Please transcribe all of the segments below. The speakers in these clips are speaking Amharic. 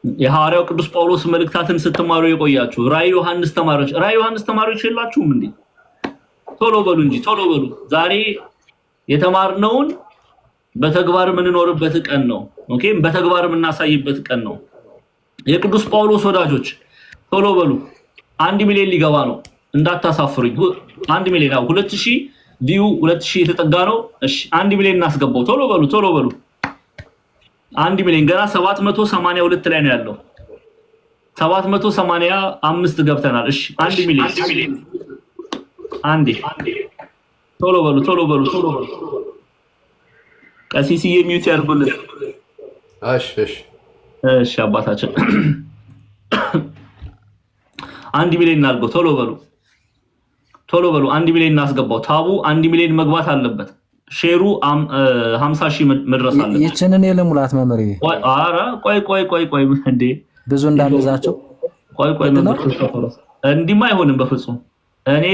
የሐዋርያው ቅዱስ ጳውሎስ መልእክታትን ስትማሩ የቆያችሁ ራዕይ ዮሐንስ ተማሪዎች የላችሁም እንዴ? ቶሎ በሉ እንጂ ቶሎ በሉ። ዛሬ የተማርነውን በተግባር የምንኖርበት ቀን ነው። ኦኬ፣ በተግባር የምናሳይበት ቀን ነው። የቅዱስ ጳውሎስ ወዳጆች ቶሎ በሉ። 1 ሚሊዮን ሊገባ ነው፣ እንዳታሳፍሩኝ። 1 ሚሊዮን 2000 ቪው 2000 የተጠጋ ነው። እሺ 1 ሚሊዮን እናስገባው። ቶሎ በሉ 1 ሚሊዮን ገና 782 ላይ ነው ያለው። 785 ገብተናል። እሺ 1 ሚሊዮን አንዴ ቶሎ በሉ ቀሲስዬ ሚውት ያርጉልን። እሺ አባታችን 1 ሚሊዮን እናድርገው። ቶሎ በሉ 1 ሚሊዮን እናስገባው። ታቡ 1 ሚሊዮን መግባት አለበት። ሼሩ 50,000 መድረስ አለበት። ይችንን የለሙላት መመሪ አረ ቆይ እንዴ ብዙ እንዳልዛቸው ቆይ እንዲማ አይሆንም በፍጹም። እኔ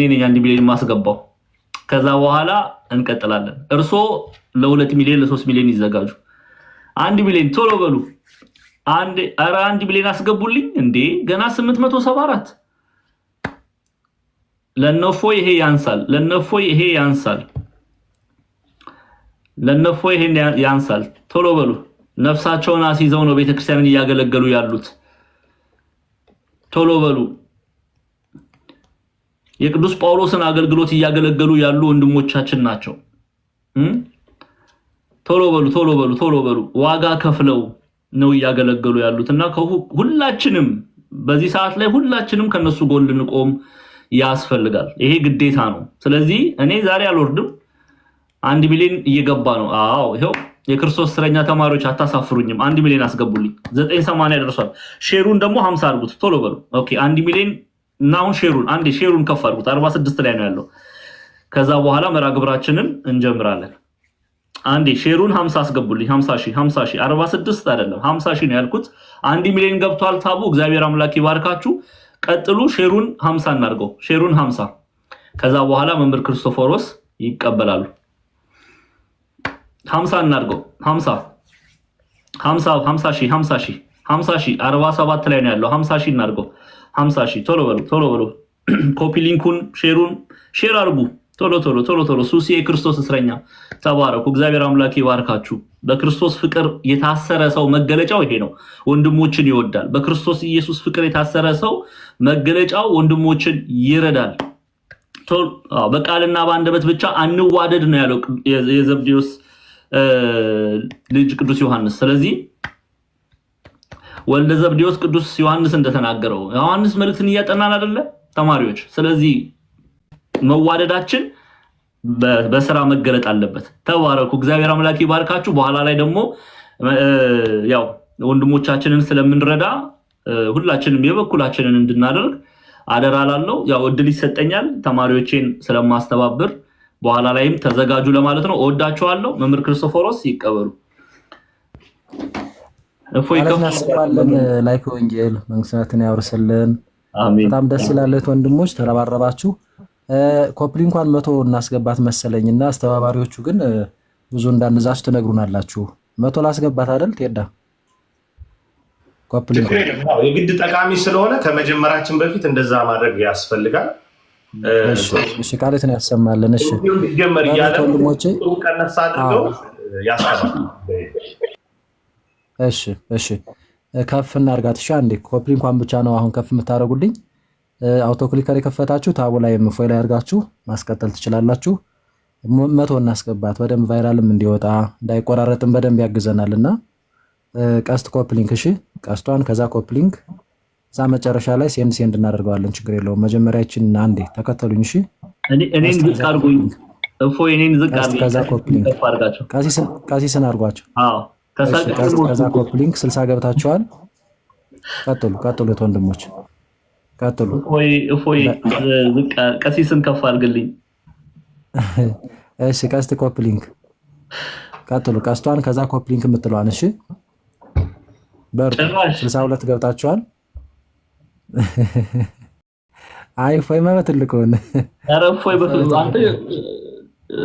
ነኝ 1 ሚሊዮን ማስገባው። ከዛ በኋላ እንቀጥላለን። እርሶ ለ2 ሚሊዮን ለ3 ሚሊዮን ይዘጋጁ። 1 ሚሊዮን ቶሎ በሉ። 1 ሚሊዮን አስገቡልኝ እንዴ ገና 874 ለነፎይ ይሄ ያንሳል። ቶሎ በሉ። ነፍሳቸውን አስይዘው ነው ቤተክርስቲያንን እያገለገሉ ያሉት። ቶሎ በሉ። የቅዱስ ጳውሎስን አገልግሎት እያገለገሉ ያሉ ወንድሞቻችን ናቸው። ቶሎ በሉ። ዋጋ ከፍለው ነው እያገለገሉ ያሉትና ሁላችንም በዚህ ሰዓት ላይ ሁላችንም ከነሱ ጎን ልንቆም ያስፈልጋል። ይሄ ግዴታ ነው። ስለዚህ እኔ ዛሬ አልወርድም። 1 ሚሊዮን እየገባ ነው። አዎ ይሄው የክርስቶስ እስረኛ ተማሪዎች አታሳፍሩኝም። 1 ሚሊዮን አስገቡልኝ። 980 ደርሷል። ሼሩን ደግሞ 50 አድርጉት። ቶሎ በሉ። ኦኬ 1 ሚሊዮን ናው ሼሩን ከፍ አድርጉት። 46 ላይ ነው ያለው። ከዛ በኋላ መርሃ ግብራችንን እንጀምራለን። አንዴ ሼሩን 50 አስገቡልኝ። 50,000 46 አይደለም 50,000 ነው ያልኩት። 1 ሚሊዮን ገብቷል። ታቡ እግዚአብሔር አምላክ ይባርካችሁ። ቀጥሉ። ሼሩን 50 እናድርገው። ሼሩን 50 ከዛ በኋላ መምህር ክርስቶፎሮስ ይቀበላሉ። 50 እናድርገው። 50,000 47 ላይ ነው ያለው። 50,000 እናድርገው። 50,000 ቶሎ በሉ። ኮፒ ሊንኩን ሼር አድርጉ። ቶሎ ሱሲ የክርስቶስ እስረኛ ተባረኩ። እግዚአብሔር አምላክ ይባርካችሁ። በክርስቶስ ፍቅር የታሰረ ሰው መገለጫው ይሄ ነው። ወንድሞችን ይወዳል። በክርስቶስ ኢየሱስ ፍቅር የታሰረ ሰው መገለጫው ወንድሞችን ይረዳል። በቃልና በአንደበት ብቻ አንዋደድ ነው ያለው የዘብዴዎስ ልጅ ቅዱስ ዮሐንስ። ስለዚህ ወልደ ዘብዴዎስ ቅዱስ ዮሐንስ እንደተናገረው ዮሐንስ መልእክትን እያጠናን አይደለ ተማሪዎች? ስለዚህ መዋደዳችን በስራ መገለጥ አለበት። ተባረኩ። እግዚአብሔር አምላክ ይባርካችሁ። በኋላ ላይ ደግሞ ያው ወንድሞቻችንን ስለምንረዳ ሁላችንም የበኩላችንን እንድናደርግ አደራ ላለው ያው እድል ይሰጠኛል ተማሪዎቼን ስለማስተባብር በኋላ ላይም ተዘጋጁ ለማለት ነው። እወዳችኋለሁ። መምህር ክርስቶፎሮስ ይቀበሉ። እፎይ ከፈለን ላይክ ወንጌል መንግስታትን ያወርስልን። አሜን። በጣም ደስ ይላል። ወንድሞች ተረባረባችሁ። ኮፕሊ እንኳን 100 እናስገባት መሰለኝና አስተባባሪዎቹ ግን ብዙ እንዳንዛችሁ ትነግሩናላችሁ። 100 ላስገባት አይደል ቴዳ? ኮፕሊ የግድ ጠቃሚ ስለሆነ ከመጀመራችን በፊት እንደዛ ማድረግ ያስፈልጋል። እሺ ቃሌትን ያሰማልን። እሺ ጀመር ይያለ ወንድሞቼ ቀነሳ አድርገው ያስፈልጋል። እሺ ከፍ እናርጋት። እሺ አንዴ ኮፕሊ እንኳን ብቻ ነው አሁን ከፍ የምታረጉልኝ። አውቶ ክሊከር የከፈታችሁ ታቡ ላይ ፎይ ላይ አድርጋችሁ ማስቀጠል ትችላላችሁ። 100 እናስገባት በደንብ ቫይራልም እንዲወጣ እንዳይቆራረጥም በደንብ ያግዘናልና ቀስት ኮፕሊንክ። እሺ ቀስቷን ከዛ ኮፕሊንክ እዛ መጨረሻ ላይ ሴንድ እናደርገዋለን። ችግር የለውም። መጀመሪያ ይችን አንዴ ተከተሉኝ። እሺ እኔን ዝቅ አድርጉኝ። እፎይ እኔን ዝቅ አድርጉኝ። ከዛ ኮፕሊንክ ቀሲስን አድርጓቸው። አዎ ከዛ ኮፕሊንክ 60 ገብታችኋል። ቀጥሉ ወንድሞች ቀጥሉ። እፎይ ዝቅ ቀሲስን ከፍ አድርግልኝ። እሺ ቀስት ኮፕሊንክ ቀጥሉ። ቀስቷን ከዛ ኮፕሊንክ የምትለዋን እሺ በር 62 ገብታችኋል። አይ እፎይ ማለት ትልቅ ሆነ። ኧረ እፎይ በፍጹም አንተ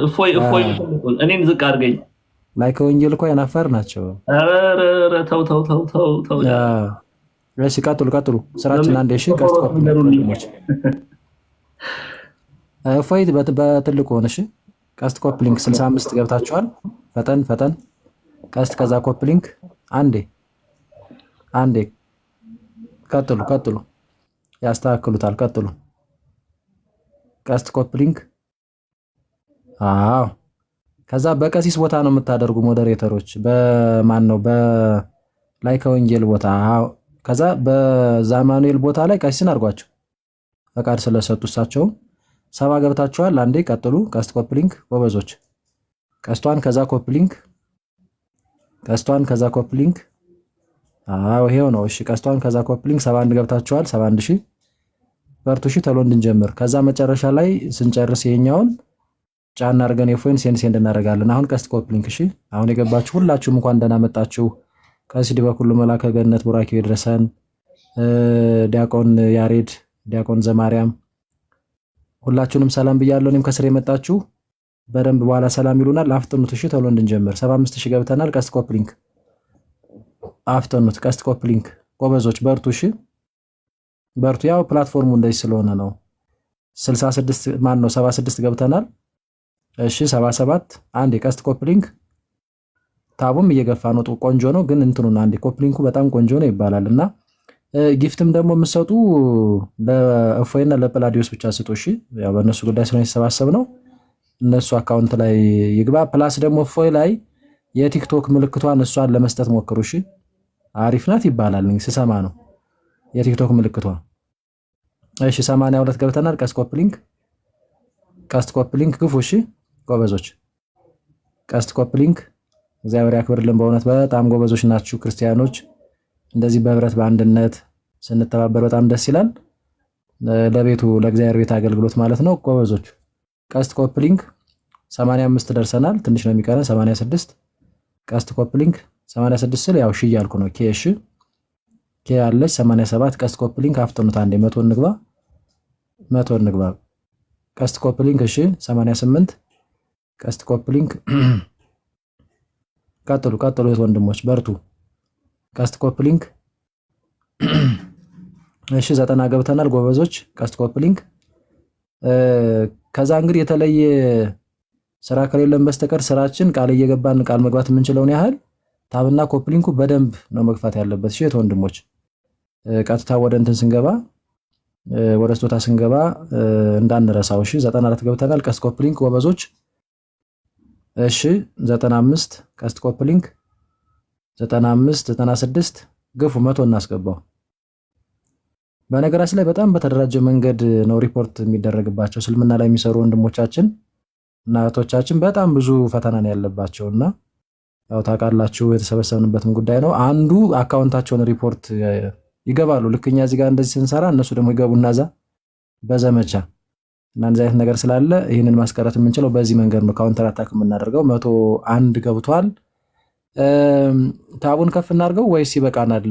እፎይ እኔን ዝቅ አድርገኝ። ላይክ ወንጌል እኮ የናፈር ናቸው። ኧረ ተው ተው ተው ተው ተው። እሺ ቀጥሉ። ስራችን አንዴ። እሺ ቀስት ኮፒ ሊንክ እፎይ በትልቁ ሆነ። እሺ ቀስት ኮፒ ሊንክ 65 ገብታችኋል። ፈጠን ቀስት ከዛ ኮፒ ሊንክ አንዴ ቀጥሉ። ያስተካክሉታል። ቀጥሉ። ቀስት ኮፒ ሊንክ። አዎ ከዛ በቀሲስ ቦታ ነው የምታደርጉ ሞዴሬተሮች። በማን ነው? በላይ ከወንጌል ቦታ። አዎ ከዛ በዛማኑኤል ቦታ ላይ ቀሲስን አድርጓቸው ፈቃድ ስለሰጡ እሳቸው። 70 ገብታችኋል። አንዴ ቀጥሉ። ቀስት ኮፒ ሊንክ ጎበዞች። ቀስቷን ከዛ ኮፒ ሊንክ። አዎ ይሄው ነው። እሺ ቀስቷን ከዛ ኮፒ ሊንክ 71 ገብታችኋል። 71 ሺህ በርቱ። እሺ ተሎ እንድንጀምር። ከዛ መጨረሻ ላይ ስንጨርስ ይሄኛውን ጫና አድርገን የፎይን ሴንድ እናደርጋለን። አሁን ቀስት ኮፒ ሊንክ። እሺ አሁን የገባችሁ ሁላችሁም እንኳን ደህና መጣችሁ። ቀሲስ ዲበኩሉ መላከ ገነት ቡራኪው ይድረሰን፣ ዲያቆን ያሬድ፣ ዲያቆን ዘማርያም ሁላችሁንም ሰላም ብያለሁ። እኔም ከስር የመጣችሁ በደንብ በኋላ ሰላም ይሉናል። አፍጥኑት። እሺ ተሎ እንድንጀምር። 75 ሺህ ገብተናል። ቀስት ኮፒ ሊንክ አፍጥኑት። ቀስት ኮፒ ሊንክ ጎበዞች በርቱ። እሺ በርቱ። ያው ፕላትፎርሙ እንደዚህ ስለሆነ ነው። 76 ገብተናል። እሺ 77 አንዴ ቀስት ኮፒ ሊንክ። ታቡም እየገፋ ነው። ቆንጆ ነው ግን እንትኑን አንዴ ኮፒ ሊንኩ በጣም ቆንጆ ነው ይባላል። እና ጊፍትም ደግሞ የምትሰጡ ለእፎይና ለጵላዲዮስ ብቻ ስጡ። እሺ ያው በእነሱ ጉዳይ ስለሆነ የተሰባሰብ ነው። እነሱ አካውንት ላይ ይግባ። ፕላስ ደግሞ እፎይ ላይ የቲክቶክ ምልክቷን እሷን ለመስጠት ሞክሩ። እሺ አሪፍ ናት ይባላል ስሰማ ነው የቲክቶክ ምልክቷ። እሺ 82 ገብተናል። ቀስት ኮፒ ሊንክ ግፉ። እሺ ጎበዞች ቀስት ኮፒ ሊንክ። እግዚአብሔር ያክብርልን። በእውነት በጣም ጎበዞች ናችሁ ክርስቲያኖች። እንደዚህ በህብረት በአንድነት ስንተባበር በጣም ደስ ይላል። ለቤቱ ለእግዚአብሔር ቤት አገልግሎት ማለት ነው። ጎበዞች ቀስት ኮፒ ሊንክ 85 ደርሰናል። ትንሽ ነው የሚቀረን 86። ቀስት ኮፒ ሊንክ 86 ስል ያው ሺ እያልኩ ነው። እሺ ኬ ያለች 87 ቀስት ኮፒ ሊንክ አፍጥኑት። አንዴ 100 እንግባ። ቀስት ኮፒ ሊንክ። እሺ 88 ቀስት ኮፒ ሊንክ። ቀጥሉ ወንድሞች በርቱ። ቀስት ኮፒ ሊንክ። እሺ 90 ገብተናል ጎበዞች። ቀስት ኮፒ ሊንክ። ከዛ እንግዲህ የተለየ ስራ ከሌለን በስተቀር ስራችን ቃል እየገባን ቃል መግባት የምንችለውን ያህል ታብና ኮፒ ሊንኩ በደንብ ነው መግፋት ያለበት። እሺ ወንድሞች ቀጥታ ወደ እንትን ስንገባ ወደ ስጦታ ስንገባ እንዳንረሳው። እሺ 94 ገብተናል። ቀስት ኮፒ ሊንክ ጎበዞች። እሺ 95 ቀስት ኮፒ ሊንክ 95 96 ግፉ። 100 እናስገባው። በነገራችን ላይ በጣም በተደራጀ መንገድ ነው ሪፖርት የሚደረግባቸው እስልምና ላይ የሚሰሩ ወንድሞቻችን እና እህቶቻችን በጣም ብዙ ፈተና ነው ያለባቸውና ያው ታውቃላችሁ የተሰበሰብንበትም ጉዳይ ነው። አንዱ አካውንታቸውን ሪፖርት ይገባሉ። ልክኛ እዚህ ጋር እንደዚህ ስንሰራ እነሱ ደግሞ ይገቡና እዛ በዘመቻ እና እንደዚህ አይነት ነገር ስላለ ይህንን ማስቀረት የምንችለው በዚህ መንገድ ነው። ካውንተር አታክ የምናደርገው 101 ገብቷል። ታቡን ከፍ እናድርገው ወይስ ይበቃናል?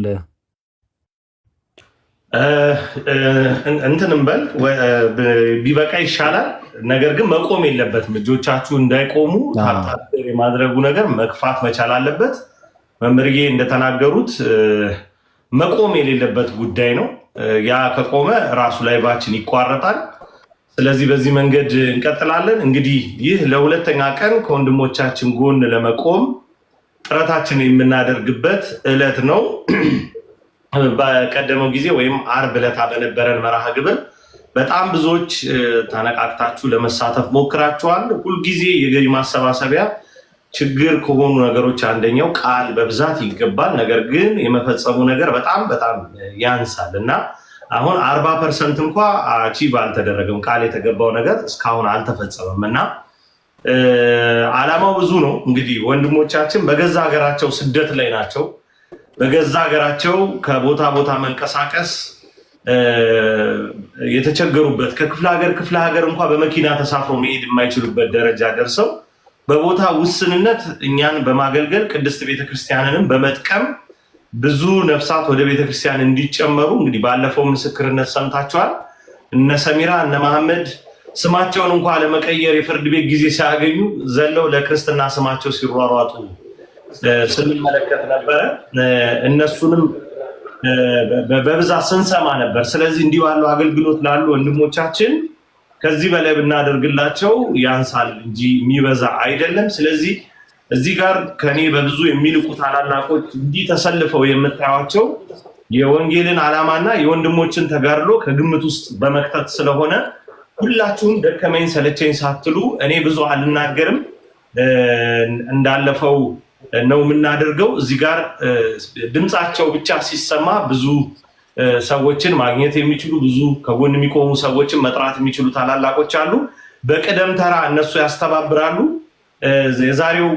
እንትንም በል ቢበቃ ይሻላል። ነገር ግን መቆም የለበትም። እጆቻችሁ እንዳይቆሙ የማድረጉ ነገር መግፋት መቻል አለበት። መምህርዬ እንደተናገሩት መቆም የሌለበት ጉዳይ ነው። ያ ከቆመ ራሱ ላይቫችን ይቋረጣል። ስለዚህ በዚህ መንገድ እንቀጥላለን። እንግዲህ ይህ ለሁለተኛ ቀን ከወንድሞቻችን ጎን ለመቆም ጥረታችን የምናደርግበት ዕለት ነው። በቀደመው ጊዜ ወይም ዓርብ ዕለት በነበረን መርሃ ግብር በጣም ብዙዎች ተነቃቅታችሁ ለመሳተፍ ሞክራችኋል። ሁልጊዜ የገቢ ማሰባሰቢያ ችግር ከሆኑ ነገሮች አንደኛው ቃል በብዛት ይገባል፣ ነገር ግን የመፈጸሙ ነገር በጣም ያንሳል እና አሁን 40% እንኳ አቺቭ አልተደረገም። ቃል የተገባው ነገር እስካሁን አልተፈጸመም እና ዓላማው ብዙ ነው። እንግዲህ ወንድሞቻችን በገዛ ሀገራቸው ስደት ላይ ናቸው። በገዛ ሀገራቸው ከቦታ ቦታ መንቀሳቀስ የተቸገሩበት ከክፍለ ሀገር እንኳ በመኪና ተሳፍሮ መሄድ የማይችሉበት ደረጃ ደርሰው በቦታ ውስንነት እኛን በማገልገል ቅድስት ቤተክርስቲያንንም በመጥቀም ብዙ ነፍሳት ወደ ቤተክርስቲያን እንዲጨመሩ እንግዲህ ባለፈው ምስክርነት ሰምታችኋል። እነ ሰሚራ እነ መሐመድ ስማቸውን እንኳን ለመቀየር የፍርድ ቤት ጊዜ ሲያገኙ ዘለው ለክርስትና ስማቸው ሲሯሯጡ ስንመለከት ነበረ። እነሱንም በብዛት ስንሰማ ነበር። ስለዚህ እንዲህ ባለው አገልግሎት ላሉ ወንድሞቻችን ከዚህ በላይ ብናደርግላቸው ያንሳል እንጂ የሚበዛ አይደለም። ስለዚህ እዚህ ጋር ከኔ በብዙ የሚልቁ ታላላቆች እንዲህ ተሰልፈው የምታዩቸው የወንጌልን ዓላማና የወንድሞችን ተጋድሎ ከግምት ውስጥ በመክተት ስለሆነ ሁላችሁም ደከመኝ ሰለቸኝ ሳትሉ እኔ ብዙ አልናገርም፣ እንዳለፈው ነው የምናደርገው። እዚህ ጋር ድምጻቸው ብቻ ሲሰማ ብዙ ሰዎችን ማግኘት የሚችሉ ብዙ ከጎን የሚቆሙ ሰዎችን መጥራት የሚችሉ ታላላቆች አሉ። በቅደም ተራ እነሱ ያስተባብራሉ። የዛሬው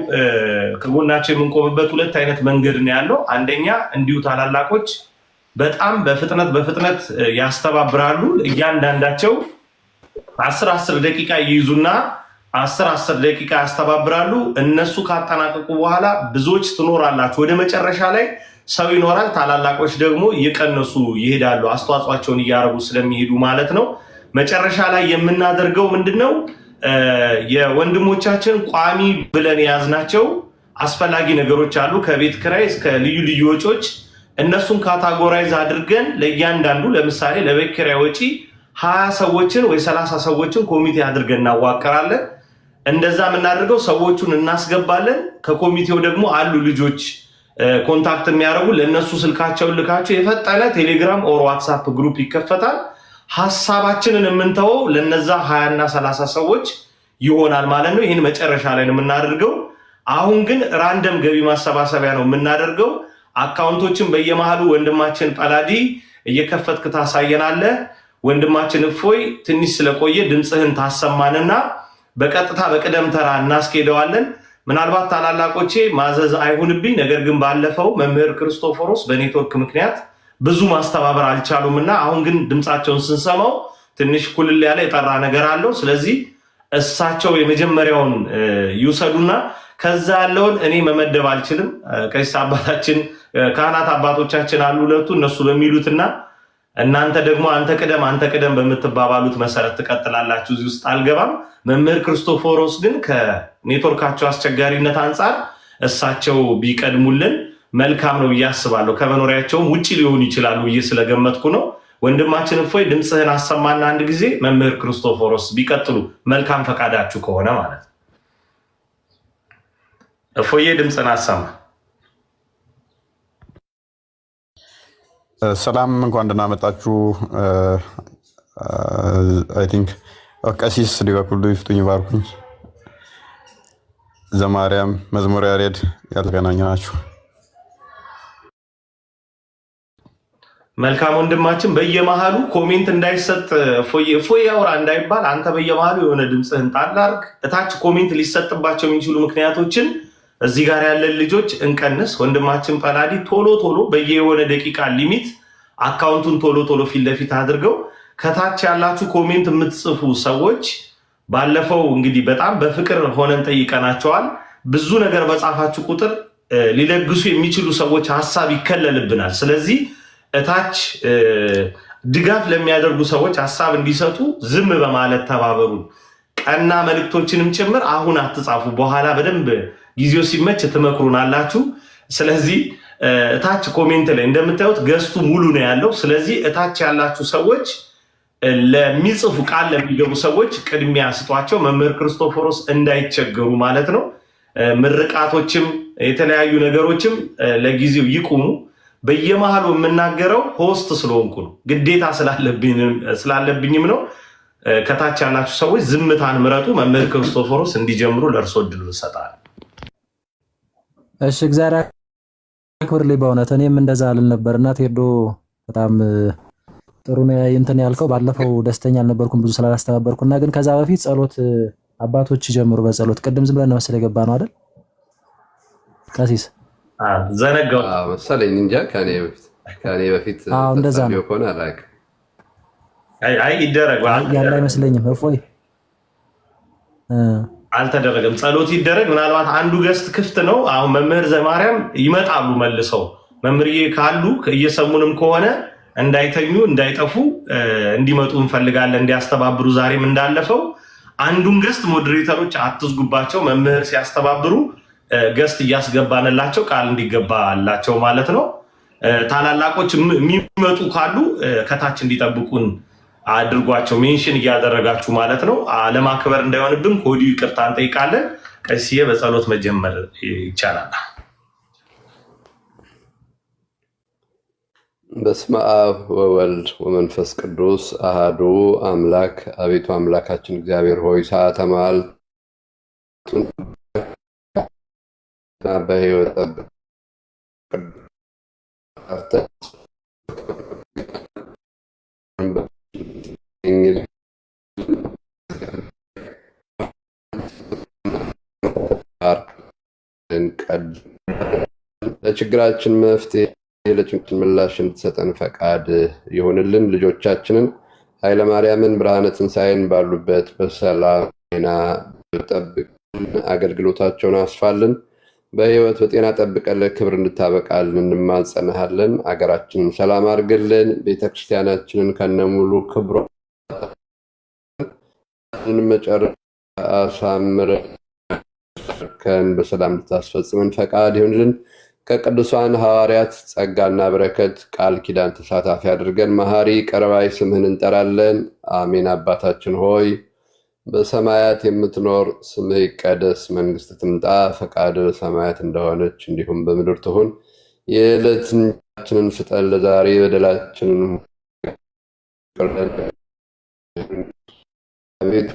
ከጎናቸው የምንቆምበት ሁለት አይነት መንገድ ነው ያለው። አንደኛ እንዲሁ ታላላቆች በጣም በፍጥነት ያስተባብራሉ። እያንዳንዳቸው 10 ደቂቃ ይይዙና 10 ደቂቃ ያስተባብራሉ። እነሱ ካጠናቀቁ በኋላ ብዙዎች ትኖራላችሁ። ወደ መጨረሻ ላይ ሰው ይኖራል። ታላላቆች ደግሞ እየቀነሱ ይሄዳሉ፣ አስተዋጽኦአቸውን እያደረጉ ስለሚሄዱ ማለት ነው። መጨረሻ ላይ የምናደርገው ምንድነው? የወንድሞቻችን ቋሚ ብለን የያዝናቸው አስፈላጊ ነገሮች አሉ፣ ከቤት ኪራይ እስከ ልዩ ልዩ ወጪዎች። እነሱን ካታጎራይዝ አድርገን ለእያንዳንዱ ለምሳሌ ለቤት ኪራይ ወጪ 20 ሰዎችን ወይ 30 ሰዎችን ኮሚቴ አድርገን እናዋቀራለን። እንደዛ የምናደርገው ሰዎቹን እናስገባለን። ከኮሚቴው ደግሞ አሉ ልጆች ኮንታክት የሚያደርጉ ለነሱ ስልካቸውን ልካቸው የፈጠነ ቴሌግራም ኦር ዋትስአፕ ግሩፕ ይከፈታል። ሐሳባችንን የምንተወው ለነዛ 20 እና 30 ሰዎች ይሆናል ማለት ነው። ይሄን መጨረሻ ላይ ነው የምናደርገው። አሁን ግን ራንደም ገቢ ማሰባሰቢያ ነው የምናደርገው። አካውንቶችን በየመሃሉ ወንድማችን ጳላዲ እየከፈትክ ታሳየናለህ። ወንድማችን እፎይ ትንሽ ስለቆየ ድምጽህን ታሰማንና በቀጥታ በቅደም ተራ እናስኬደዋለን። ምናልባት ታላላቆቼ ማዘዝ አይሁንብኝ፣ ነገር ግን ባለፈው መምህር ክርስቶፎሮስ በኔትወርክ ምክንያት ብዙ ማስተባበር አልቻሉምና አሁን ግን ድምጻቸውን ስንሰማው ትንሽ ኩልል ያለ የጠራ ነገር አለው። ስለዚህ እሳቸው የመጀመሪያውን ይውሰዱና ከዛ ያለውን እኔ መመደብ አልችልም። ቀሲስ አባታችን ካህናት አባቶቻችን አሉ ሁለቱ፣ እነሱ በሚሉትና እናንተ ደግሞ አንተ ቅደም በምትባባሉት መሰረት ትቀጥላላችሁ። እዚህ ውስጥ አልገባም። መምህር ክርስቶፎሮስ ግን ከኔትወርካቸው አስቸጋሪነት አንጻር እሳቸው ቢቀድሙልን መልካም ነው ብዬ አስባለሁ። ከመኖሪያቸውም ውጪ ሊሆኑ ይችላሉ ብዬ ስለገመትኩ ነው። ወንድማችን እፎይ ድምፅህን አሰማና አንድ ጊዜ መምህር ክርስቶፎሮስ ቢቀጥሉ መልካም ፈቃዳችሁ ከሆነ ማለት ነው። እፎዬ ድምፅህን አሰማ። ሰላም፣ እንኳን ደህና መጣችሁ። አይ ቲንክ ቀሲስ ሊበኩሉ ይፍቱኝ ባርኩኝ። ዘማርያም መዝሙረ ያሬድ ያልተገናኘ ናችሁ። መልካም ወንድማችን፣ በየመሃሉ ኮሜንት እንዳይሰጥ እፎይ ያውራ እንዳይባል አንተ በየመሃሉ የሆነ ድምፅህን ጣል አድርግ። እታች ኮሜንት ሊሰጥባቸው የሚችሉ ምክንያቶችን እዚህ ጋር ያለን ልጆች እንቀንስ። ወንድማችን ጳላዲ ቶሎ በየሆነ ደቂቃ ሊሚት አካውንቱን ቶሎ ፊት ለፊት አድርገው። ከታች ያላችሁ ኮሜንት የምትጽፉ ሰዎች ባለፈው እንግዲህ በጣም በፍቅር ሆነን ጠይቀናቸዋል። ብዙ ነገር በጻፋችሁ ቁጥር ሊለግሱ የሚችሉ ሰዎች ሀሳብ ይከለልብናል። ስለዚህ እታች ድጋፍ ለሚያደርጉ ሰዎች ሀሳብ እንዲሰጡ ዝም በማለት ተባበሩ። ቀና መልእክቶችንም ጭምር አሁን አትጻፉ፣ በኋላ በደንብ ጊዜው ሲመች ትመክሩናላችሁ። ስለዚህ እታች ኮሜንት ላይ እንደምታዩት ገስቱ ሙሉ ነው ያለው። ስለዚህ እታች ያላችሁ ሰዎች ለሚጽፉ ቃል ለሚገቡ ሰዎች ቅድሚያ ስጧቸው፣ መምህር ክርስቶፎሮስ እንዳይቸገሩ ማለት ነው። ምርቃቶችም የተለያዩ ነገሮችም ለጊዜው ይቁሙ። በየመሃሉ የምናገረው ሆስት ስለሆንኩ ነው፣ ግዴታ ስላለብኝም ነው። ከታች ያላችሁ ሰዎች ዝምታን ምረጡ። መምህር ክርስቶፎሮስ እንዲጀምሩ ለእርሶ እድሉ እንሰጣለን። እሺ፣ እግዚአብሔር ያክብርልኝ። በእውነት እኔም እንደዛ አልን ነበርና ቴዶ በጣም ጥሩ ነው እንትን ያልከው። ባለፈው ደስተኛ አልነበርኩም ብዙ ስላላስተባበርኩና፣ ግን ከዛ በፊት ጸሎት አባቶች ይጀምሩ በጸሎት። ቅድም ዝም ብለን ነው መሰለኝ የገባ ነው አይደል ቀሲስ? ዘነጋው መሰለኝ እንጃ። ከኔ በፊት እንደዛ ነው ሆነ አላውቅም። አይ ይደረግ ያለ አይመስለኝም። እፎይ አልተደረገም። ጸሎት ይደረግ። ምናልባት አንዱ ገስት ክፍት ነው። አሁን መምህር ዘማርያም ይመጣሉ መልሰው። መምህርዬ ካሉ እየሰሙንም ከሆነ እንዳይተኙ እንዳይጠፉ እንዲመጡ እንፈልጋለን፣ እንዲያስተባብሩ። ዛሬም እንዳለፈው አንዱን ገስት ሞዴሬተሮች አትዝጉባቸው። መምህር ሲያስተባብሩ ገስት እያስገባንላቸው ቃል እንዲገባላቸው ማለት ነው። ታላላቆች የሚመጡ ካሉ ከታች እንዲጠብቁን አድርጓቸው፣ ሜንሽን እያደረጋችሁ ማለት ነው። አለማክበር እንዳይሆንብን ከወዲሁ ይቅርታ እንጠይቃለን። ቀሲዬ በጸሎት መጀመር ይቻላል። በስመ አብ ወወልድ ወመንፈስ ቅዱስ አሃዱ አምላክ። አቤቱ አምላካችን እግዚአብሔር ሆይ ሰዓተ መዓልቱን በሕይወት ለችግራችን መፍትሄ ለጭንቅን ምላሽ እንድትሰጠን ፈቃድ ይሁንልን። ልጆቻችንን ኃይለ ማርያምን ብርሃነ ትንሣኤን ባሉበት በሰላምና ጠብቅ፣ አገልግሎታቸውን አስፋልን፣ በሕይወት በጤና ጠብቀን ለክብር እንድታበቃልን እንማጸንሃለን። አገራችንን ሰላም አድርግልን። ቤተክርስቲያናችንን ከነሙሉ ክብሯ መጨረሻ አሳምረን በሰላም እንድታስፈጽመን ፈቃድ ይሁንልን። ከቅዱሳን ሐዋርያት ጸጋና በረከት ቃል ኪዳን ተሳታፊ አድርገን መሐሪ ቀርባይ ስምህን እንጠራለን። አሜን። አባታችን ሆይ በሰማያት የምትኖር ስምህ ይቀደስ፣ መንግስት ትምጣ፣ ፈቃድ በሰማያት እንደሆነች እንዲሁም በምድር ትሁን። የዕለት እንጀራችንን ስጠን ለዛሬ፣ በደላችንን አቤት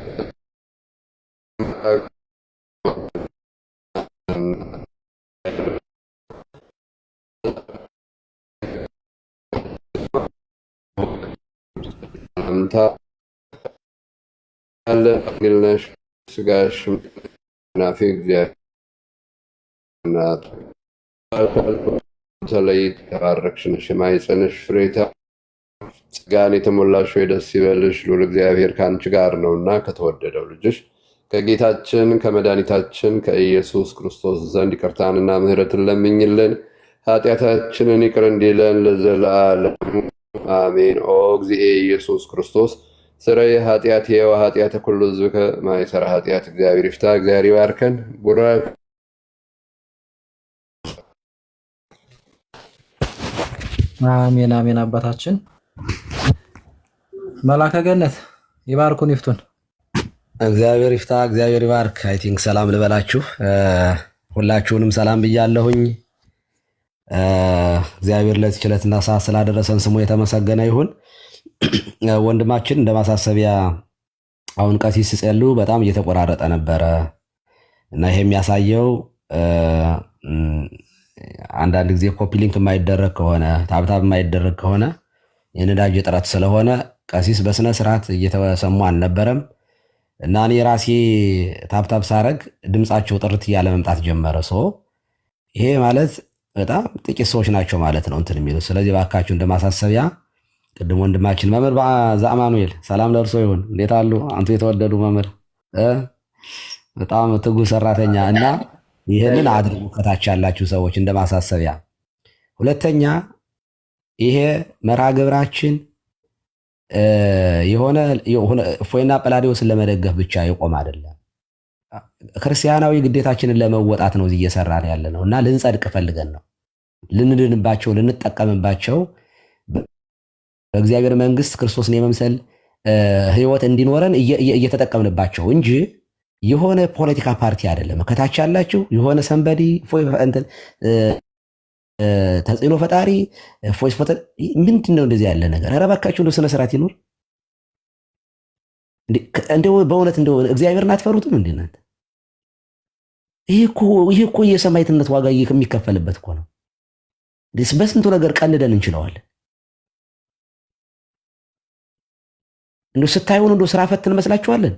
አንተ አለ ግልነሽ ስጋሽ ናፊ እግዚአብሔር እናት ተለይት ተባረክሽ ነሽ፣ የማኅፀንሽ ፍሬ ጸጋን የተሞላሽ ሆይ ደስ ይበልሽ፣ ልዑል እግዚአብሔር ከአንቺ ጋር ነውና ከተወደደው ልጅሽ ከጌታችን ከመድኃኒታችን ከኢየሱስ ክርስቶስ ዘንድ ይቅርታንና ምሕረትን ለምኝልን ኃጢአታችንን ይቅር እንዲለን ለዘላለሙ አሜን። ኦ እግዚእ ኢየሱስ ክርስቶስ ስረይ ኃጢአት የዋ ኃጢአተ ኩሉ ሕዝብ ከማይሰራ ኃጢአት እግዚአብሔር ይፍታ። እግዚአብሔር ይባርከን። ቡራክ አሜን አሜን። አባታችን መላከ ገነት ይባርኩን ይፍቱን። እግዚአብሔር ይፍታ። እግዚአብሔር ይባርክ። አይ ቲንክ ሰላም ልበላችሁ። ሁላችሁንም ሰላም ብያለሁኝ። እግዚአብሔር ለዚህ ዕለትና ሰዓት ስላደረሰን ስሙ የተመሰገነ ይሁን። ወንድማችን እንደ ማሳሰቢያ አሁን ቀሲስ ሲጸልዩ በጣም እየተቆራረጠ ነበረ እና ይሄ የሚያሳየው አንዳንድ ጊዜ ኮፒ ሊንክ የማይደረግ ከሆነ ታብታብ የማይደረግ ከሆነ የነዳጅ እጥረት ስለሆነ ቀሲስ በስነ ስርዓት እየተሰሙ አልነበረም እና እኔ ራሴ ታብታብ ሳረግ ድምጻቸው ጥርት እያለ መምጣት ጀመረ። ይሄ ማለት በጣም ጥቂት ሰዎች ናቸው ማለት ነው እንትን የሚሉት። ስለዚህ ባካችሁ እንደማሳሰቢያ ቅድም ወንድማችን መምህር ዘአማኑኤል ሰላም ለእርሶ ይሁን። እንዴት አሉ? አንቱ የተወደዱ መምህር በጣም ትጉህ ሰራተኛ እና ይህንን አድርጉ ከታች ያላችሁ ሰዎች እንደማሳሰቢያ። ሁለተኛ ይሄ መርሃ ግብራችን የሆነ እፎይና ጰላዲዮስን ለመደገፍ ብቻ ይቆም አይደለም። ክርስቲያናዊ ግዴታችንን ለመወጣት ነው እየሰራን ያለ ነው እና ልንጸድቅ ፈልገን ነው ልንድንባቸው ልንጠቀምባቸው በእግዚአብሔር መንግስት ክርስቶስን የመምሰል ህይወት እንዲኖረን እየተጠቀምንባቸው እንጂ የሆነ ፖለቲካ ፓርቲ አይደለም። ከታች ያላችሁ የሆነ ሰንበዲ ተጽዕኖ ፈጣሪ ምንድን ነው እንደዚህ ያለ ነገር? ኧረ እባካችሁ እንደው ስነ ስርዓት ይኖር። እንደው በእውነት እንደው እግዚአብሔርን አትፈሩትም እንዴ እናንተ? ይህ እኮ የሰማዕትነት ዋጋ የሚከፈልበት እኮ ነው። በስንቱ ነገር ቀልደን እንችለዋለን። እንደው ስታዩን እንደው ስራ ፈት እንመስላችኋለን።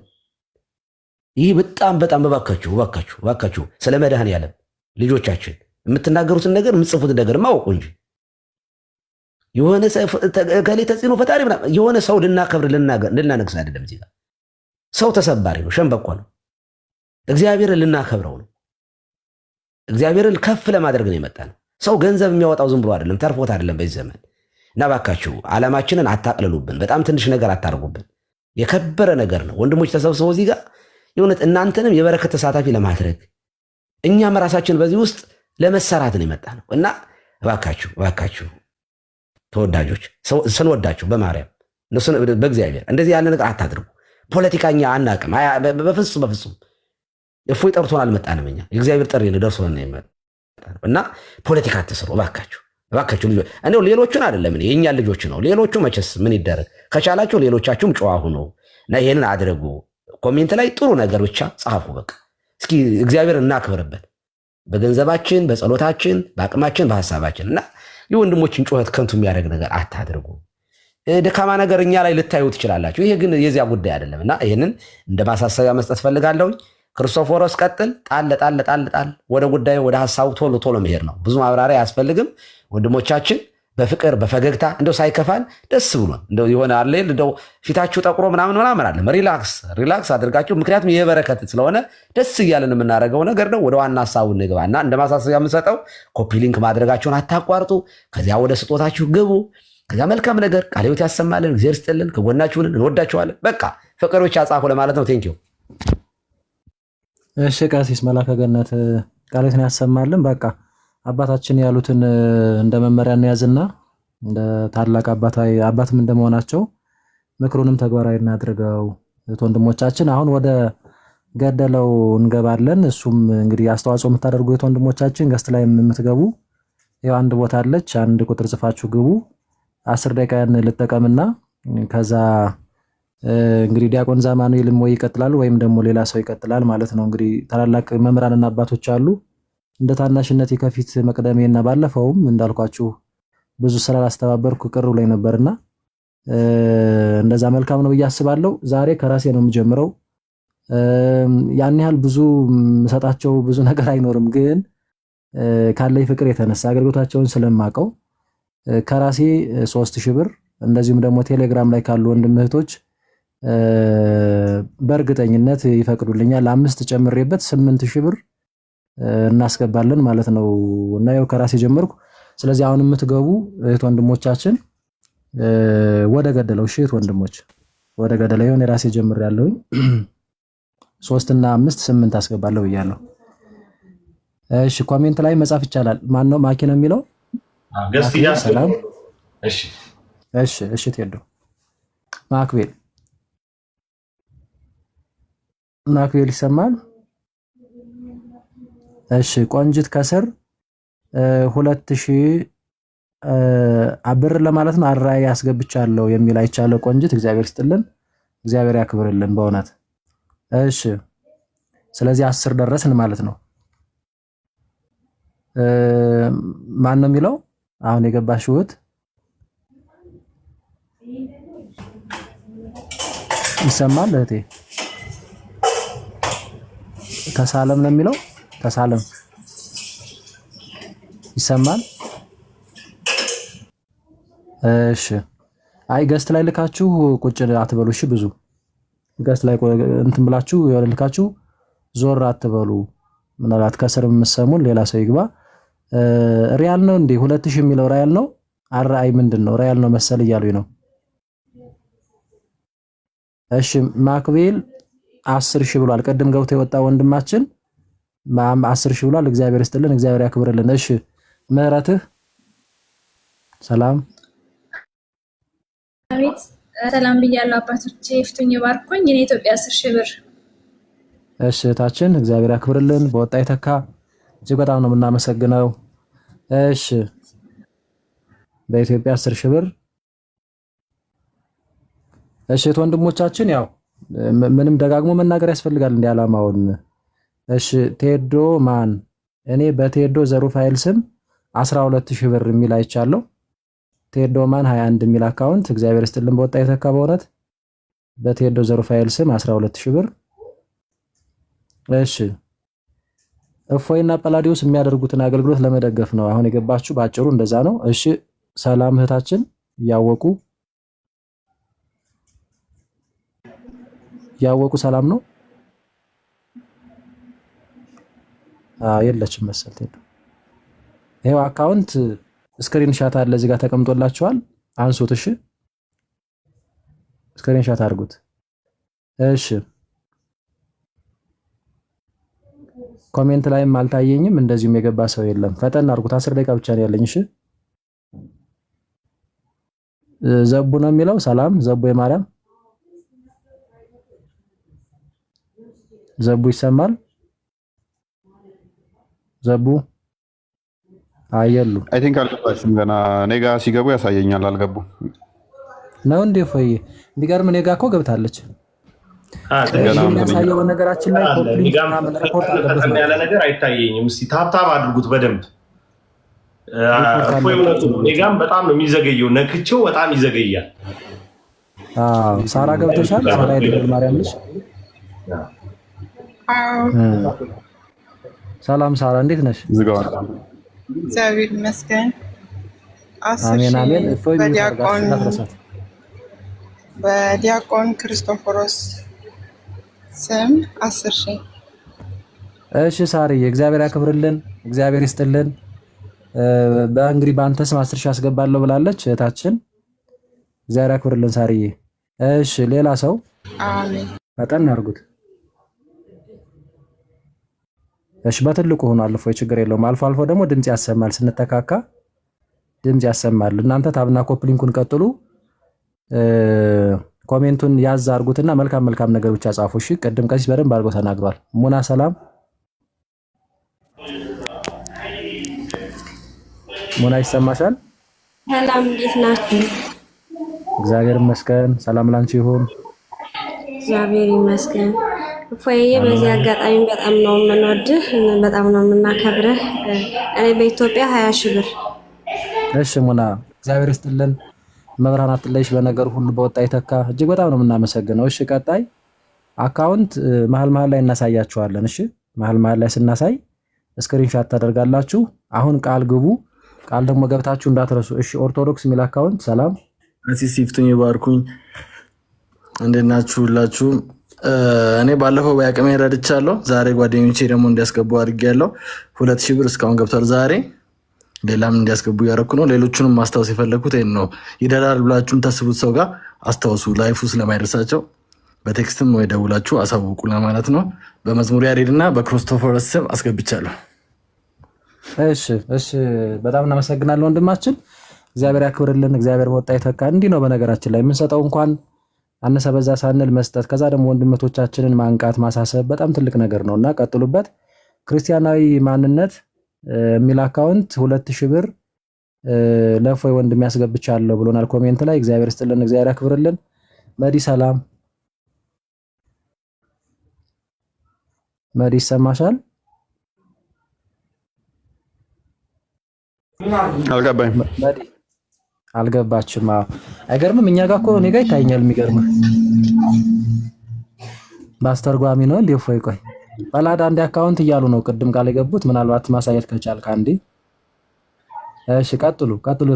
ይህ በጣም በጣም እባካችሁ ስለ መድኃኔዓለም ልጆቻችን የምትናገሩትን ነገር የምትጽፉትን ነገር ማወቁ እንጂ የሆነ ከሌ ተጽዕኖ ፈጣሪ የሆነ ሰው ልናከብር ልናነግስ አይደለም። እዚህ ጋር ሰው ተሰባሪ ነው፣ ሸንበቆ ነው። እግዚአብሔርን ልናከብረው ነው። እግዚአብሔርን ከፍ ለማድረግ ነው የመጣ ነው። ሰው ገንዘብ የሚያወጣው ዝም ብሎ አይደለም፣ ተርፎት አይደለም በዚህ ዘመን። እና እባካችሁ ዓላማችንን አታቅልሉብን፣ በጣም ትንሽ ነገር አታርጉብን። የከበረ ነገር ነው። ወንድሞች ተሰብስበው እዚህ ጋር የእውነት እናንተንም የበረከት ተሳታፊ ለማድረግ እኛም ራሳችን በዚህ ውስጥ ለመሰራት ነው የመጣ ነው እና እባካችሁ ተወዳጆች ስንወዳችሁ በማርያም በእግዚአብሔር እንደዚህ ያለ ነገር አታድርጉ። ፖለቲካኛ አናቅም በፍጹም እፎይ ጠርቶን አልመጣንም። እኛ የእግዚአብሔር ጥሪ ደርሶን ነው የመጣ እና ፖለቲካ አትስሩ እባካችሁ ልጆች። እንደው ሌሎቹን አይደለም የኛ ልጆች ነው። ሌሎቹ መቼስ ምን ይደረግ ከቻላችሁ ሌሎቻችሁም ጨዋ ሁኑ እና ይሄንን አድርጉ። ኮሜንት ላይ ጥሩ ነገር ብቻ ጻፉ። በቃ እስኪ እግዚአብሔር እናክብርበት በገንዘባችን፣ በጸሎታችን፣ በአቅማችን፣ በሐሳባችን እና የወንድሞችን ጩኸት ከንቱ የሚያደርግ ነገር አታድርጉ። ደካማ ነገር እኛ ላይ ልታዩ ትችላላችሁ። ይሄ ግን የዚያ ጉዳይ አይደለም እና ይሄንን እንደ ማሳሰቢያ መስጠት ፈልጋለሁ። ክርስቶፎሮስ ቀጥል። ጣል ወደ ጉዳዩ ወደ ሐሳቡ ቶሎ መሄድ ነው። ብዙ ማብራሪያ አያስፈልግም። ወንድሞቻችን በፍቅር በፈገግታ እንደው ሳይከፋን ደስ ብሎን እንደው የሆነ አለ እንደው ፊታችሁ ጠቁሮ ምናምን አለ ሪላክስ አድርጋችሁ፣ ምክንያቱም ይሄ በረከት ስለሆነ ደስ እያለን የምናደርገው ነገር ነው። ወደ ዋና ሐሳቡ እንግባና እንደ ማሳሰቢያ የምንሰጠው ኮፒ ሊንክ ማድረጋችሁን አታቋርጡ። ከዚያ ወደ ስጦታችሁ ግቡ። ከዚያ መልካም ነገር ቃለ ሕይወት ያሰማልን፣ እግዚአብሔር ይስጥልን፣ ከጎናችሁን እንወዳችኋለን። በቃ ፍቅር ብቻ ጻፉ ለማለት ነው። ቴንኪው። እሺ ቀሲስ መላከ ገነት ቃለ ሕይወትን ያሰማልን። በቃ አባታችን ያሉትን እንደ መመሪያ እንያዝና እንደ ታላቅ አባትም እንደመሆናቸው ምክሩንም ተግባራዊ እናድርገው። ወንድሞቻችን አሁን ወደ ገደለው እንገባለን። እሱም እንግዲህ አስተዋጽኦ የምታደርጉ ወንድሞቻችን ገስት ላይ የምትገቡ ያው አንድ ቦታ አለች፣ አንድ ቁጥር ጽፋችሁ ግቡ። 10 ደቂቃ ልጠቀምና ከዛ እንግዲህ ዲያቆን ዛማኑኤልም ወይ ይቀጥላል ወይም ደግሞ ሌላ ሰው ይቀጥላል ማለት ነው። እንግዲህ ታላላቅ መምህራንና አባቶች አሉ። እንደ ታናሽነት ከፊት መቅደሜና ባለፈውም እንዳልኳችሁ ብዙ ስራ ላስተባበርኩ ቅር ብሎኝ ነበርና እንደዛ መልካም ነው ብዬ አስባለሁ። ዛሬ ከራሴ ነው የምጀምረው። ያን ያህል ብዙ መሰጣቸው ብዙ ነገር አይኖርም፣ ግን ካለኝ ፍቅር የተነሳ አገልግሎታቸውን ስለማቀው ከራሴ 3000 ብር እንደዚሁም ደግሞ ቴሌግራም ላይ ካሉ ወንድም እህቶች በእርግጠኝነት ይፈቅዱልኛል 5 ጨምሬበት 8000 ብር እናስገባለን ማለት ነው። እና ያው ከራሴ ጀመርኩ። ስለዚህ አሁን የምትገቡ እህት ወንድሞቻችን ወደ ገደለው እህት ወንድሞች ወደ ገደለው የሆነ ራሴ ጀምሬያለሁ። 3 እና 5 8 አስገባለሁ ብያለሁ። እሺ ኮሜንት ላይ መጻፍ ይቻላል። ማን ነው ማኪ ነው የሚለው? ገስት ያሰላም። እሺ ትሄዱ ማክቤል ይሰማል? እሺ ቆንጅት ከስር 2000 ብር ለማለት ነው። አራይ ያስገብቻለሁ የሚል አይቻለሁ። ቆንጅት እግዚአብሔር ይስጥልን፣ እግዚአብሔር ያክብርልን በእውነት። እሺ ስለዚህ 10 ደረስን ማለት ነው። ማን ነው የሚለው? አሁን የገባሽውት ይሰማል? እህቴ ተሳለም ነው የሚለው። ተሳለም ይሰማል? እሺ አይ ገስት ላይ ልካችሁ ቁጭ አትበሉ። እሺ ብዙ ገስት ላይ እንትን ብላችሁ ልካችሁ ዞር አትበሉ። ምናልባት ከስር የምትሰሙን ሌላ ሰው ይግባ። ሪያል ነው እንዴ 2000 የሚለው ሪያል ነው? አራይ ምንድነው? ሪያል ነው መሰል እያሉኝ ነው። እሺ ማክቤል 10000 ብሏል። ቀደም ገብቶ የወጣ ወንድማችን 10000 ብሏል። እግዚአብሔር ይስጥልን፣ እግዚአብሔር ያክብርልን። እሺ ምህረትህ ሰላም አቤት ሰላም ብያለሁ። አባቶቼ ይፍቱኝ ባርኮኝ። እኔ ኢትዮጵያ 10000 ብር። እሺ እህታችን እግዚአብሔር ያክብርልን፣ በወጣ ይተካ። እጅግ በጣም ነው የምናመሰግነው። እሺ በኢትዮጵያ 10000 ብር። እሺ ወንድሞቻችን ያው ምንም ደጋግሞ መናገር ያስፈልጋል እንደ ዓላማውን። እሺ ቴዶ ማን? እኔ በቴዶ ዘሩፋኤል ስም 12000 ብር የሚል አይቻለሁ። ቴዶ ማን 21 የሚል አካውንት እግዚአብሔር ይስጥልን፣ በወጣ የተካ በእውነት በቴዶ ዘሩፋኤል ስም 12000 ብር። እሺ እፎይና ጳላዲዮስ የሚያደርጉትን አገልግሎት ለመደገፍ ነው አሁን የገባችሁ፣ ባጭሩ እንደዛ ነው። እሺ ሰላም እህታችን ያወቁ ሰላም ነው። የለችም መሰል ቴዶ። ይሄው አካውንት ስክሪን ሻት አለ እዚህ ጋር ተቀምጦላችኋል። አንሱት። እሺ ስክሪን ሻት አድርጉት። እሺ ኮሜንት ላይም አልታየኝም። እንደዚሁም የገባ ሰው የለም። ፈጠን አድርጉት። 10 ደቂቃ ብቻ ነው ያለኝ። እሺ ዘቡ ነው የሚለው። ሰላም ዘቡ የማርያም ዘቡ ይሰማል? ዘቡ አየሉ አይ ቲንክ አልገባችም ገና። እኔ ጋር ሲገቡ ያሳየኛል። አልገቡ ነው እንዴ? ፎይ ቢገርም እኔ ጋር እኮ ገብታለች። የሚያሳየው ነገራችን ላይ ሪፖርት አለበት ያለ ነገር አይታየኝም። እስቲ ታብታብ አድርጉት በደንብ። ፎይ እውነቱ እኔ ጋርም በጣም ነው የሚዘገየው። ነክቼው በጣም ይዘገያል። ሳራ ገብተሻል? ሳራ የድንግል ማርያም ልጅ። ሰላም ሳራ እንዴት ነሽ? እግዚአብሔር ይመስገን። አሜን አሜን። እፎይ በዲያቆን ክርስቶፎሮስ ስም 10,000። እሺ ሳርዬ እግዚአብሔር ያክብርልን፣ እግዚአብሔር ይስጥልን። በእንግዲህ በአንተ ስም 10,000 አስገባለሁ ብላለች እህታችን። እግዚአብሔር ያክብርልን ሳርዬ። እሺ ሌላ ሰው? አሜን። ፈጠን አድርጉት። እሺ በትልቁ ሆኗል። እፎይ ችግር የለውም። አልፎ አልፎ ደግሞ ድምጽ ያሰማል። ስንተካካ ድምጽ ያሰማል። እናንተ ታብና ኮፕሊንኩን ቀጥሉ። ኮሜንቱን ያዝ አድርጉትና መልካም መልካም ነገር ብቻ ጻፉ። እሺ ቅድም ቀሲስ በደንብ አድርገው ተናግሯል። ሙና ሰላም ሙና ይሰማሻል? ሰላም እንዴት ናችሁ? እግዚአብሔር ይመስገን። ሰላም ላንቺ ይሁን። እግዚአብሔር ይመስገን። እፎዬ በዚህ አጋጣሚ በጣም ነው የምንወድህ፣ በጣም ነው የምናከብርህ። እኔ በኢትዮጵያ 20,000 ብር። እሺ ሙና እግዚአብሔር ይስጥልን። መብራን አትለይሽ በነገር ሁሉ በወጣ ይተካ። እጅግ በጣም ነው የምናመሰግነው። እሺ ቀጣይ አካውንት መሀል ላይ እናሳያችኋለን። እሺ መሀል ላይ ስናሳይ ስክሪንሻት ታደርጋላችሁ። አሁን ቃል ግቡ። ቃል ደግሞ ገብታችሁ እንዳትረሱ። እሺ ኦርቶዶክስ ሚል አካውንት። ሰላም ቀሲስ ይፍቱኝ ይባርኩኝ። እንዴት ናችሁ ሁላችሁ? እኔ ባለፈው በአቅሜ ረድቻለሁ። ዛሬ ጓደኞቼ ደግሞ እንዲያስገቡ አድርጌያለሁ። 2,000 ብር እስካሁን ገብቷል። ዛሬ ሌላም እንዲያስገቡ እያደረኩ ነው። ሌሎቹንም ማስታወስ የፈለግኩት ይሄን ነው። ይደራል ብላችሁም ታስቡት ሰው ጋር አስታውሱ። ላይፉ ስለማይደርሳቸው በቴክስትም ወይ ደውላችሁ አሳውቁ ለማለት ነው። በመዝሙር ያሬድና በክርስቶፎረስ ስም አስገብቻለሁ። እሺ በጣም እናመሰግናለን ወንድማችን። እግዚአብሔር ያክብርልን። እግዚአብሔር በወጣ ይተካ። እንዲህ ነው በነገራችን ላይ የምንሰጠው እንኳን አነሰ በዛ ሳንል መስጠት፣ ከዛ ደግሞ ወንድመቶቻችንን ማንቃት ማሳሰብ በጣም ትልቅ ነገር ነውና ቀጥሉበት። ክርስቲያናዊ ማንነት የሚል አካውንት 2,000 ብር ለፎይ ወንድም ያስገብቻለሁ ብሎናል ኮሜንት ላይ። እግዚአብሔር ይስጥልን፣ እግዚአብሔር ያክብርልን። መዲ ሰላም መዲ ይሰማሻል? አልገባኝም። መዲ አልገባችም። አይገርምም? እኛ ጋር እኮ እኔ ጋር ይታየኛል። የሚገርምህ በአስተርጓሚ ነው እንዴ? ፎይ ቆይ ባላዳ አንድ አካውንት እያሉ ነው ቅድም ቃል የገቡት። ምናልባት ማሳየት ከቻልክ አንዴ። እሺ ቀጥሉ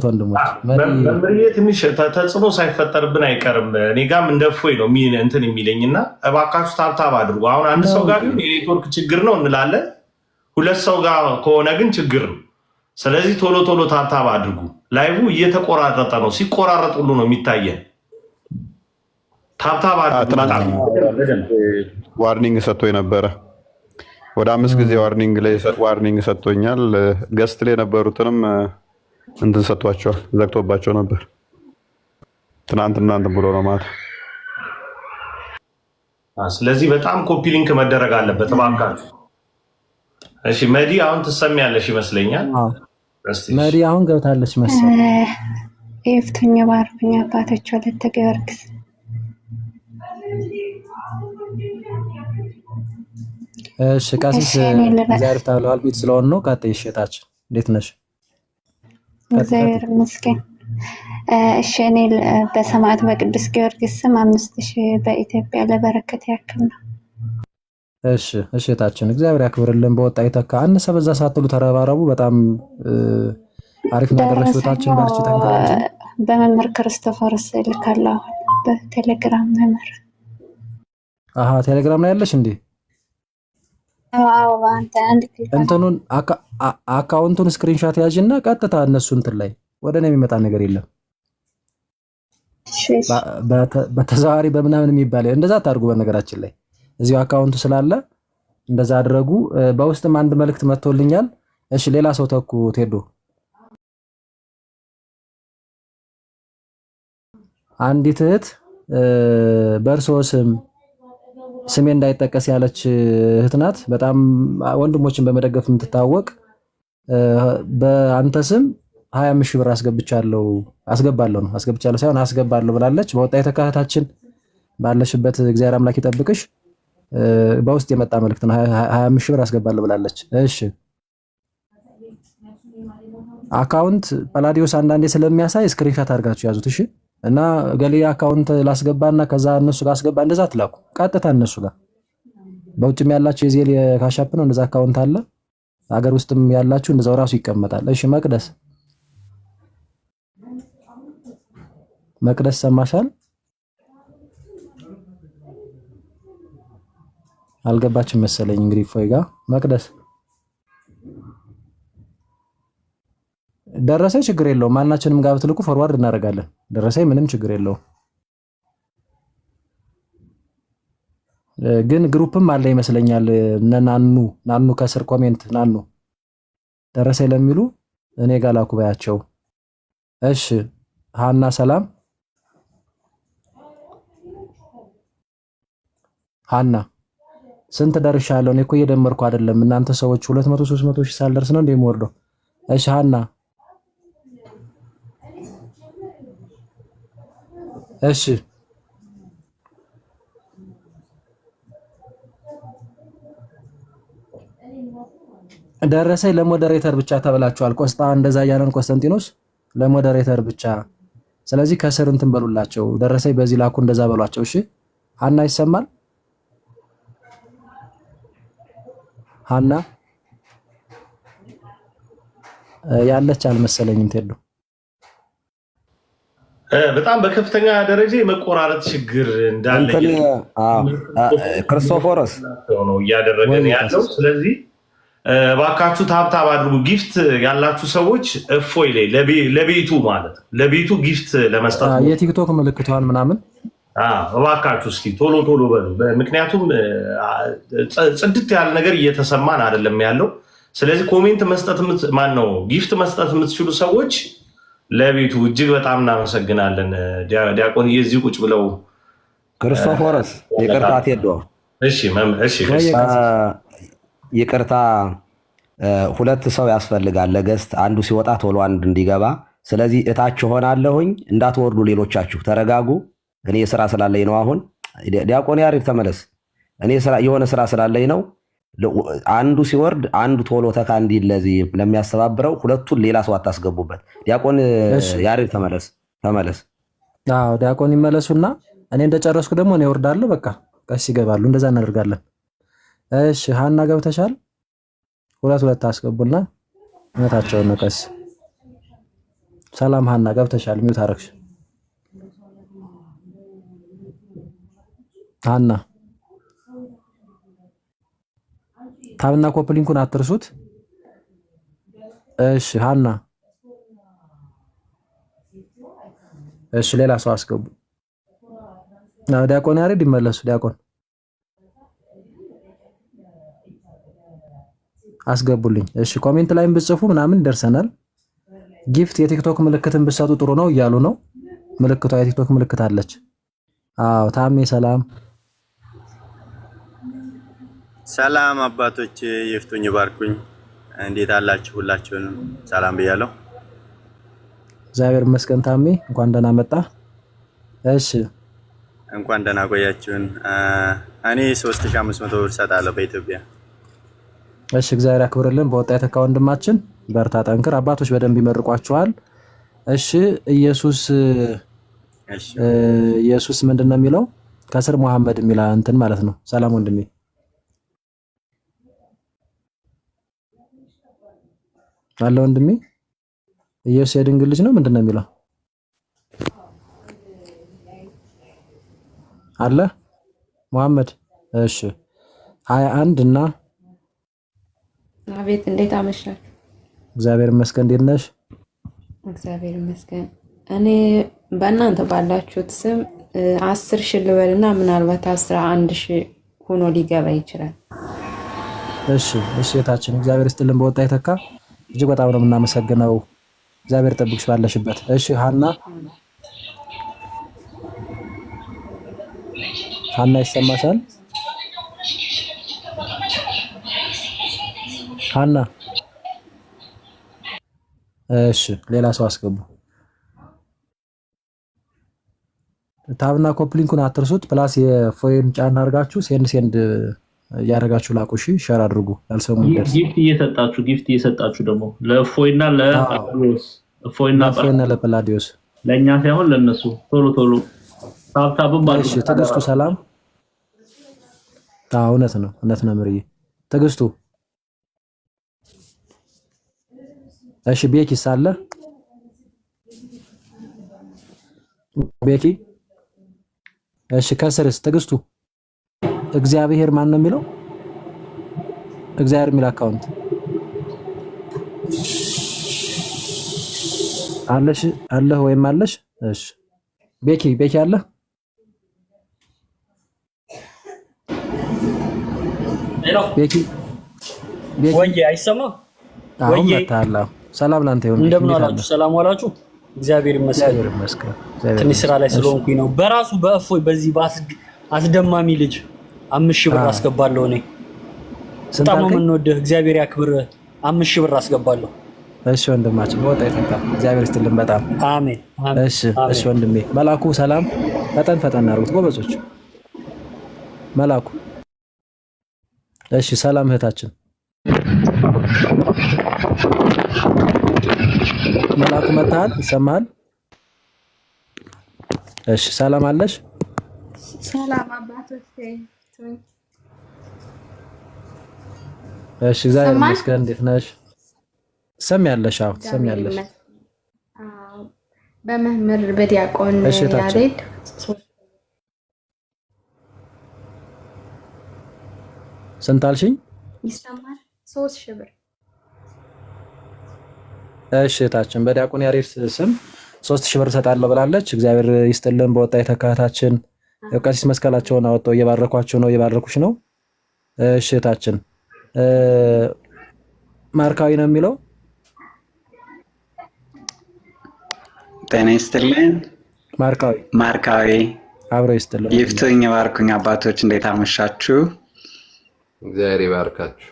ወንድሞች። መምሪዬ ትንሽ ተጽዕኖ ሳይፈጠርብን አይቀርም። እኔ ጋርም እንደ ፎይ ነው እንትን የሚለኝና እባካችሁ ታብታብ አድርጉ። አሁን አንድ ሰው ጋር ቢሆን የኔትወርክ ችግር ነው እንላለን። 2 ሰው ጋር ከሆነ ግን ችግር ነው። ስለዚህ ቶሎ ታብታብ አድርጉ። ላይቡ እየተቆራረጠ ነው። ሲቆራረጥ ሁሉ ነው የሚታየን። ታብታብ አድርጉ። ዋርኒንግ ሰጥቶ የነበረ ወደ 5 ጊዜ ዋርኒንግ ሰጥቶኛል። ገስት ላይ የነበሩትንም እንትን ሰጥቷቸዋል። ዘግቶባቸው ነበር ትናንትና እንትን ብሎ ነው ማለት። ስለዚህ በጣም ኮፒ ሊንክ መደረግ አለበት እባካችሁ። እሺ መዲ አሁን ትሰሚያለሽ ይመስለኛል። መዲ አሁን ገብታለች መሰለኝ። ይፍቱኝ ይባርኩኝ አባቶች ወለተ ጊዮርጊስ። እሺ ቀሲስ እግዚአብሔር ታውለዋል ቤት ስለሆነ ነው። ቀጥይ እሸታችን እንዴት ነሽ? እግዚአብሔር ይመስገን። እሺ እኔ በሰማዕቱ በቅዱስ ጊዮርጊስ ስም 5,000 በኢትዮጵያ ለበረከት ያክል ነው። እሺ እሸታችን እግዚአብሔር ያክብርልን። በወጣ ይተካ። አነሰ በዛ ሳትሉ ተረባረቡ። በጣም አሪፍ ነገር ለሽታችን ባርቺ ተንከራች። በመምህር ክርስቶፎርስ ልካለሁ በቴሌግራም መምህር። ቴሌግራም ላይ ያለሽ እንዴ? አዎ አንተ አንድ እንትኑን አካውንቱን ስክሪንሻት ያዥና ቀጥታ እነሱ እንትን ላይ ወደ እኔ የሚመጣ ነገር የለም። በተዘዋዋሪ በምናምን የሚባል እንደዛ ታርጉ። በነገራችን ላይ እዚሁ አካውንቱ ስላለ እንደዛ አድርጉ። በውስጥም አንድ መልእክት መጥቶልኛል። እሺ ሌላ ሰው ተኩ ቴዶ አንዲት እህት በእርሶ ስሜ እንዳይጠቀስ ያለች እህት ናት። በጣም ወንድሞችን በመደገፍ የምትታወቅ በአንተ ስም 25 ሺህ ብር አስገባለሁ ብላለች። በወጣ የተካታችን ባለሽበት እግዚአብሔር አምላክ ይጠብቅሽ። በውስጥ የመጣ መልእክት ነው። 25 ሺህ ብር አስገባለሁ ብላለች። እሺ አካውንት ጳላዲዮስ አንዳንዴ ስለሚያሳይ ስክሪንሻት አድርጋችሁ ያዙት። እሺ እና ገሌ አካውንት ላስገባና ከዛ እነሱ ጋር አስገባ እንደዛ አትላኩ። ቀጥታ እነሱ ጋር በውጭም ያላችሁ የዜል የካሻፕ ነው እንደዛ አካውንት አለ። ሀገር ውስጥም ያላችሁ እንደዛው ራሱ ይቀመጣል። እሺ መቅደስ ሰማሻል? አልገባችም መሰለኝ። እንግዲህ ፎይጋ መቅደስ ደረሰኝ ችግር የለውም። ማናችንም ጋር ብትልኩ ፎርዋርድ እናደርጋለን። ደረሰኝ ምንም ችግር የለውም። ግን ግሩፕም አለ ይመስለኛል። ናኑ ከስር ኮሜንት ናኑ ደረሰኝ ለሚሉ እኔ ጋር ላኩ ባያቸው። እሺ ሃና ሰላም ሃና ስንት ደርሻለሁ? እኔ እኮ እየደመርኩ አይደለም። እናንተ ሰዎች 200 300 ሺህ ሳልደርስ ነው እንደምወርደው። እሺ ሃና እሺ ደረሰኝ ለሞዴሬተር ብቻ ተብላችኋል። ቆስጣ እንደዛ ያለን ኮንስታንቲኖስ ለሞዴሬተር ብቻ። ስለዚህ ከስር እንትን በሉላቸው። ደረሰኝ በዚህ ላኩ እንደዛ በሏቸው። እሺ ሃና ይሰማል? ሃና ያለች አልመሰለኝም። ቴዶ በጣም በከፍተኛ ደረጃ የመቆራረጥ ችግር እንዳለ ክርስቶፎሮስ ነው እያደረገን ያለው። ስለዚህ እባካችሁ ታብታብ አድርጉ። ጊፍት ያላችሁ ሰዎች እፎይ ላይ ለቤቱ ማለት ለቤቱ ጊፍት ለመስጠት የቲክቶክ ምልክቷን ምናምን እባካችሁ እስኪ ቶሎ ቶሎ በሉ። ምክንያቱም ጽድት ያለ ነገር እየተሰማን አይደለም ያለው። ስለዚህ ኮሜንት መስጠት ጊፍት መስጠት የምትችሉ ሰዎች ለቤቱ እጅግ በጣም እናመሰግናለን። ዲያቆን እዚህ ቁጭ ብለው ክርስቶፎሮስ ይቅርታ ቴዶ ይቅርታ፣ ሁለት ሰው ያስፈልጋል ለገስት፣ አንዱ ሲወጣ ቶሎ አንድ እንዲገባ። ስለዚህ እታች ሆናለሁኝ፣ እንዳትወርዱ ሌሎቻችሁ ተረጋጉ። እኔ ስራ ስላለኝ ነው። አሁን ዲያቆን ያሬድ ተመለስ። እኔ የሆነ ስራ ስላለኝ ነው። አንዱ ሲወርድ አንዱ ቶሎ ተካ እንዲል ለዚህ ለሚያስተባብረው ሁለቱን ሌላ ሰው አታስገቡበት። ዲያቆን ያሬድ ተመለስ። አዎ ዲያቆን ይመለሱና እኔ እንደጨረስኩ ደግሞ እኔ እወርዳለሁ። በቃ ቀስ ይገባሉ። እንደዛ እናደርጋለን። እሺ ሃና ገብተሻል? ሁለት አስገቡና እነታቸውን ነው። ቀስ ሰላም ሃና ገብተሻል? ሚውት አረግሽ ሃና። ታብና ኮፕሊንኩን አትርሱት። እሺ ሃና እሺ ሌላ ሰው አስገቡ። ዲያቆን ያሬድ ይመለሱ። ዲያቆን አስገቡልኝ። እሺ ኮሜንት ላይም ብጽፉ ምናምን ደርሰናል። ጊፍት የቲክቶክ ምልክትን ብሰጡ ጥሩ ነው እያሉ ነው። ምልክቷ የቲክቶክ ምልክት አለች። አዎ ታሜ ሰላም ሰላም አባቶች ይፍቱኝ ባርኩኝ። እንዴት አላችሁ? ሁላችሁንም ሰላም ብያለሁ። እግዚአብሔር ይመስገን። ታሜ እንኳን ደህና መጣ። እሺ እንኳን ደህና ቆያችሁን። እኔ 3500 ብር ሰጣለሁ በኢትዮጵያ። እሺ እግዚአብሔር ያክብርልን። በወጣ የተካ ወንድማችን በርታ፣ ጠንክር። አባቶች በደንብ ይመርቋቸዋል። እሺ ኢየሱስ ምንድነው የሚለው? ከስር መሐመድ የሚላ እንትን ማለት ነው። ሰላም ወንድሜ አለ ወንድሜ። ኢየሱስ የድንግል ልጅ ነው ምንድነው የሚለው? አለ መሐመድ። እሺ 21 እና አቤት፣ እንዴት አመሻችሁ? እግዚአብሔር ይመስገን። እንዴት ነሽ? እግዚአብሔር ይመስገን። እኔ በእናንተ ባላችሁት ስም 10 ሺህ ልበልና ምናልባት 11 ሺህ ሆኖ ሊገባ ይችላል። እሺ እሺ እህታችን እግዚአብሔር ይስጥልን በወጣ የተካ እጅግ በጣም ነው የምናመሰግነው። እግዚአብሔር ጠብቅሽ ባለሽበት። እሺ ሀና ይሰማሻል? ሀና እሺ ሌላ ሰው አስገቡ። ታብና ኮፕሊንኩን አትርሱት። ፕላስ የፎይን ጫና አድርጋችሁ ሴንድ እያደረጋችሁ ላቁሽ ሼር አድርጉ። ያልሰሙ ይደርስ። ጊፍት እየሰጣችሁ ደግሞ ለፎይና ለፕላዲዮስ ለኛ ሳይሆን ለነሱ ቶሎ ታብታብም ማለት እሺ ትግስቱ ሰላም። እውነት ነው ምርዬ ትግስቱ። እሺ ቤኪ ሳለ ቤኪ እሺ ከስርስ ትግስቱ እግዚአብሔር ማን ነው የሚለው? እግዚአብሔር የሚል አካውንት አለህ ወይም አለሽ? እሺ ቤኪ አለ? ቤኪ ወይ አይሰማም? ወይ ሰላም ላንተ ይሁን። እንደምን ዋላችሁ? ሰላም ዋላችሁ? እግዚአብሔር ይመስገን። ትንሽ ስራ ላይ ስለሆንኩኝ ነው። በራሱ በእፎይ በዚህ አስደማሚ ልጅ 5000 ብር አስገባለሁ። እኔ በጣም ነው የምንወድህ። እግዚአብሔር ያክብር። 5000 ብር አስገባለሁ። እሺ ወንድማችን ወጣ ይተካ። እግዚአብሔር ይስጥልን በጣም አሜን። እሺ ወንድሜ መላኩ ሰላም። ፈጠን አድርጉት ጎበዞች። መላኩ እሺ ሰላም እህታችን መላኩ መጣል ይሰማል? እሺ ሰላም አለሽ? ሰላም አባቶቼ። እሺ እግዚአብሔር ይመስገን። እንዴት ነሽ? ትሰሚያለሽ? አዎ ትሰሚያለሽ። በመምህር በዲያቆን ያሬድ ስንት አልሽኝ? ይሰማል? 3000 ብር። እሺ እህታችን በዲያቆን ያሬድ ስም 3000 ብር እሰጣለሁ ብላለች። እግዚአብሔር ይስጥልን በወጣ የተካታችን ቀሲስ መስቀላቸውን አወጣው እየባረኳቸው ነው፣ እየባረኩሽ ነው። እሺ እህታችን ማርካዊ ነው የሚለው። ጤና ይስጥልን። ማርካዊ አብሮ ይስጥልን። ይፍቱኝ ባርኩኝ። አባቶች እንዴት አመሻችሁ? እግዚአብሔር ይባርካችሁ።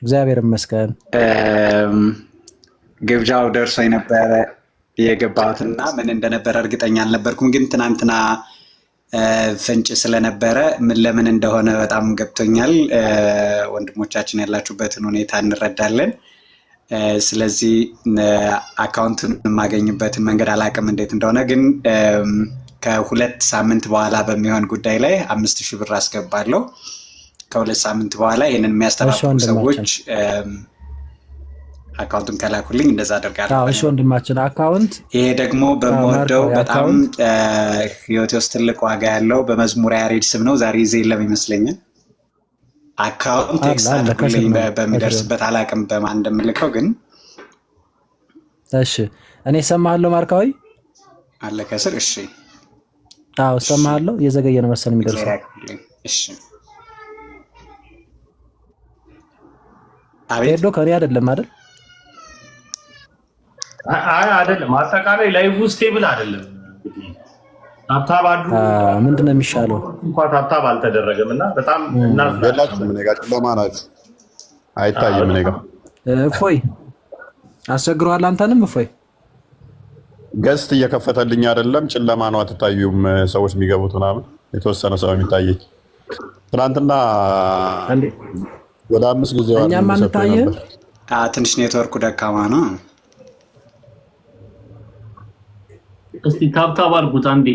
እግዚአብሔር ይመስገን። ግብዣው ደርሶ የነበረ የገባሁትና ምን እንደነበረ እርግጠኛ አልነበርኩም፣ ግን ትናንትና ፍንጭ ስለነበረ ምን ለምን እንደሆነ በጣም ገብቶኛል። ወንድሞቻችን ያላችሁበትን ሁኔታ እንረዳለን። ስለዚህ አካውንቱን የማገኝበትን መንገድ አላውቅም እንዴት እንደሆነ፣ ግን ከ2 ሳምንት በኋላ በሚሆን ጉዳይ ላይ 5000 ብር አስገባለሁ። ከ2 ሳምንት በኋላ ይህንን የሚያስተባብሩ ሰዎች አካውንቱን ከላኩልኝ እንደዛ አደርጋለሁ። እሺ ወንድማችን አካውንት ይሄ ደግሞ በመወደው በጣም ህይወቴ ውስጥ ትልቅ ዋጋ ያለው በመዝሙር ያሬድ ስም ነው። ዛሬ ይዤ የለም ይመስለኛል። አካውንት ኤክስትራክትልኝ በሚደርስበት አላውቅም በማን እንደምልከው ግን። እሺ እኔ እሰማሃለሁ። ማርካዊ አለ ከስር። እሺ እሰማሃለሁ። እየዘገየ ነው መሰል የሚደርሰው። እሺ ሄዶ ከኔ አይደለም አይደል? አይደለም። አጠቃላይ ላይቭ ስቴብል አይደለም። ታብታብ አድርጉ። ምንድን ነው የሚሻለው? እንኳን ታብታብ አልተደረገም እና በጣም እናላችሁ ምን ጋር ጨለማ ናችሁ፣ አይታይም። ምን ጋር እፎይ አስቸግረዋል። አንተንም እፎይ ገስት እየከፈተልኝ አይደለም። ጨለማ ነው፣ አትታዩም ሰዎች የሚገቡት ምናምን። የተወሰነ ሰው የሚታየኝ ትናንትና ወደ 5 ጊዜ ዋርኒንግ እኛም አንታየን። ትንሽ ኔትወርኩ ደካማ ነው። እስቲ ታብታብ አድርጉት አንዴ።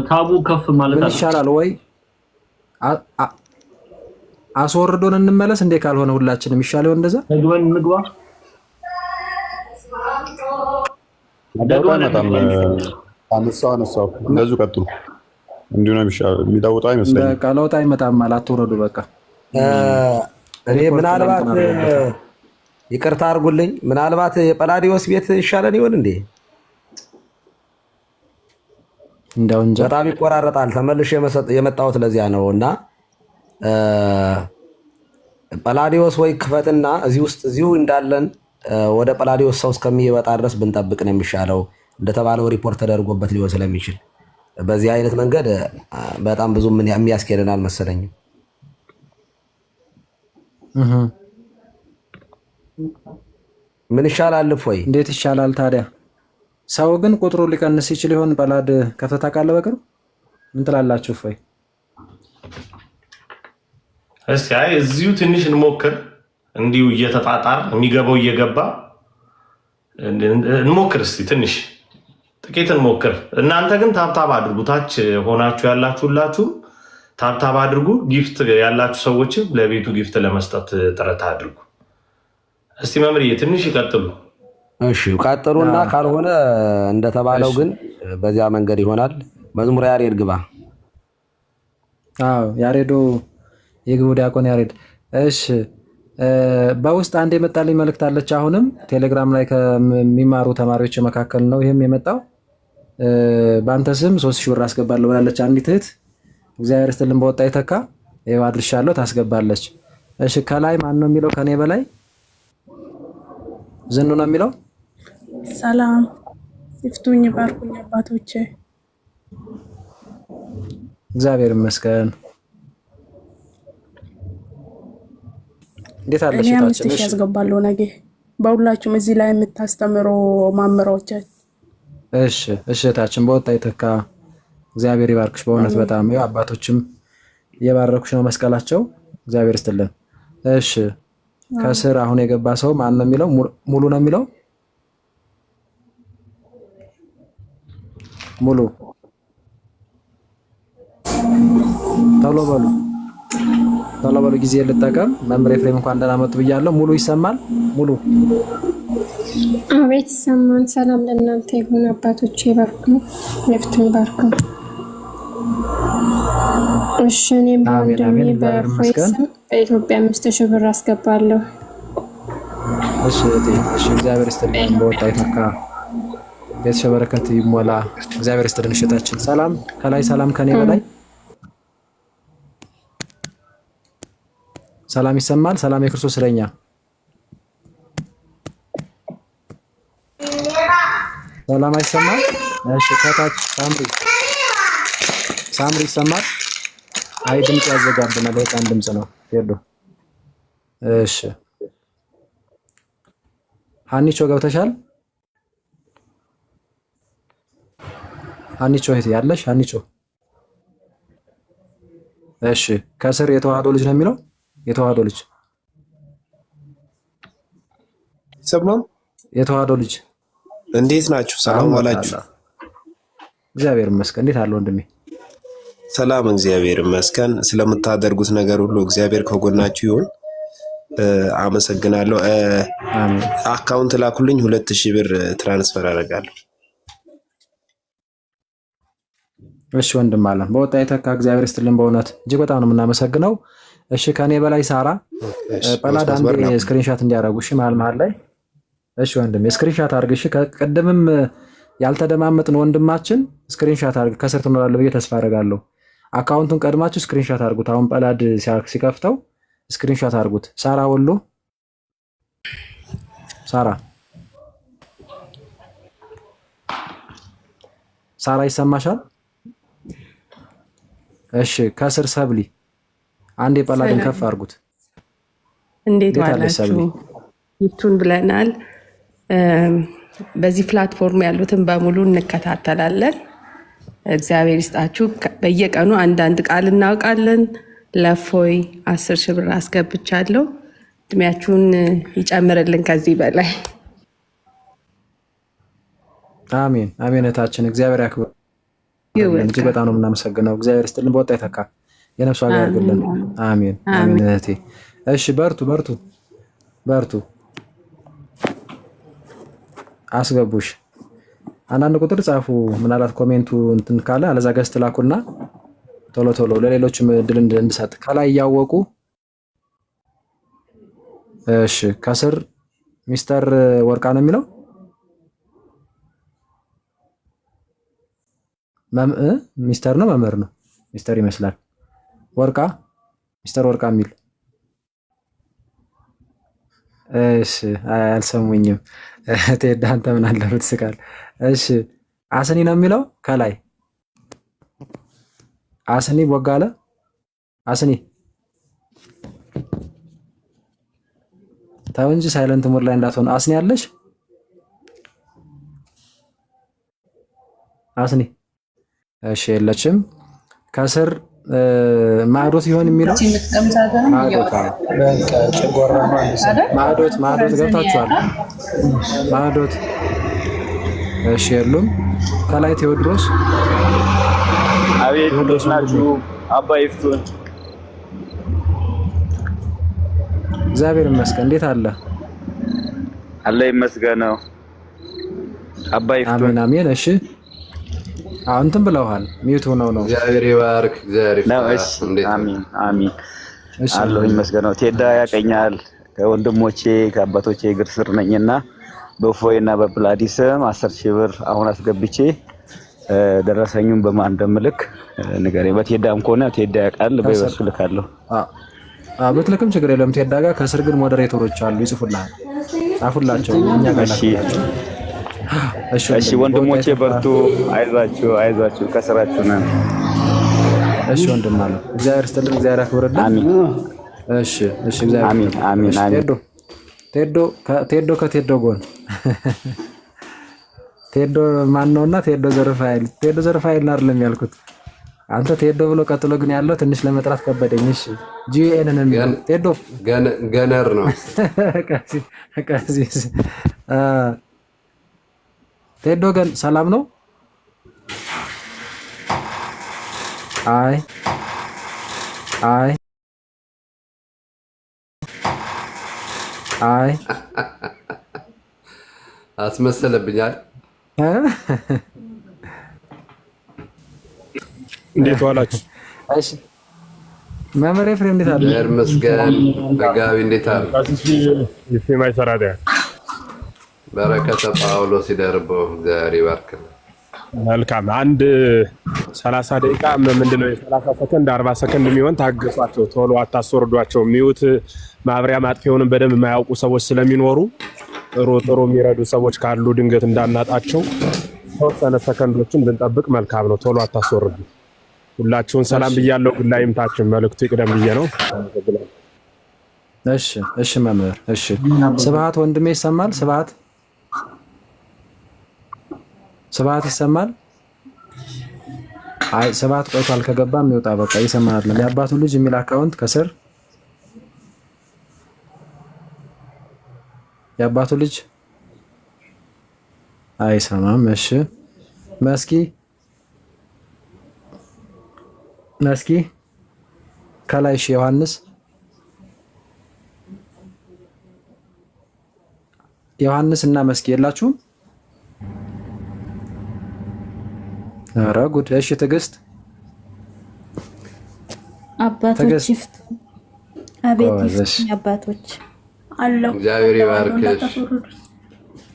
ታቡ ከፍ ማለት ምን ይሻላል? ወይ አስወርዶን እንመለስ እንዴ? ካልሆነ ሁላችንም ይሻለው እንደዛ ደግመን እንግባ። በጣም አነሳው እንደዚሁ ቀጥሉ። እንዲሁ ነው የሚለውጠው አይመስለኝም። በቃ ለውጥ አይመጣም ማለት አትወረዱ። በቃ እኔ ምናልባት ይቅርታ አድርጉልኝ፣ ምናልባት የጰላዲዮስ ቤት ይሻለን ይሆን እንዴ? እንደው እንጃ በጣም ይቆራረጣል። ተመልሼ የመጣሁት ለዚያ ነው እና ጳላዲዮስ ወይ ክፈትና እዚሁ እንዳለን ወደ ጳላዲዮስ ሰው እስከሚወጣ ድረስ ብንጠብቅ ነው የሚሻለው። እንደተባለው ሪፖርት ተደርጎበት ሊሆን ስለሚችል በዚህ አይነት መንገድ በጣም ብዙ ምን የሚያስኬደን አልመሰለኝም። ምን ይሻላል? እፎይ እንዴት ይሻላል ታዲያ? ሰው ግን ቁጥሩ ሊቀንስ ይችል ይሆን? ጳላድ ከፍተህ ታውቃለህ በቅርብ? ምን ትላላችሁ? እፎይ እስቲ እዚሁ ትንሽ እንሞክር። እንዲሁ እየተጣጣር የሚገባው እየገባ እንሞክር። እስቲ ትንሽ ጥቂት እንሞክር። እናንተ ግን ታብታብ አድርጉ። ታች ሆናችሁ ያላችሁላችሁ ታብታብ አድርጉ። ጊፍት ያላችሁ ሰዎች ለቤቱ ጊፍት ለመስጠት ጥረት አድርጉ። እስቲ መምርዬ ትንሽ ይቀጥሉ። እሺ ቀጥሉና ካልሆነ እንደተባለው ግን በዚያ መንገድ ይሆናል። መዝሙር ያሬድ ግባ። አዎ ያሬዶ የግቡ ዲያቆን ያሬድ። እሺ በውስጥ አንድ የመጣልኝ መልእክት አለች። አሁንም ቴሌግራም ላይ ከሚማሩ ተማሪዎች መካከል ነው ይሄም የመጣው። በአንተ ስም 3000 ብር አስገባለሁ ብላለች አንዲት እህት። እግዚአብሔር ይስጥልን በወጣ ይተካ። ይኸው አድርሻለሁ ታስገባለች። እሺ ከላይ ማን ነው የሚለው? ከኔ በላይ ዝኑ ነው የሚለው። ሰላም ይፍቱኝ ባርኩኝ አባቶቼ። እግዚአብሔር ይመስገን። እንዴት አለሽ? እኔ 5000 ያስገባለሁ ነገ በሁላችሁም እዚህ ላይ የምታስተምሩ ማምራዎች። እሺ እህታችን በወጣ ይተካ። እግዚአብሔር ይባርክሽ በእውነት በጣም ያው አባቶችም እየባረኩሽ ነው መስቀላቸው። እግዚአብሔር ይስጥልን። እሺ ከስር አሁን የገባ ሰው ማን ነው የሚለው? ሙሉ ነው የሚለው። ሙሉ ቶሎ በሉ ጊዜ ልጠቀም። መምህር ኤፍሬም እንኳን ደህና መጡ ብያለሁ። ሙሉ ይሰማል? ሙሉ አቤት ይሰማል። ሰላም ለእናንተ ይሁን አባቶቼ። ባርኩ ነፍቱን ባርኩ። እሺ እኔም በወንድሜ በፎይስ በኢትዮጵያ 5000 ብር አስገባለሁ። እሺ እግዚአብሔር ይስጥልን በወጣ ይተካ። ቤተሰብ በረከት ይሞላ። እግዚአብሔር ይስጥልን። እሽታችን ሰላም ከላይ ሰላም ከኔ በላይ ሰላም ይሰማል። ሰላም የክርስቶስ ስለኛ ሰላም አይሰማል? እሺ ከታች ሳምሪ ይሰማል? አይ ድምጽ ያዘጋብናል። የህፃን ድምጽ ነው ሄዶ። እሺ ሀኒቾ ገብተሻል? ሀኒቾ እህት ያለሽ ሀኒቾ? እሺ ከስር የተዋህዶ ልጅ ነው የሚለው። የተዋህዶ ልጅ ሰማም። የተዋህዶ ልጅ እንዴት ናችሁ? ሰላም ዋላችሁ? እግዚአብሔር ይመስገን። እንዴት አለ ወንድሜ? ሰላም እግዚአብሔር ይመስገን። ስለምታደርጉት ነገር ሁሉ እግዚአብሔር ከጎናችሁ ይሁን። አመሰግናለሁ። አካውንት ላኩልኝ 2000 ብር ትራንስፈር አደርጋለሁ። እሺ ወንድም አለ በወጣ ይተካ። እግዚአብሔር ይስጥልን በእውነት እጅግ በጣም ነው የምናመሰግነው። እሺ ከኔ በላይ ሳራ ጳላድ አንዴ ስክሪንሻት እንዲያደርጉ እሺ መሀል ላይ እሺ ወንድሜ ስክሪንሻት አድርግ። እሺ ከቀደምም ያልተደማመጥን ወንድማችን ስክሪንሻት አድርግ። ከስር ትኖራለህ ብዬ ተስፋ አደርጋለሁ። አካውንቱን ቀድማችሁ ስክሪንሻት አድርጉት። አሁን ጳላድ ሲከፍተው ስክሪንሻት አድርጉት። ሳራ ወሎ ሳራ ይሰማሻል? እሺ ከስር ሰብሊ አንዴ ጳላድን ከፍ አድርጉት። እንዴት ዋላችሁ? ይፍቱን ብለናል። በዚህ ፕላትፎርም ያሉትን በሙሉ እንከታተላለን። እግዚአብሔር ይስጣችሁ። በየቀኑ አንዳንድ ቃል እናውቃለን። ለፎይ 10,000 ብር አስገብቻለሁ። እድሜያችሁን ይጨምርልን ከዚህ በላይ አሜን አሜን። እህታችን እግዚአብሔር ያክብር። እጅግ በጣም ነው የምናመሰግነው። እግዚአብሔር ይስጥልን በወጣ ይተካ። የነፍሷ ጋር ያድርግልን። አሜን አሜን እህቴ። እሺ በርቱ አስገቡሽ። አንዳንድ ቁጥር ጻፉ። ምናልባት ኮሜንቱ እንትን ካለ አለዛ ገዝት ላኩና ቶሎ ለሌሎችም እድል እንድሰጥ ከላይ እያወቁ። እሺ ከስር ሚስተር ወርቃ ነው የሚለው ሚስተር ነው መምህር ነው ሚስተር ይመስላል። ወርቃ ሚስተር ወርቃ የሚል እሺ አልሰሙኝም። ቴዳ አንተ ምን አለበት ስቃል። እሺ አስኒ ነው የሚለው ከላይ አስኒ ቦጋለ አስኒ ታው እንጂ ሳይለንት ሞድ ላይ እንዳትሆን። አስኒ አለሽ አስኒ? እሺ የለችም። ከስር ማዕዶት ይሆን የሚለው ማዕዶት ገብታችኋል? ማዕዶት እሺ የሉም። ከላይ ቴዎድሮስ አቤት ናችሁ? አባ ይፍቱን እግዚአብሔር ይመስገን። እንዴት አለ? አለ ይመስገነው። አባ ይፍቱን አሜን አሜን። እሺ አሁን እንትን ብለዋል። ሚዩት ሆነው ነው። እግዚአብሔር ይባርክ። እግዚአብሔር ይባርክ። አሜን አሜን። አለሁ ይመስገነው። ቴዳ ያቀኛል። ከወንድሞቼ ከአባቶቼ እግር ስር ነኝና በፎይና በፕላዲ ስም 10,000 ብር አሁን አስገብቼ ደረሰኙን በማን እንደምልክ ንገረኝ። በቴዳም ከሆነ ቴዳ ያውቃል፣ በሱ ልካለሁ። ብትልክም ችግር የለም። ቴዳ ጋር ከስር ግን ሞዴሬተሮች አሉ፣ ይጽፉልሃል። ጻፉላቸው። እኛ ጋር እሺ ወንድሞቼ በርቱ፣ አይዟችሁ አይዟችሁ፣ ከስራችሁ ነን። እሺ ወንድም አለ። እግዚአብሔር ይስጥልን፣ እግዚአብሔር ያክብርልን። አሜን። እሺ እሺ፣ እግዚአብሔር አሜን አሜን አሜን። ቴዶ ከቴዶ ጎን ቴዶ ማን ነውና? ቴዶ ዘርፋይል። ቴዶ ዘርፋይል አይደለም ያልኩት አንተ ቴዶ ብሎ ቀጥሎ ግን ያለው ትንሽ ለመጥራት ከበደኝ። እሺ ጂኤን ነው የሚለው ቴዶ ገነር ነው። ቀሲስ ቴዶ ግን ሰላም ነው? አይ አይ አይ አስመሰለብኛል። እንዴት ዋላችሁ? እሺ መምህር ኤፍሬም እንዴት አለ? ይመስገን። መጋቢ እንዴት አለ? የሰማይ ሰራዳ በረከተ ጳውሎስ ይደርበው። እግዚአብሔር ይባርክ። መልካም። አንድ 30 ደቂቃ ምንድነው የ30 ሰከንድ 40 ሰከንድ የሚሆን ታገሷቸው፣ ቶሎ አታስወርዷቸው። ሚውት ማብሪያ ማጥፊያውንም በደንብ የማያውቁ ሰዎች ስለሚኖሩ ጥሩ የሚረዱ ሰዎች ካሉ ድንገት እንዳናጣቸው ተወሰነ ሰከንዶችን ብንጠብቅ መልካም ነው። ቶሎ አታስወርዱ። ሁላችሁን ሰላም ብያለሁ። ግላይምታችን መልእክቱ ይቅደም ብዬ ነው። እሺ እሺ መምህር እሺ። ስብሐት ወንድሜ ይሰማል? ስብሐት ይሰማል? አይ ስብሐት ቆይቷል ከገባም ይወጣ። በቃ ይሰማል። የአባቱ ልጅ የሚል አካውንት ከስር የአባቱ ልጅ አይሰማም። እሺ መስኪ ከላይ እሺ ዮሐንስ እና መስኪ የላችሁም? ኧረ ጉድ። እሺ ትዕግስት አባቶች ይፍቱ። አቤት ይፍቱ አባቶች አለው። እግዚአብሔር ይባርክሽ፣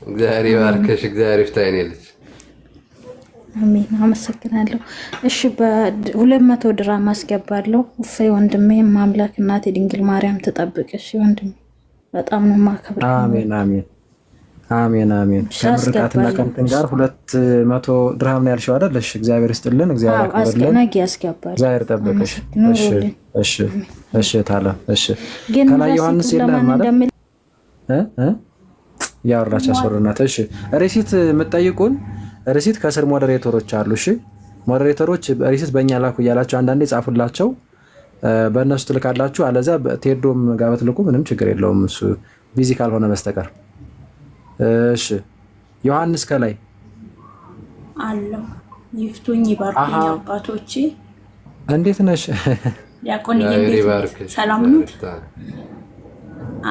እግዚአብሔር ይባርክሽ፣ እግዚአብሔር ይፍታ የኔ ልጅ። አሜን። አመሰግናለሁ። እሺ በ200 ድራም አስገባለሁ። እፈይ ወንድሜ፣ ማምላክ እናቴ ድንግል ማርያም ትጠብቅሽ ወንድሜ። በጣም ነው ማከብር። አሜን አሜን አሜን አሜን። ከምርቃትና ከእንትን ጋር 200 ድርሃም ነው ያልሽው አይደል? እሺ እግዚአብሔር ይስጥልን፣ እግዚአብሔር ያክብርልን፣ እግዚአብሔር ይጠብቅሽ። እሺ እሺ እሺ ታላ እሺ። ከላይ ዮሐንስ የለም ማለት ያወራች አስወርናት። እሺ ሪሲት የምትጠይቁን ሪሲት ከስር ሞዴሬተሮች አሉ። እሺ ሞዴሬተሮች ሪሲት በእኛ ላኩ እያላችሁ አንዳንዴ ጻፉላቸው፣ በእነሱ ትልካላችሁ። አለዚያ ቴዶም ጋር ብትልኩ ምንም ችግር የለውም እሱ ቢዚ ካልሆነ በስተቀር። እሺ ዮሐንስ ከላይ አለው። ይፍቱኝ ይባርኩኝ አባቶቼ። እንዴት ነሽ? ዲያቆን ሰላም ነው?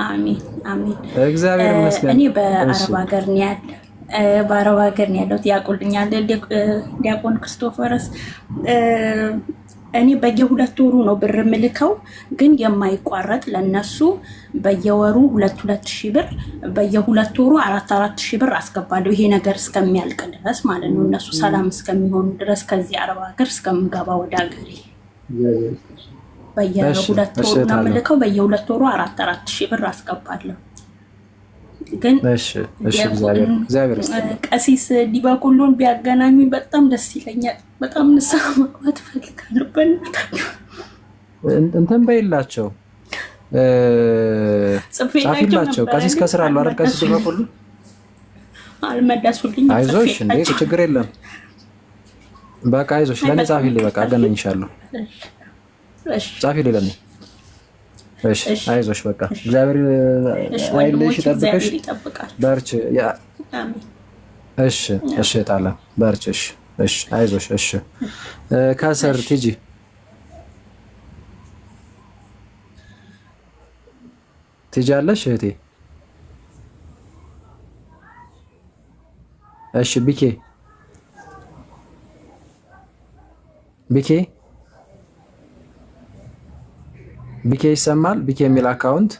አሜን አሜን። እግዚአብሔር ይመስገን። እኔ በአረብ ሀገር ነው ያለው ያለሁት። ያቆልኛል ዲያቆን ክርስቶፈርስ። እኔ በየ2 ወሩ ነው ብር ምልከው፣ ግን የማይቋረጥ ለነሱ በየወሩ 2,000 ብር፣ በየ2 ወሩ 4,000 ብር አስገባለሁ። ይሄ ነገር እስከሚያልቅ ድረስ ማለት ነው። እነሱ ሰላም እስከሚሆኑ ድረስ ከዚህ አረብ ሀገር እስከምገባ ወደ ሀገሬ በየ2 ወሩ ነው ምልከው። በየ2 ወሩ 4,000 ብር አስገባለሁ። ግን እሺ እግዚአብሔር ቀሲስ ዲባኩሉን ቢያገናኙኝ በጣም ደስ ይለኛል። በጣም ንስሐ መግባት እፈልጋለሁ። በእናታችሁ እንትን በይላቸው ጻፊላቸው። ቀሲስ ከስራ አለው አይደል? ቀሲስ ዲባኩሉ አልመለሱልኝም። አይዞሽ እንዴ ችግር የለም። በቃ አይዞሽ፣ ለኔ ጻፊልኝ። በቃ አገናኝሻለሁ። ጻፊልኝ ለኔ። እሺ አይዞሽ፣ በቃ እግዚአብሔር አይልሽ፣ ይጠብቅሽ፣ በርቺ። እሺ እሺ፣ ታላ በርቺ። እሺ አይዞሽ። እሺ ከስር ቲጂ ትጃለሽ እህቴ? እሺ ቢኬ ይሰማል? ቢኬ የሚል አካውንት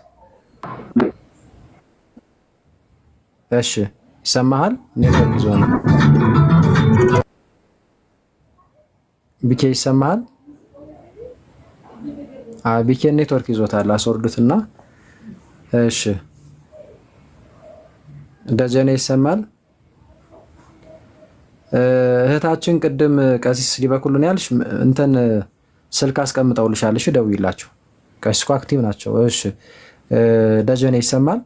እሺ ይሰማሃል? ኔትወርክ ይዞ ነው። ቢኬ ይሰማሃል? ቢኬ ኔትወርክ ይዞታል። አስወርዱትና እሺ ደጀኔ ይሰማል? እህታችን ቅድም ቀሲስ ዲባኩሉን ያልሽ እንትን ስልክ አስቀምጠውልሻል። እሺ ደውይላቸው። ቀሲስ እኮ አክቲቭ ናቸው። እሺ ደጀኔ ይሰማል?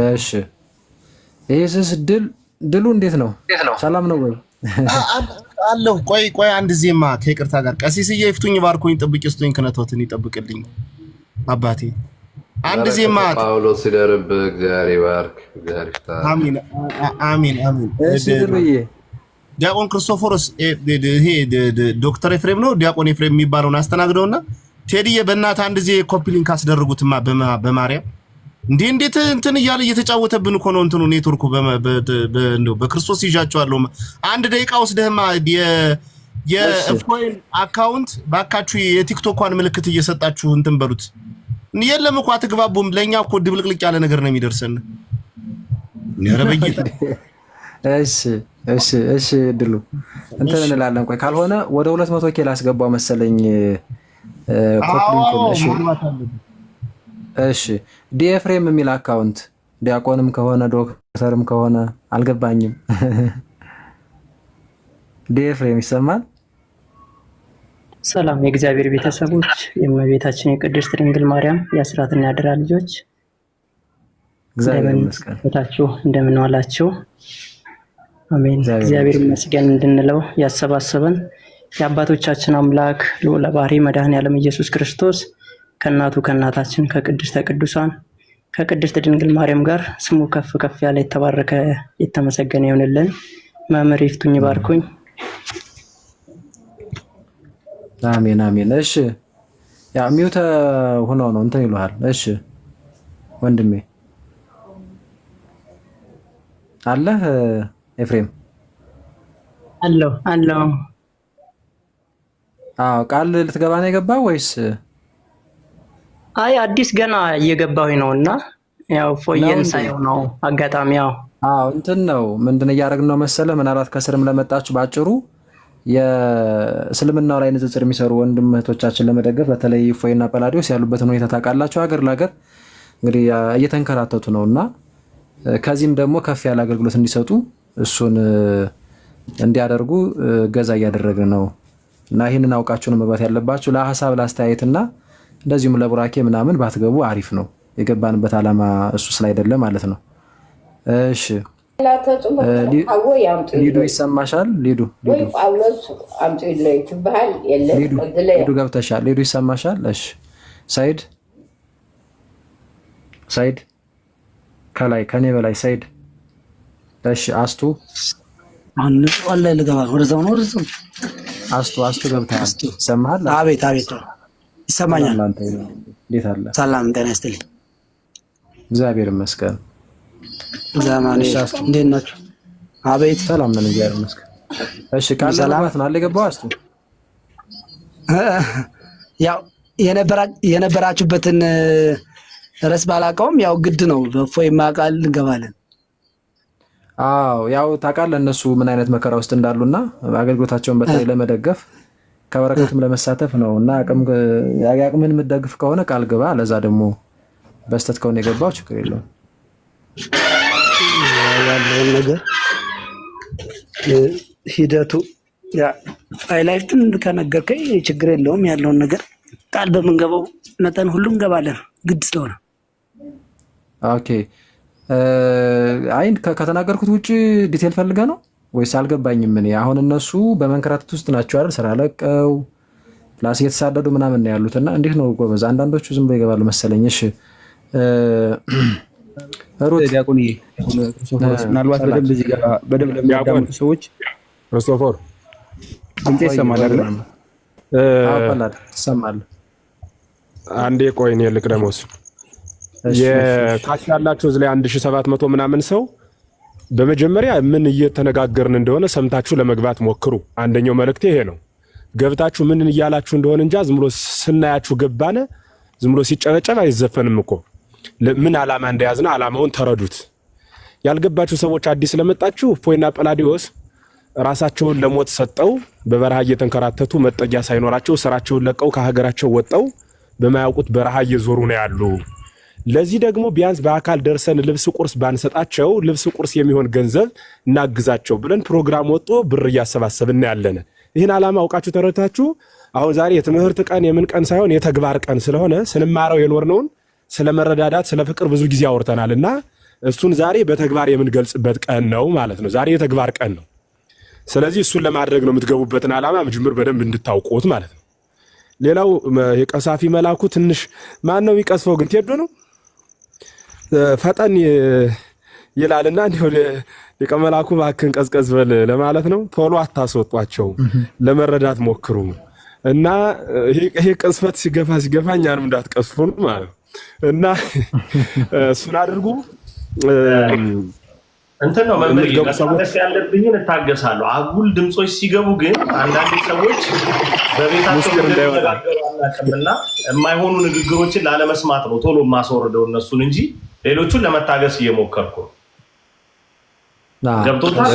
እሺ ይሄስ ድሉ እንዴት ነው? ሰላም ነው ወይ? አለሁ። ቆይ አንድ ዜማ ከይቅርታ ጋር ቀሲስዬ ይፍቱኝ፣ ባርኩኝ፣ ጥብቅ ይስጡኝ፣ ክነቶትን ይጠብቅልኝ አባቴ። አንድ ዜማ ጳውሎስ ሲደርብ እግዚአብሔር ይባርክ፣ እግዚአብሔር ይፍታ። አሜን አሜን አሜን። እሺ ድሩዬ ዲያቆን ክርስቶፎሮስ ይሄ ዶክተር ኤፍሬም ነው ዲያቆን ኤፍሬም የሚባለውን አስተናግደውና ቴዲዬ በእናትህ አንድ ዜ ኮፒ ሊንክ አስደርጉትማ በማርያም እንዴት እንትን እያለ እየተጫወተብን እኮ ነው እንትኑ ኔትወርኩ በክርስቶስ ይዣቸዋለሁ። አንድ ደቂቃ ወስደህማ የእፎይን አካውንት ባካችሁ የቲክቶኳን ምልክት እየሰጣችሁ እንትን በሉት። የለም እኮ አትግባቡም። ለኛ እኮ ድብልቅልቅ ያለ ነገር ነው የሚደርሰን። ያረበይታ እሺ ድሉ እንትን እንላለን። ቆይ ካልሆነ ወደ 200 ኬ ላስገባው መሰለኝ ኮፕሊንግ። እሺ ዲኤፍሬም የሚል አካውንት ዲያቆንም ከሆነ ዶክተርም ከሆነ አልገባኝም። ዲኤፍሬም ይሰማል? ሰላም የእግዚአብሔር ቤተሰቦች፣ የእመቤታችን የቅድስት ድንግል ማርያም የአስራትና ያደራ ልጆች እንደምንታችሁ እንደምን ዋላችሁ? አሜን። እግዚአብሔር ይመስገን እንድንለው ያሰባሰበን የአባቶቻችን አምላክ ልዑለ ባሕርይ መድኃኔዓለም ኢየሱስ ክርስቶስ ከእናቱ ከእናታችን ከቅድስተ ቅዱሳን ከቅድስት ድንግል ማርያም ጋር ስሙ ከፍ ከፍ ያለ የተባረከ የተመሰገነ ይሁንልን። መምህር ይፍቱኝ ባርኩኝ። አሜን አሜን። እሺ ያ ሚውት ሆኖ ነው እንትን ይሉሃል። እሺ ወንድሜ አለህ ኤፍሬም? አለው። ቃል ልትገባ ነው የገባው ወይስ? አይ አዲስ ገና እየገባሁኝ ነውና ያው ፎየን ሳይው ነው አጋጣሚ። እንትን ነው ምንድን እያደረግን ነው መሰለ፣ ምናልባት ከስርም ለመጣችሁ ባጭሩ የእስልምናው ላይ ንጽጽር የሚሰሩ ወንድም እህቶቻችን ለመደገፍ በተለይ ፎይና ጳላዲዮስ ያሉበትን ሁኔታ ታውቃላችሁ። ሀገር ለሀገር እንግዲህ እየተንከራተቱ ነውና ከዚህም ደግሞ ከፍ ያለ አገልግሎት እንዲሰጡ እሱን እንዲያደርጉ ገዛ እያደረግን ነው እና ይህንን አውቃችሁ ነው መግባት ያለባችሁ። ለሀሳብ ለአስተያየትና እንደዚሁም ለቡራኬ ምናምን ባትገቡ አሪፍ ነው። የገባንበት ዓላማ እሱ ስላይደለ ማለት ነው። እሺ ሊዱ ይሰማሻል? ሊዱ ገብተሻል? ሊዱ ይሰማሻል? እሺ ሰይድ ከላይ ከኔ በላይ ሰይድ። እሺ አስቱ ወላሂ ልገባ ወደዛው ነው። አስቱ ገብተሃል? ይሰማሃል? አቤት ይሰማኛል። እንዴት አለ? ሰላም ጤና ይስጥልኝ። እግዚአብሔር ይመስገን። ዘማኔ እንዴት ናችሁ? አቤት ሰላም ነን፣ እግዚአብሔር ይመስገን። እሺ ቃል ለማለት ነው አለ የገባው አስቱ። ያው የነበራችሁበትን ርዕስ ባላውቀውም ያው ግድ ነው በፎይማ ቃል እንገባለን። ያው ታውቃለህ እነሱ ምን አይነት መከራ ውስጥ እንዳሉና አገልግሎታቸውን በተለይ ለመደገፍ ከበረከቱም ለመሳተፍ ነው እና አቅምን የምትደግፍ ከሆነ ቃል ግባ። ለዛ ደግሞ በስተት ከሆነ የገባው ችግር የለውም። ያለውን ነገር ሂደቱ ሃይላይትን ከነገርከኝ ችግር የለውም። ያለውን ነገር ቃል በምንገባው መጠን ሁሉ እንገባለን ግድ ስለሆነ። ኦኬ አይ ከተናገርኩት ውጪ ዲቴል ፈልገህ ነው ወይስ አልገባኝም? እኔ አሁን እነሱ በመንከራተት ውስጥ ናቸው አይደል? ስራ ለቀው ፕላስ እየተሳደዱ ምናምን ነው ያሉትና እንዴት ነው ጎበዝ? አንዳንዶቹ ዝም ብለው ይገባሉ መሰለኝ። እሺ ሩት ዲያቆን ምናልባት በደንብ እዚህ ጋር በደንብ ለሚያዳምጡ ሰዎች ክርስቶፎር ድምጼ ይሰማል አይደል? አባላድ ትሰማለህ? አንዴ ቆይ እኔ ልቅደሞስ የታች ያላችሁ እዚህ ላይ 1700 ምናምን ሰው በመጀመሪያ ምን እየተነጋገርን እንደሆነ ሰምታችሁ ለመግባት ሞክሩ። አንደኛው መልእክቴ ይሄ ነው። ገብታችሁ ምን እያላችሁ እንደሆነ እንጃ ዝም ብሎ ስናያችሁ ገባነ ዝም ብሎ ሲጨበጨብ አይዘፈንም እኮ። ምን ዓላማ እንደያዝና ዓላማውን ተረዱት። ያልገባችሁ ሰዎች አዲስ ለመጣችሁ እፎይና ጳላዲዮስ ራሳቸውን ለሞት ሰጠው በበረሃ እየተንከራተቱ መጠጊያ ሳይኖራቸው ስራቸውን ለቀው ከሀገራቸው ወጣው በማያውቁት በረሃ እየዞሩ ነው ያሉ። ለዚህ ደግሞ ቢያንስ በአካል ደርሰን ልብስ ቁርስ ባንሰጣቸው ልብስ ቁርስ የሚሆን ገንዘብ እናግዛቸው ብለን ፕሮግራም ወጥቶ ብር እያሰባሰብን ያለነ። ይህን ዓላማ አውቃችሁ ተረድታችሁ አሁን ዛሬ የትምህርት ቀን የምን ቀን ሳይሆን የተግባር ቀን ስለሆነ ስንማረው የኖርነውን ስለመረዳዳት ስለ ፍቅር ብዙ ጊዜ አውርተናልና እሱን ዛሬ በተግባር የምንገልጽበት ቀን ነው ማለት ነው። ዛሬ የተግባር ቀን ነው። ስለዚህ እሱን ለማድረግ ነው የምትገቡበትን ዓላማ ምጅምር በደንብ እንድታውቁት ማለት ነው። ሌላው የቀሳፊ መላኩ ትንሽ ማን ነው የሚቀስፈው ግን ቴዶ ነው ፈጠን ይላልና እንዲሁ ሊቀ መላኩ ባክን ቀዝቀዝ በል ለማለት ነው። ቶሎ አታስወጧቸው፣ ለመረዳት ሞክሩ እና ይሄ ቅስፈት ሲገፋ እኛንም እንዳትቀስፉን ማለት እና እሱን አድርጉ። እንትን ነው መምህር መታገስ ያለብኝን እታገሳለሁ። አጉል ድምጾች ሲገቡ ግን አንዳንድ ሰዎች በቤታቸው እንደተነጋገሩና የማይሆኑ ንግግሮችን ላለመስማት ነው ቶሎ ማስወርደው እነሱን እንጂ ሌሎቹን ለመታገስ እየሞከርኩ ነው። ገብቶታል?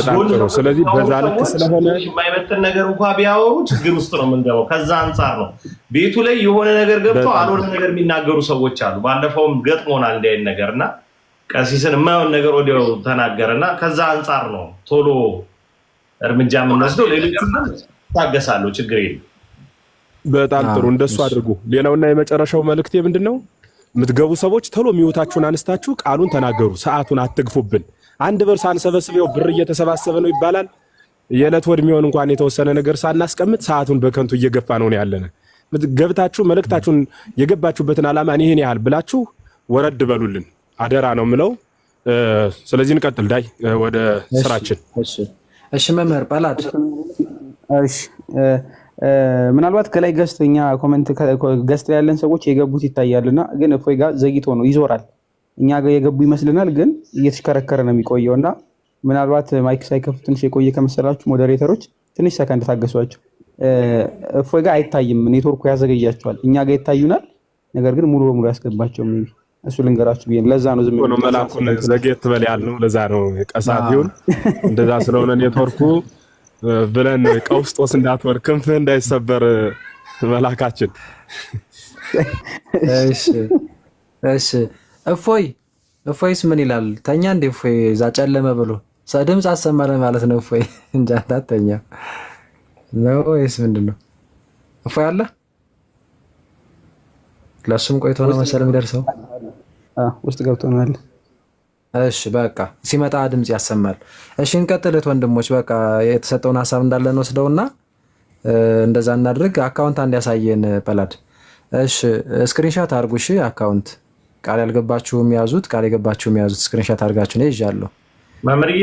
ስለዚህ በዛ ልክ ስለሆነ የማይመጥን ነገር እንኳን ቢያወሩ ችግር ውስጥ ነው የምንገባው። ከዛ አንጻር ነው ቤቱ ላይ የሆነ ነገር ገብቶ አልሆነ ነገር የሚናገሩ ሰዎች አሉ። ባለፈውም ገጥሞናል እንዲህ አይነት ነገርና ቀሲስን የማይሆን ነገር ወዲያው ተናገረና ከዛ አንጻር ነው ቶሎ እርምጃ የምንወስደው። ሌሎቹን ታገሳለሁ፣ ችግር የለም። በጣም ጥሩ፣ እንደሱ አድርጉ። ሌላውና የመጨረሻው መልእክቴ ምንድነው? የምትገቡ ሰዎች ቶሎ ሚውታችሁን አነስታችሁ ቃሉን ተናገሩ። ሰዓቱን አትግፉብን። አንድ ብር ሳንሰበስበው ብር እየተሰባሰበ ነው ይባላል። የዕለት ወድ የሚሆን እንኳን የተወሰነ ነገር ሳናስቀምጥ ሰዓቱን በከንቱ እየገፋ ነው ያለነ። ገብታችሁ መልእክታችሁን የገባችሁበትን ዓላማ ይሄን ያህል ብላችሁ ወረድ በሉልን አደራ ነው የምለው። ስለዚህ እንቀጥል ዳይ ወደ ስራችን። እሺ መምህር ጳላድ። እሺ ምናልባት ከላይ ገስተኛ ኮሜንት ገስት ያለን ሰዎች የገቡት ይታያልና ግን እፎይ ጋር ዘግይቶ ነው ይዞራል። እኛ ጋር የገቡ ይመስልናል ግን እየተሽከረከረ ነው የሚቆየውና ምናልባት ማይክ ሳይከፍቱ ትንሽ የቆየ ከመሰላችሁ ሞዴሬተሮች ትንሽ ሰከንድ ታገሷቸው። እፎይ ጋር አይታይም፣ ኔትወርኩ ያዘገያቸዋል። እኛ ጋር ይታዩናል፣ ነገር ግን ሙሉ በሙሉ ያስገባቸው ምን እሱ ልንገራችሁ ብዬ ለዛ ነው ዝም ብሎ መላኩን ዘግየት በል ያልነው ለዛ ነው። ቀሳፊውን እንደዛ ስለሆነ ኔትወርኩ ብለን ቀውስጦስ እንዳትወር ክንፍ እንዳይሰበር መላካችን። እሺ እፎይስ ምን ይላል? ተኛ እንዴ እፎይ? እዛ ጨለመ ብሎ ድምፅ አሰማለ ማለት ነው እፎይ? እንጃ እንዳተኛ ነው ወይስ ምንድነው? እፎይ አለ ለሱም ቆይቶ ነው መሰለኝ የሚደርሰው። ውስጥ ገብቶ ነው አለ። እሺ በቃ ሲመጣ ድምጽ ያሰማል። እሺ እንቀጥልት ወንድሞች። በቃ የተሰጠውን ሀሳብ እንዳለን ወስደውና እንደዛ እናድርግ። አካውንት አንድ ያሳየን ጳላድ። እሺ ስክሪንሾት አድርጉ። እሺ አካውንት ቃል ያልገባችሁም ያዙት፣ ቃል የገባችሁም ያዙት። ስክሪንሾት አድርጋችሁ ነው ይዣለሁ። መምህርዬ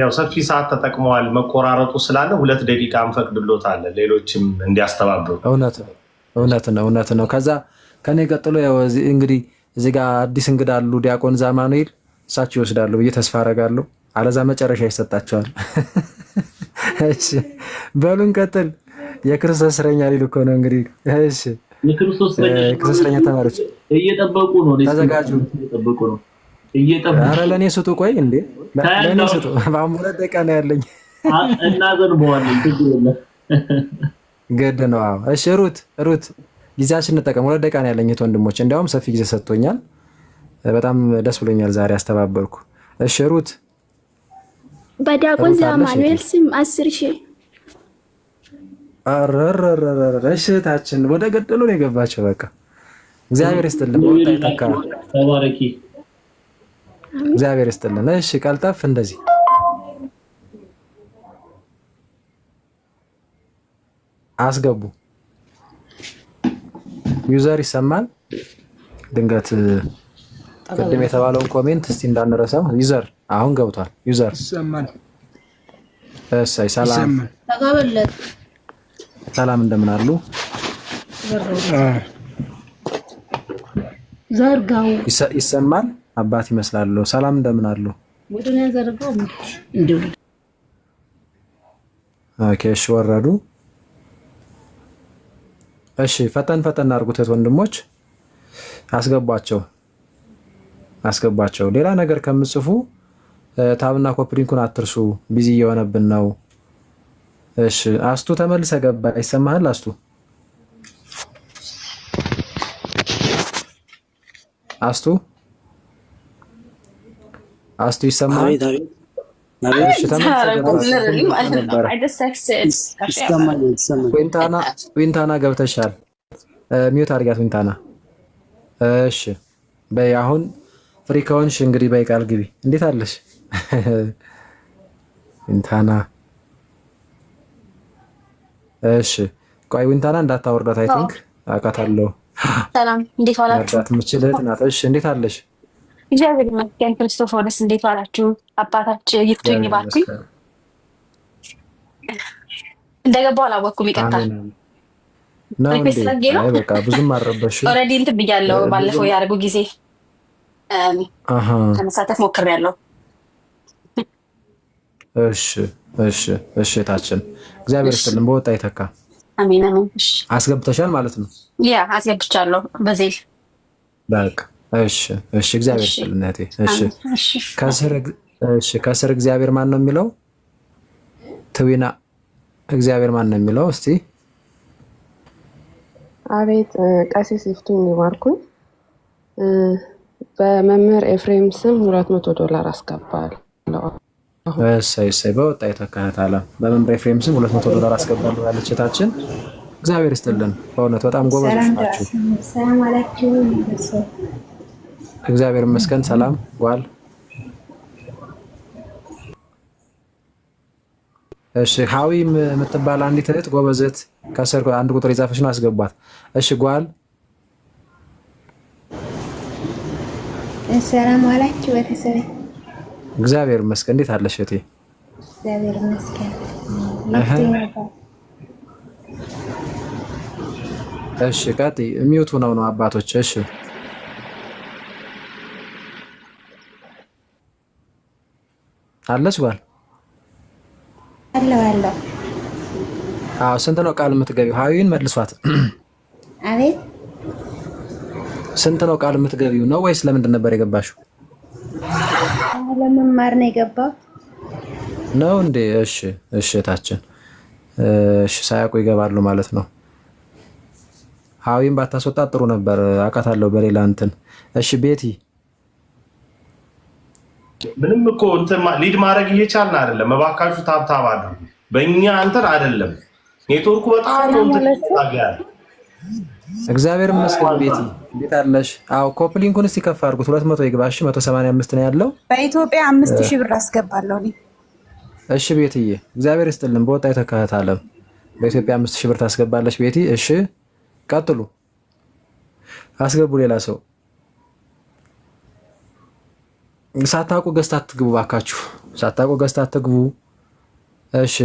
ያው ሰፊ ሰዓት ተጠቅመዋል። መቆራረጡ ስላለ 2 ደቂቃ እንፈቅድሎታል ሌሎችም እንዲያስተባብሩ። እውነት ነው። ከዛ ከኔ ቀጥሎ ያው እንግዲህ እዚህ ጋር አዲስ እንግዳ አሉ፣ ዲያቆን ዛማኑኤል እሳቸው ይወስዳሉ ብዬ ተስፋ አደርጋለሁ። አለዛ መጨረሻ ይሰጣቸዋል። እሺ በሉን ቀጥል። የክርስቶስ እስረኛ ሊሉ እኮ ነው እንግዲህ። እሺ የክርስቶስ እስረኛ ተማሪዎች እየጠበቁ ነው፣ ተዘጋጁ። እየጠበቁ ነው። ኧረ ለእኔ ስጡ። ቆይ እንዴ ለእኔ ስጡ። በአሁን 2 ደቂቃ ነው ያለኝ። እናዘንበዋለን፣ ችግር የለም። ግድ ነው። አዎ እሺ ሩት ጊዜያችን እንጠቀም። 2 ደቂቃ ነው ያለኝ ወንድሞች፣ እንዲያውም ሰፊ ጊዜ ሰጥቶኛል። በጣም ደስ ብሎኛል ዛሬ አስተባበርኩ። እሺ ሩት በዲያቆን ዘማኑኤል ስም 10,000 እሺ ታችን ወደ ገደሉ ነው የገባቸው። በቃ እግዚአብሔር ይስጥልን። ተባረኪ። እግዚአብሔር ይስጥልን። እሺ ቀልጠፍ እንደዚህ አስገቡ። ዩዘር ይሰማል። ድንገት ቅድም የተባለውን ኮሜንት እስቲ እንዳንረሳው። ዩዘር አሁን ገብቷል። ዩዘር ይሰማል። እሰይ ሰላም ተቀበለት። ሰላም እንደምን አሉ? ዘርጋው ይሰማል። አባት ይመስላሉ። ሰላም እንደምን አሉ? ወደኔ ዘርጋው እንዴ። ኦኬ እሺ ወረዱ። እሺ ፈጠን አድርጉት ወንድሞች፣ አስገቧቸው። ሌላ ነገር ከምጽፉ ታብና ኮፕሊንኩን አትርሱ። ቢዚ እየሆነብን ነው። እሺ አስቱ ተመልሰ ገባ። ይሰማሃል አስቱ? አስቱ ይሰማሃል? እሺ ዊንታና ገብተሻል። ሚውት አድርጊያት ዊንታና። እሺ በይ አሁን ፍሪ ከሆንሽ እንግዲህ በይ ቃል ግቢ። እንዴት አለሽ ዊንታና? እሺ ቆይ ዊንታና እንዳታወርዳት። አይ ቲንክ አውቃታለሁ። ሰላም እንዴት ዋላችሁ? መርዳት የምችል እህት ናት። እሺ እንዴት አለሽ? እግዚአብሔር ይመስገን። ክርስቶፎርስ እንዴት ዋላችሁ? አባታችን ይፍቱኝ ባርኩኝ። እንደገባው አላወኩም፣ ይቀጣል ነው እንዴ? አይ በቃ ብዙም አልረበሽም። ኦልሬዲ እንትን ብያለሁ። ባለፈው ያደረጉ ጊዜ ከመሳተፍ ሞክሬያለሁ። እሺ ታችን እግዚአብሔር ይስጥልን። በወጣ ይተካ። አሜን። እሺ አስገብተሻል ማለት ነው? ያ አስገብቻለሁ በዜል። በቃ እሺ እግዚአብሔር ይስጥልን እህቴ። ከስር እግዚአብሔር ማን ነው የሚለው? ትዊና እግዚአብሔር ማን ነው የሚለው? እስቲ አቤት። ቀሲስ ይፍቱኝ ይባርኩኝ። በመምህር ኤፍሬም ስም $200 አስገባለሁ። እሰይ በወጣ የተካተለ በመምህር ኤፍሬም ስም $200 አስገባለሁ ያለች እህታችን እግዚአብሔር ይስጥልን። በእውነት በጣም ጎበዞች ናቸው። ሰላም አላችሁ? እግዚአብሔር ይመስገን። ሰላም ዋል። እሺ ሀዊ የምትባል አንዲት እህት ጎበዝ እህት ከስር አንድ ቁጥር የጻፈች ነው፣ አስገቧት። እሺ ጓል ሰላም አላችሁ ቤተሰብ? እግዚአብሔር ይመስገን። እንዴት አለሽ እህቴ? እግዚአብሔር ይመስገን። እሺ ቀጥይ። ሚውቱ ነው አባቶች። እሺ አለሽ ጓል? አለው። አዎ ስንት ነው ቃል የምትገቢው? ሀዊን መልሷት። አቤት ስንት ነው ቃል የምትገቢው ነው ወይስ ለምንድን ነበር የገባሽው? ለመማር ነው የገባው ነው እንዴ? እሺ ታችን እሺ ሳያውቁ ይገባሉ ማለት ነው። ሀዊን ባታስወጣ ጥሩ ነበር፣ አውቃታለሁ በሌላ እንትን። እሺ ቤቲ ምንም እኮ እንትን ሊድ ማድረግ እየቻልን አይደለም። እባካችሁ ታብታብ አድርጉ። በእኛ እንትን አይደለም። ኔትወርኩ በጣም ነው እንትን። እግዚአብሔር ይመስገን። ቤቲ እንዴት አለሽ? አዎ ኮፕሊንኩን እስቲ ከፍ አድርጉት። 200 ይግባ። እሺ 185 ነው ያለው። በኢትዮጵያ 5000 ብር አስገባለሁ እኔ። እሺ ቤትዬ እግዚአብሔር ይስጥልን። በወጣ የተካተታለም በኢትዮጵያ 5000 ብር ታስገባለሽ ቤቲ። እሺ ቀጥሉ፣ አስገቡ። ሌላ ሰው ሳታውቁ ገዝታ አትግቡ ባካችሁ፣ ሳታውቁ ገዝታ አትግቡ። እሺ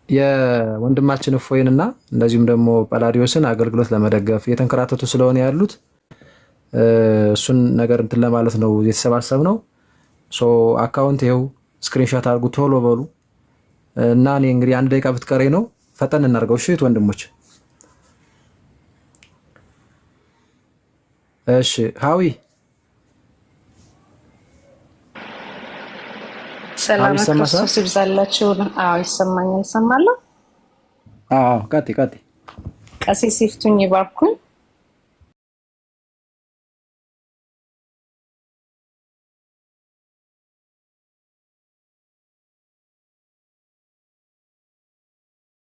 የወንድማችን እፎይንና እንደዚሁም ደግሞ ጳላዲዮስን አገልግሎት ለመደገፍ እየተንከራተቱ ስለሆነ ያሉት እሱን ነገር እንትን ለማለት ነው የተሰባሰብነው። ሶ አካውንት ይኸው ስክሪንሾት አድርጉ፣ ቶሎ በሉ እና እኔ እንግዲህ 1 ደቂቃ ብትቀረኝ ነው፣ ፈጠን እናድርገው። እሺ ወንድሞች። እሺ ሀዊ ሰላም ክርስቶስ ይብዛላችሁ። አዎ ይሰማኛል፣ ይሰማለሁ። ቀጥ ቀሲስ ይፍቱኝ ይባርኩኝ።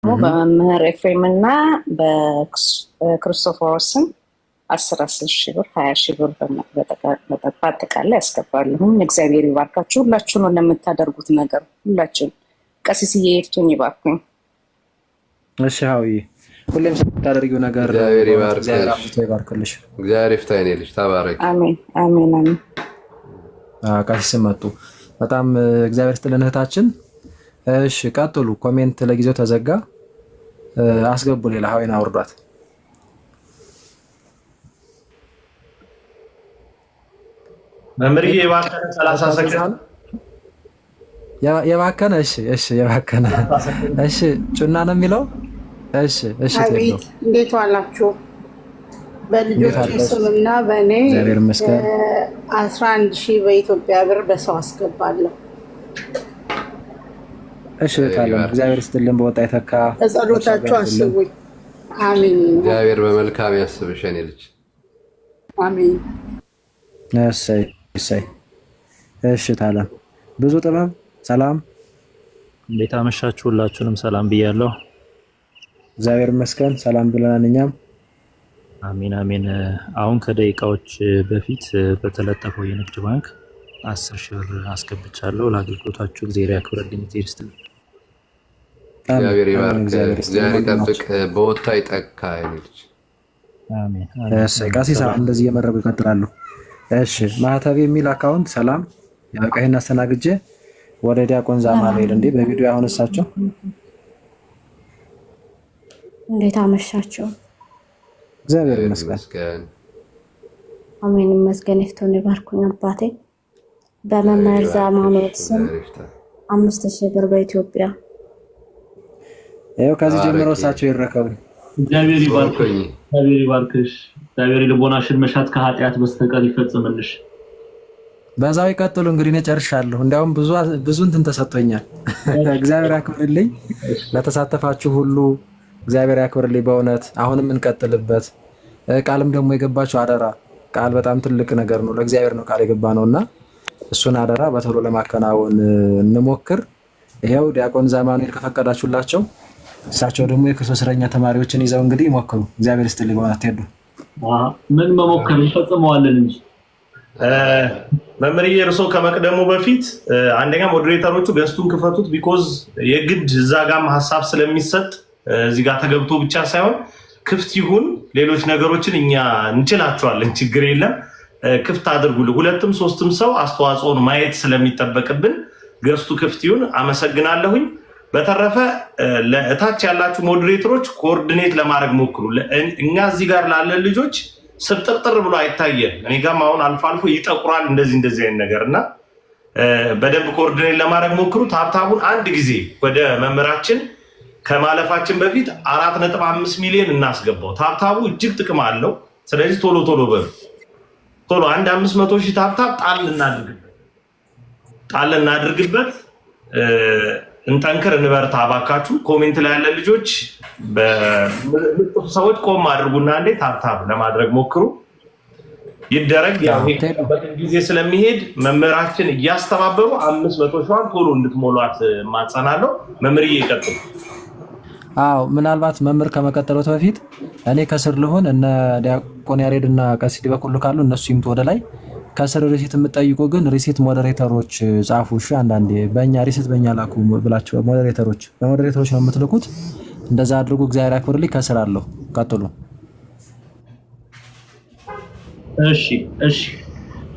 በመምህር ኤፍሬም እና በክርስቶፎሮስም 10 ሺህ ብር 20 ሺህ ብር በአጠቃላይ ያስገባለሁኝ። እግዚአብሔር ይባርካችሁ ሁላችሁን ለምታደርጉት ነገር ሁላችሁን። ቀሲስዬ ይፍቱኝ ይባርኩኝ። እሺ ሀዊ ሁሌም ስታደርጊው ነገር እግዚአብሔር ይባርክልሽ። እግዚአብሔር ይፍታ የኔ ልጅ ተባረክ። አሜን አሜን አሜን። ቀሲስ መጡ። በጣም እግዚአብሔር ይስጥልን እህታችን። እሺ ቀጥሉ። ኮሜንት ለጊዜው ተዘጋ። አስገቡ። ሌላ ሀዊን አውርዷት። መምርዬ የባከነ 30 ሰከንድ የባከነ እሺ የባከነ እሺ ጩና ነው የሚለው። እሺ አቤት እንዴት ዋላችሁ? በልጆች ስምና በእኔ 11,000 በኢትዮጵያ ብር በሰው አስገባለሁ። እሺ ታለም እግዚአብሔር ይስጥልን። በወጣ የተካ ጸሎታችሁ አስቡኝ። አሜን። እግዚአብሔር በመልካም ያስብሽ የኔ ልጅ። አሜን። እሰይ። እሺ ታለም ብዙ ጥበብ ሰላም። እንዴት አመሻችሁ? ሁላችሁንም ሰላም ብያለሁ። እግዚአብሔር ይመስገን ሰላም ብለናል እኛም። አሜን አሜን። አሁን ከደቂቃዎች በፊት በተለጠፈው የንግድ ባንክ 10 ሺህ ብር አስገብቻለሁ። ለአገልግሎታችሁ እግዚአብሔር ያክብርልኝ። እግዚአብሔር ይባርክ። እግዚአብሔር ይጠብቅ። በወጣ ይጠካ አይልች። አሜን። ቀሲስ እንደዚህ እየመረቁ ይቀጥላሉ። እሺ ማህተብ የሚል አካውንት ሰላም ያው ቀይና አስተናግጄ ወደ ዲያቆን ዛማ ሄድ እንዴ በቪዲዮ አሁን እሳቸው እንዴት አመሻችሁ? እግዚአብሔር ይመስገን። አሜን ይመስገን። ይፍቱን ይባርኩኝ አባቴ። በመምህር ዛማ ስም 5,000 ብር በኢትዮጵያ ይኸው ከዚህ ጀምሮ እሳቸው ይረከቡ። እግዚአብሔር ይባርክሽ። እግዚአብሔር ልቦናሽን መሻት ከኃጢአት በስተቀር ይፈጽምልሽ። በዛው ይቀጥሉ። እንግዲህ እኔ ጨርሻለሁ። እንዲያውም ብዙ እንትን ተሰጥቶኛል። እግዚአብሔር ያክብርልኝ። ለተሳተፋችሁ ሁሉ እግዚአብሔር ያክብርልኝ። በእውነት አሁንም እንቀጥልበት። ቃልም ደግሞ የገባችሁ አደራ። ቃል በጣም ትልቅ ነገር ነው። ለእግዚአብሔር ነው ቃል የገባ ነውና እሱን አደራ በቶሎ ለማከናወን እንሞክር። ይሄው ዲያቆን ዛማኑኤል ከፈቀዳችሁላቸው እሳቸው ደግሞ የክርስቶስ እስረኛ ተማሪዎችን ይዘው እንግዲህ ይሞክሩ። እግዚአብሔር ይስጥልኝ። በእውነት ሄዱ ምን መሞከር እንፈጽመዋለን እንጂ መምርዬ እርሶ ከመቅደሙ በፊት አንደኛ ሞዴሬተሮቹ ገስቱን ክፈቱት። ቢኮዝ የግድ እዛ ጋም ሀሳብ ስለሚሰጥ እዚህ ጋር ተገብቶ ብቻ ሳይሆን ክፍት ይሁን። ሌሎች ነገሮችን እኛ እንችላቸዋለን፣ ችግር የለም። ክፍት አድርጉልኝ። 2ም 3ም ሰው አስተዋጽኦን ማየት ስለሚጠበቅብን ገስቱ ክፍት ይሁን። አመሰግናለሁኝ። በተረፈ ለእታች ያላችሁ ሞዴሬተሮች ኮኦርዲኔት ለማድረግ ሞክሩ። እኛ እዚህ ጋር ላለን ልጆች ስብጥርጥር ብሎ አይታየን። እኔ ጋርም አሁን አልፎ አልፎ ይጠቁራል እንደዚህ አይነት ነገርና በደንብ ኮኦርዲኔት ለማድረግ ሞክሩ። ታብታቡን አንድ ጊዜ ወደ መምህራችን ከማለፋችን በፊት 4.5 ሚሊዮን እናስገባው። ታብታቡ እጅግ ጥቅም አለው። ስለዚህ ቶሎ በሉ አንድ 500 ሺህ ታብታብ ጣል እናድርግበት። እንጠንክር፣ እንበርታ። አባካችሁ ኮሜንት ላይ ያለ ልጆች በምጥፍ ሰዎች ቆም አድርጉና እንዴ ታብታብ ለማድረግ ሞክሩ። ይደረግ። ያው ጊዜ ስለሚሄድ መምህራችን እያስተባበሩ 500 ሺዋን ቶሎ እንድትሞሏት ማጸናለሁ። መምህርዬ ይቀጥሉ። አዎ ምናልባት መምህር ከመቀጠሉት በፊት እኔ ከስር ልሆን እነ ዲያቆን ያሬድ እና ቀሲስ በኩል ካሉ እነሱ ይምጡ ወደ ላይ። ከስር ሪሲት የምትጠይቁ ግን ሪሲት ሞዴሬተሮች ጻፉ። እሺ አንዳንዴ በእኛ ሪሲት በእኛ ላኩ ብላችሁ በሞዴሬተሮች ነው የምትልኩት። እንደዛ አድርጉ። እግዚአብሔር ያክብርልኝ። ከስር አለሁ። ቀጥሉ። እሺ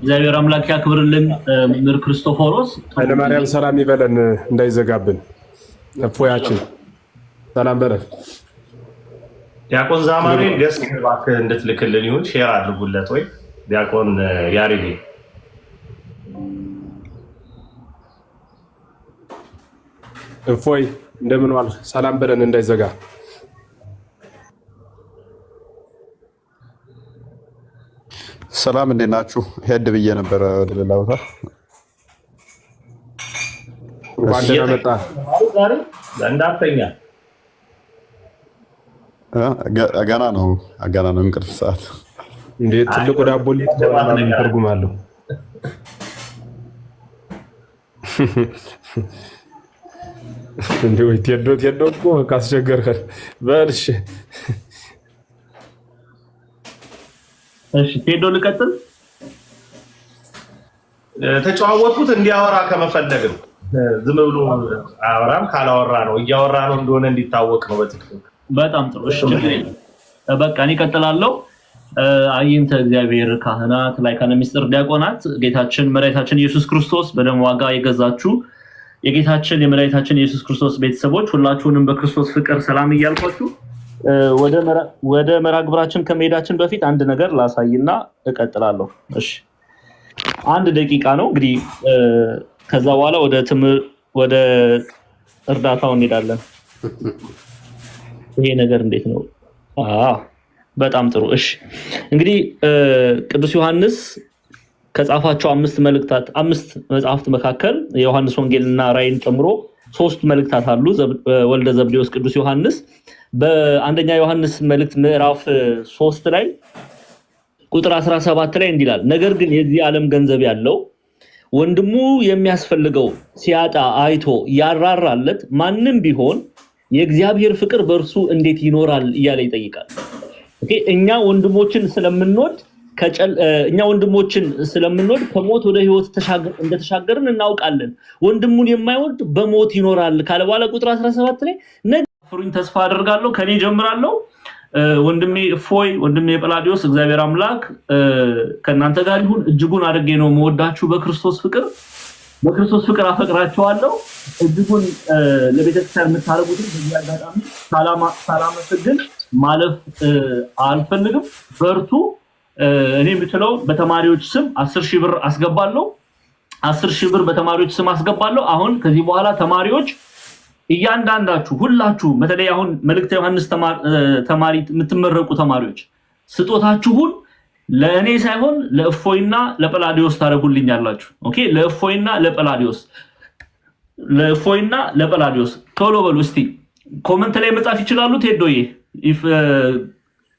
እግዚአብሔር አምላክ ያክብርልን። መምህር ክርስቶፎሮስ ኃይለማርያም ሰላም ይበለን እንዳይዘጋብን። እፎያችን ሰላም በለን። ዲያቆን ዛማኑኤል ገስት እባክህ እንድትልክልን ይሁን። ሼር አድርጉለት ወይ ዲያቆን ያሬድ እፎይ እንደምን ዋል? ሰላም በለን እንዳይዘጋ። ሰላም እንዴት ናችሁ? ሄድ ብዬ ነበረ ወደ ሌላ ቦታ። እንኳን ደህና መጣ። ዛሬ እንዳተኛ ገና ነው እንቅልፍ ሰዓት። እንዴት ትልቁ ዳቦ ሊት ምን ትርጉም አለው? እንዴ ወይ ቴዶ እኮ ካስቸገርከ በልሽ። እሺ ቴዶ ልቀጥል። ተጨዋወጥኩት እንዲያወራ ከመፈለግም ዝም ብሎ አወራም ካላወራ ነው እያወራ ነው እንደሆነ እንዲታወቅ ነው በትክክል። በጣም ጥሩ። እሺ በቃ እኔ እቀጥላለሁ። አይንተ እግዚአብሔር ካህናት ላይ ካለ ሚስጥር ዲያቆናት ጌታችን መድኃኒታችን ኢየሱስ ክርስቶስ በደም ዋጋ የገዛችሁ የጌታችን የመድኃኒታችን ኢየሱስ ክርስቶስ ቤተሰቦች ሁላችሁንም በክርስቶስ ፍቅር ሰላም እያልኳችሁ ወደ መራግብራችን ከመሄዳችን በፊት አንድ ነገር ላሳይና እቀጥላለሁ። እሺ 1 ደቂቃ ነው እንግዲህ ከዛ በኋላ ወደ እርዳታው እንሄዳለን። ይሄ ነገር እንዴት ነው? በጣም ጥሩ። እሺ እንግዲህ ቅዱስ ዮሐንስ ከጻፋቸው 5 መጽሐፍት መካከል የዮሐንስ ወንጌልና ራእይን ጨምሮ 3 መልእክታት አሉ። ወልደ ዘብዴዎስ ቅዱስ ዮሐንስ በአንደኛ ዮሐንስ መልእክት ምዕራፍ 3 ላይ ቁጥር 17 ላይ እንዲላል ነገር ግን የዚህ ዓለም ገንዘብ ያለው ወንድሙ የሚያስፈልገው ሲያጣ አይቶ ያራራለት ማንም ቢሆን የእግዚአብሔር ፍቅር በእርሱ እንዴት ይኖራል እያለ ይጠይቃል። ኦኬ እኛ ወንድሞችን ስለምንወድ ከሞት ወደ ህይወት እንደተሻገርን እናውቃለን። ወንድሙን የማይወድ በሞት ይኖራል ካለ በኋላ ቁጥር 17 ላይ ነገሩኝ ተስፋ አደርጋለሁ ከኔ ጀምራለሁ። ወንድሜ ፎይ ወንድሜ ጵላዲዮስ እግዚአብሔር አምላክ ከናንተ ጋር ይሁን። እጅጉን አድርጌ ነው መወዳችሁ በክርስቶስ ፍቅር አፈቅራችኋለሁ። እጅጉን ለቤተክርስቲያን የምታረጉት በዚህ አጋጣሚ ሳላመሰግን ማለፍ አልፈልግም። በርቱ። እኔ የምችለው በተማሪዎች ስም 10,000 ብር አስገባለሁ። 10,000 ብር በተማሪዎች ስም አስገባለሁ። አሁን ከዚህ በኋላ ተማሪዎች እያንዳንዳችሁ ሁላችሁ በተለይ አሁን መልእክተ ዮሐንስ ተማሪ የምትመረቁ ተማሪዎች ስጦታችሁን ለእኔ ሳይሆን ለእፎይና ለጵላዲዮስ ታደርጉልኛላችሁ። ኦኬ ለእፎይና ለጵላዲዮስ ቶሎ በሉ እስቲ። ኮሜንት ላይ መጻፍ ይችላሉ። ቴዶዬ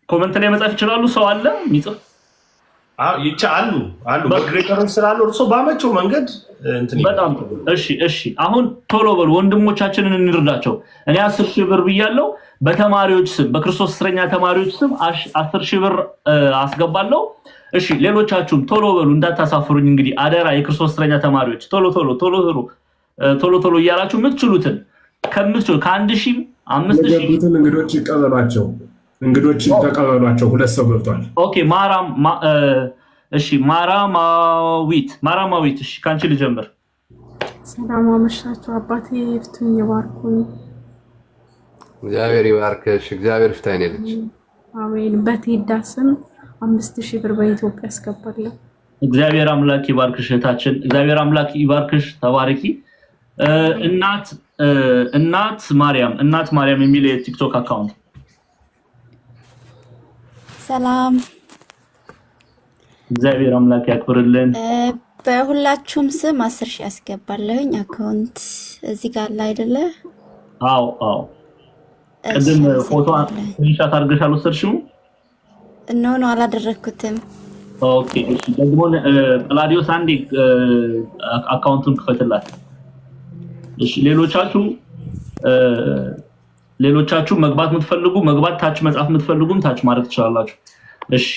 ኮሜንት ላይ መጻፍ ይችላሉ። ሰው አለ የሚጽፍ? ይቻላሉ አሉ በግሬተሮች ስላሉ እርሶ ባመቸው መንገድ በጣም እሺ አሁን ቶሎ በሉ ወንድሞቻችንን እንርዳቸው። እኔ 10,000 ብር ብያለሁ። በተማሪዎች ስም በክርስቶስ እስረኛ ተማሪዎች ስም 10,000 ብር አስገባለሁ። እሺ ሌሎቻችሁም ቶሎ በሉ እንዳታሳፍሩኝ። እንግዲህ አደራ የክርስቶስ እስረኛ ተማሪዎች ቶሎ እያላችሁ የምትችሉትን ከምትችሉ ከ1,000 5,000 እንግዶች ይቀበሏቸው። እንግዶችን ተቀበሏቸው። 2 ሰው ገብቷል። ኦኬ ማራማዊት እሺ ካንቺ ልጀምር። ሰላም አመሻችሁ። አባቴ ይፍቱኝ ይባርኩኝ። እግዚአብሔር ይባርክሽ። እግዚአብሔር ይፍታ የኔ ልጅ። አሜን። በቴዳ ስም 5,000 ብር በኢትዮጵያ አስገባለሁ። እግዚአብሔር አምላክ ይባርክሽ እህታችን። እግዚአብሔር አምላክ ይባርክሽ። ተባረኪ። እናት ማርያም የሚል የቲክቶክ አካውንት ሰላም እግዚአብሔር አምላክ ያክብርልን። በሁላችሁም ስም 10,000 አስገባለሁኝ። አካውንት እዚህ ጋር ላይ አይደለ? አዎ ቅድም ፎቶ ስክሪንሻት አድርገሽ አልወሰድሽም? ነው አላደረኩትም። ኦኬ እሺ ደግሞ ጵላዲዮስ አንዴ አካውንቱን ክፈትላት። እሺ ሌሎቻችሁ መግባት የምትፈልጉ መግባት ታች መጻፍ የምትፈልጉም ታች ማድረግ ትችላላችሁ። እሺ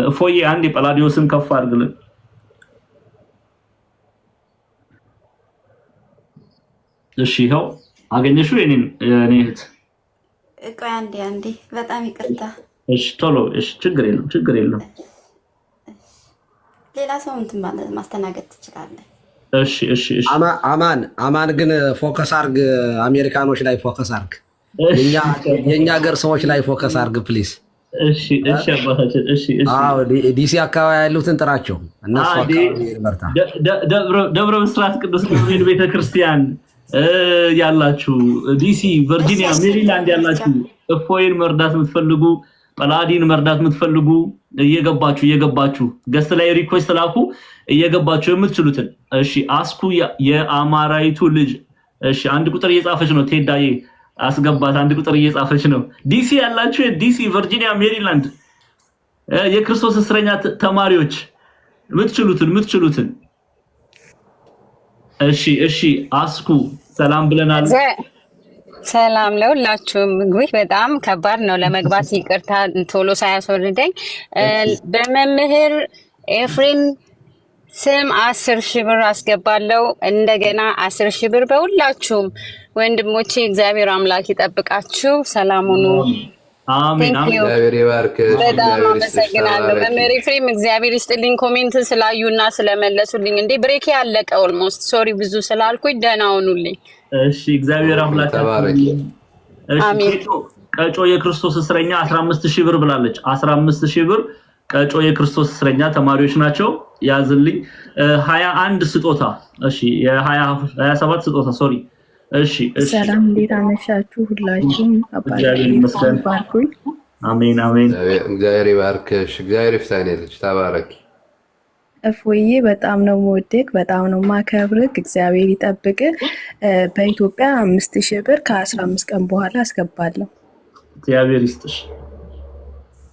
እፎዬ አንዴ ጵላዲዮስን ከፍ አድርግልን። እሺ ይኸው አገኘሽው የኔን እህት? ቆይ አንዴ በጣም ይቅርታ። እሺ ቶሎ እሺ ችግር የለም። ሌላ ሰው እንትን ማስተናገድ ትችላለህ። እሺ አማን ግን ፎከስ አርግ፣ አሜሪካኖች ላይ ፎከስ አርግ፣ የኛ ሀገር ሰዎች ላይ ፎከስ አርግ ፕሊዝ። እሺ አባታችን እሺ ዲሲ አካባቢ ያሉትን ጥራቸው። እነሱ አካባቢ ይበርታ። ደብረ ብስራት ቅዱስ ገብርኤል ቤተክርስቲያን ያላችሁ፣ ዲሲ፣ ቨርጂኒያ፣ ሜሪላንድ ያላችሁ እፎይን መርዳት የምትፈልጉ ጵላዲን መርዳት የምትፈልጉ እየገባችሁ ገስት ላይ ሪኩዌስት ላኩ። እየገባችሁ የምትችሉትን እሺ አስኩ የአማራይቱ ልጅ እሺ 1 ቁጥር እየጻፈች ነው ቴዳዬ። አስገባት። አንድ ቁጥር እየጻፈች ነው። ዲሲ ያላችሁ ዲሲ፣ ቨርጂኒያ፣ ሜሪላንድ የክርስቶስ እስረኛ ተማሪዎች ምትችሉትን እሺ አስኩ ሰላም ብለናል። ሰላም ለሁላችሁም። እንግዲህ በጣም ከባድ ነው ለመግባት ይቅርታ ቶሎ ሳያስወርደኝ በመምህር ኤፍሬም ስም 10,000 ብር አስገባለሁ። እንደገና 10,000 ብር በሁላችሁም ወንድሞቼ እግዚአብሔር አምላክ ይጠብቃችሁ። ሰላም ሁኑ። አሜን አሜን። እግዚአብሔር ይባርክ። በጣም አመሰግናለሁ መምህር ኤፍሬም። እግዚአብሔር ይስጥልኝ ኮሜንት ስላዩና ስለመለሱልኝ። እንዴ ብሬክ ያለቀ ኦልሞስት ሶሪ ብዙ ስላልኩኝ ደህና ሁኑልኝ። እሺ እግዚአብሔር አምላክ ተባረክ። አሜን። ቀጮ የክርስቶስ እስረኛ 15,000 ብር ብላለች። 15,000 ብር ቀጮ የክርስቶስ እስረኛ ተማሪዎች ናቸው። ያዝልኝ 21 ስጦታ። እሺ የ27 ስጦታ ሶሪ። እሺ ሰላም እንዴት አመሻችሁ ሁላችሁም። እግዚአብሔር ይመስገን። ባርኩኝ። አሜን አሜን። እግዚአብሔር ይባርክሽ። እግዚአብሔር ይፍታኔልሽ። ተባረክ። እፎዬ በጣም ነው የምወድቅ፣ በጣም ነው ማከብርክ። እግዚአብሔር ይጠብቅ። በኢትዮጵያ 5,000 ብር ከ15 ቀን በኋላ አስገባለሁ። እግዚአብሔር ይስጥሽ።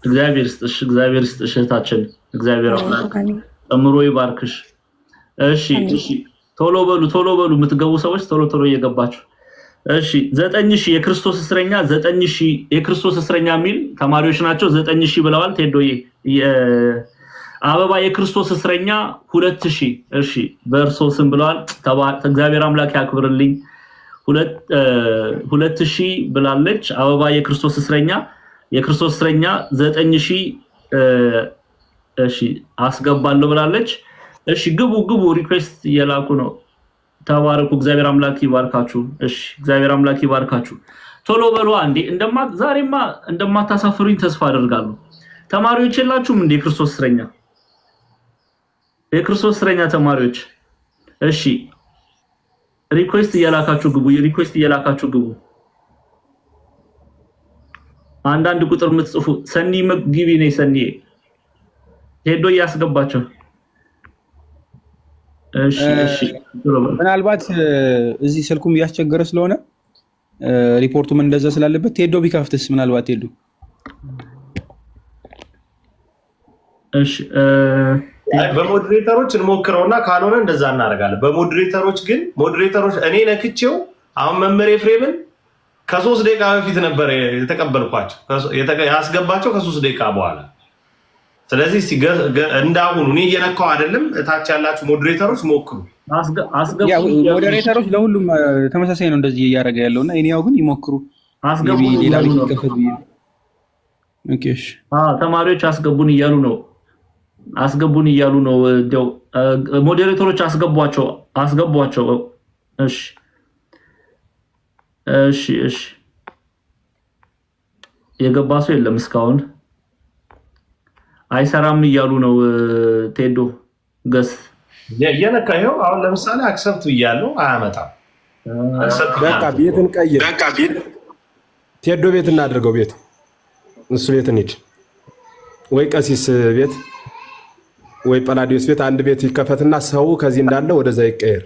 እግዚአብሔር ይስጥሽ። እግዚአብሔር ይስጥሽ እህታችን። እግዚአብሔር አምላክ ጨምሮ ይባርክሽ። እሺ ቶሎ በሉ የምትገቡ ሰዎች ቶሎ እየገባችሁ። እሺ 9,000 የክርስቶስ እስረኛ 9,000 የክርስቶስ እስረኛ የሚል ተማሪዎች ናቸው። 9,000 ብለዋል። ቴዶዬ አበባ የክርስቶስ እስረኛ 2,000 እሺ በእርሶ ስም ብለዋል። እግዚአብሔር አምላክ ያክብርልኝ። 2,000 ብላለች አበባ የክርስቶስ እስረኛ 9,000 እሺ አስገባለሁ ብላለች። እሺ ግቡ ሪኩዌስት እየላኩ ነው። ተባረኩ። እግዚአብሔር አምላክ ይባርካችሁ። እሺ እግዚአብሔር አምላክ ይባርካችሁ። ቶሎ በሉ አንዴ ዛሬማ እንደማታሳፍሩኝ ተስፋ አደርጋለሁ። ተማሪዎች የላችሁም እንደ የክርስቶስ እስረኛ ተማሪዎች? እሺ ሪኩዌስት እየላካችሁ ግቡ። አንዳንድ ቁጥር የምትጽፉ ሰኒ መግቢ ነኝ። ሰኒ ሄዶ እያስገባቸው። እሺ ምናልባት እዚህ ስልኩም እያስቸገረ ስለሆነ ሪፖርቱም እንደዛ ስላለበት ቴዶ ቢከፍትስ ምናልባት ቴዶ እሺ በሞዴሬተሮች እንሞክረውና ካልሆነ እንደዛ እናደርጋለን። በሞዴሬተሮች እኔ ነክቼው አሁን መምህር ኤፍሬምን ከ3 ደቂቃ በፊት ነበር የተቀበልኳቸው ያስገባቸው ከ3 ደቂቃ በኋላ። ስለዚህ እንዳሁኑ እኔ እየነካው አይደለም። እታች ያላችሁ ሞዴሬተሮች ሞክሩ። ሞዴሬተሮች ለሁሉም ተመሳሳይ ነው እንደዚህ እያደረገ ያለውና እኔው ግን ይሞክሩ። ተማሪዎች አስገቡን እያሉ ነው። እንደው ሞዴሬተሮች አስገቧቸው። እሺ የገባ ሰው የለም እስካሁን አይሰራም እያሉ ነው። ቴዶ ገስ የነካ ይኸው አሁን ለምሳሌ አክሰፕት ብያለሁ አያመጣም። በቃ ቤትን ቀይር። ቴዶ ቤት እናድርገው። ቤት እሱ ቤት እንሂድ ወይ ቀሲስ ቤት ወይ ጳላዲዮስ ቤት አንድ ቤት ይከፈትና ሰው ከዚህ እንዳለ ወደዛ ይቀየር።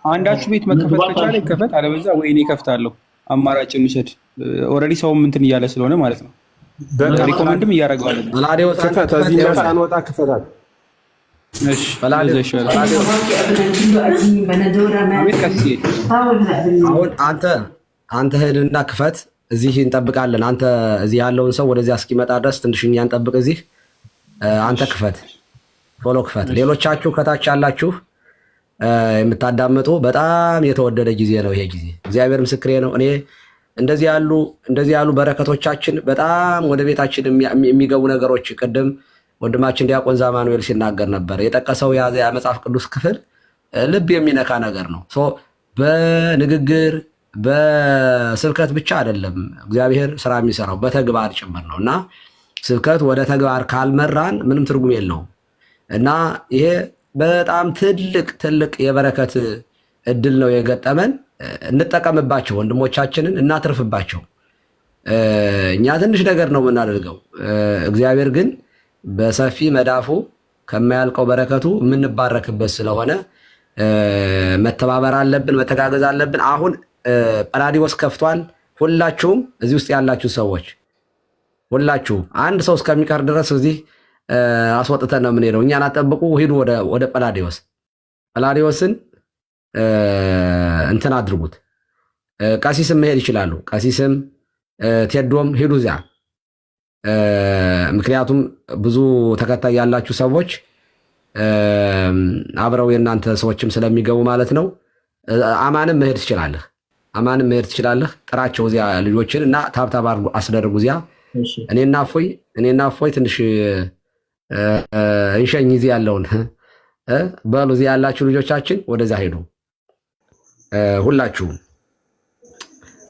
አንዳችሁ ቤት መከፈት ከቻለ ይከፈት፣ አለበዛ ወይ እኔ እከፍታለሁ። አማራጭ እንውሰድ። ኦልሬዲ ሰው እንትን እያለ ስለሆነ ማለት ነው። ሪኮመንድም እያደረገው አለ። ጳላዲዮስ ከፈተ እዚህ ነፃን ወጣ ክፈታል። እሺ ጳላዲዮስ አሁን አንተ ሄድና ክፈት። እዚህ እንጠብቃለን። አንተ እዚህ ያለውን ሰው ወደዚያ እስኪመጣ ድረስ ትንሽ እኛ እንጠብቅ። እዚህ አንተ ክፈት፣ ፎሎ ክፈት። ሌሎቻችሁ ከታች ያላችሁ የምታዳምጡ በጣም የተወደደ ጊዜ ነው ይሄ ጊዜ። እግዚአብሔር ምስክሬ ነው። እኔ እንደዚህ ያሉ በረከቶቻችን በጣም ወደ ቤታችን የሚገቡ ነገሮች ቅድም ወንድማችን ዲያቆን ዛማኑኤል ሲናገር ነበር። የጠቀሰው ያ መጽሐፍ ቅዱስ ክፍል ልብ የሚነካ ነገር ነው። በንግግር በስብከት ብቻ አይደለም እግዚአብሔር ስራ የሚሰራው በተግባር ጭምር ነው እና ስብከት ወደ ተግባር ካልመራን ምንም ትርጉም የለውም እና ይሄ በጣም ትልቅ የበረከት እድል ነው የገጠመን። እንጠቀምባቸው፣ ወንድሞቻችንን እናትርፍባቸው። እኛ ትንሽ ነገር ነው የምናደርገው፣ እግዚአብሔር ግን በሰፊ መዳፉ ከማያልቀው በረከቱ የምንባረክበት ስለሆነ መተባበር አለብን፣ መተጋገዝ አለብን። አሁን ጳላዲዮስ ከፍቷል። ሁላችሁም እዚህ ውስጥ ያላችሁ ሰዎች ሁላችሁ አንድ ሰው እስከሚቀር ድረስ እዚህ አስወጥተን ነው የምንሄደው። እኛን አጠብቁ፣ ሂዱ ወደ ጳላዲዮስ። ጳላዲዮስን እንትን አድርጉት። ቀሲስም መሄድ ይችላሉ። ቀሲስም ቴዶም ሂዱ እዚያ። ምክንያቱም ብዙ ተከታይ ያላችሁ ሰዎች አብረው የእናንተ ሰዎችም ስለሚገቡ ማለት ነው። አማንም መሄድ ትችላለህ። አማንም መሄድ ትችላለህ። ጥራቸው እዚያ ልጆችን እና ታብታብ አስደርጉ እዚያ። እኔና እፎይ ትንሽ እንሸኝ እዚህ ያለውን በሉ። እዚህ ያላችሁ ልጆቻችን ወደዛ ሄዱ። ሁላችሁም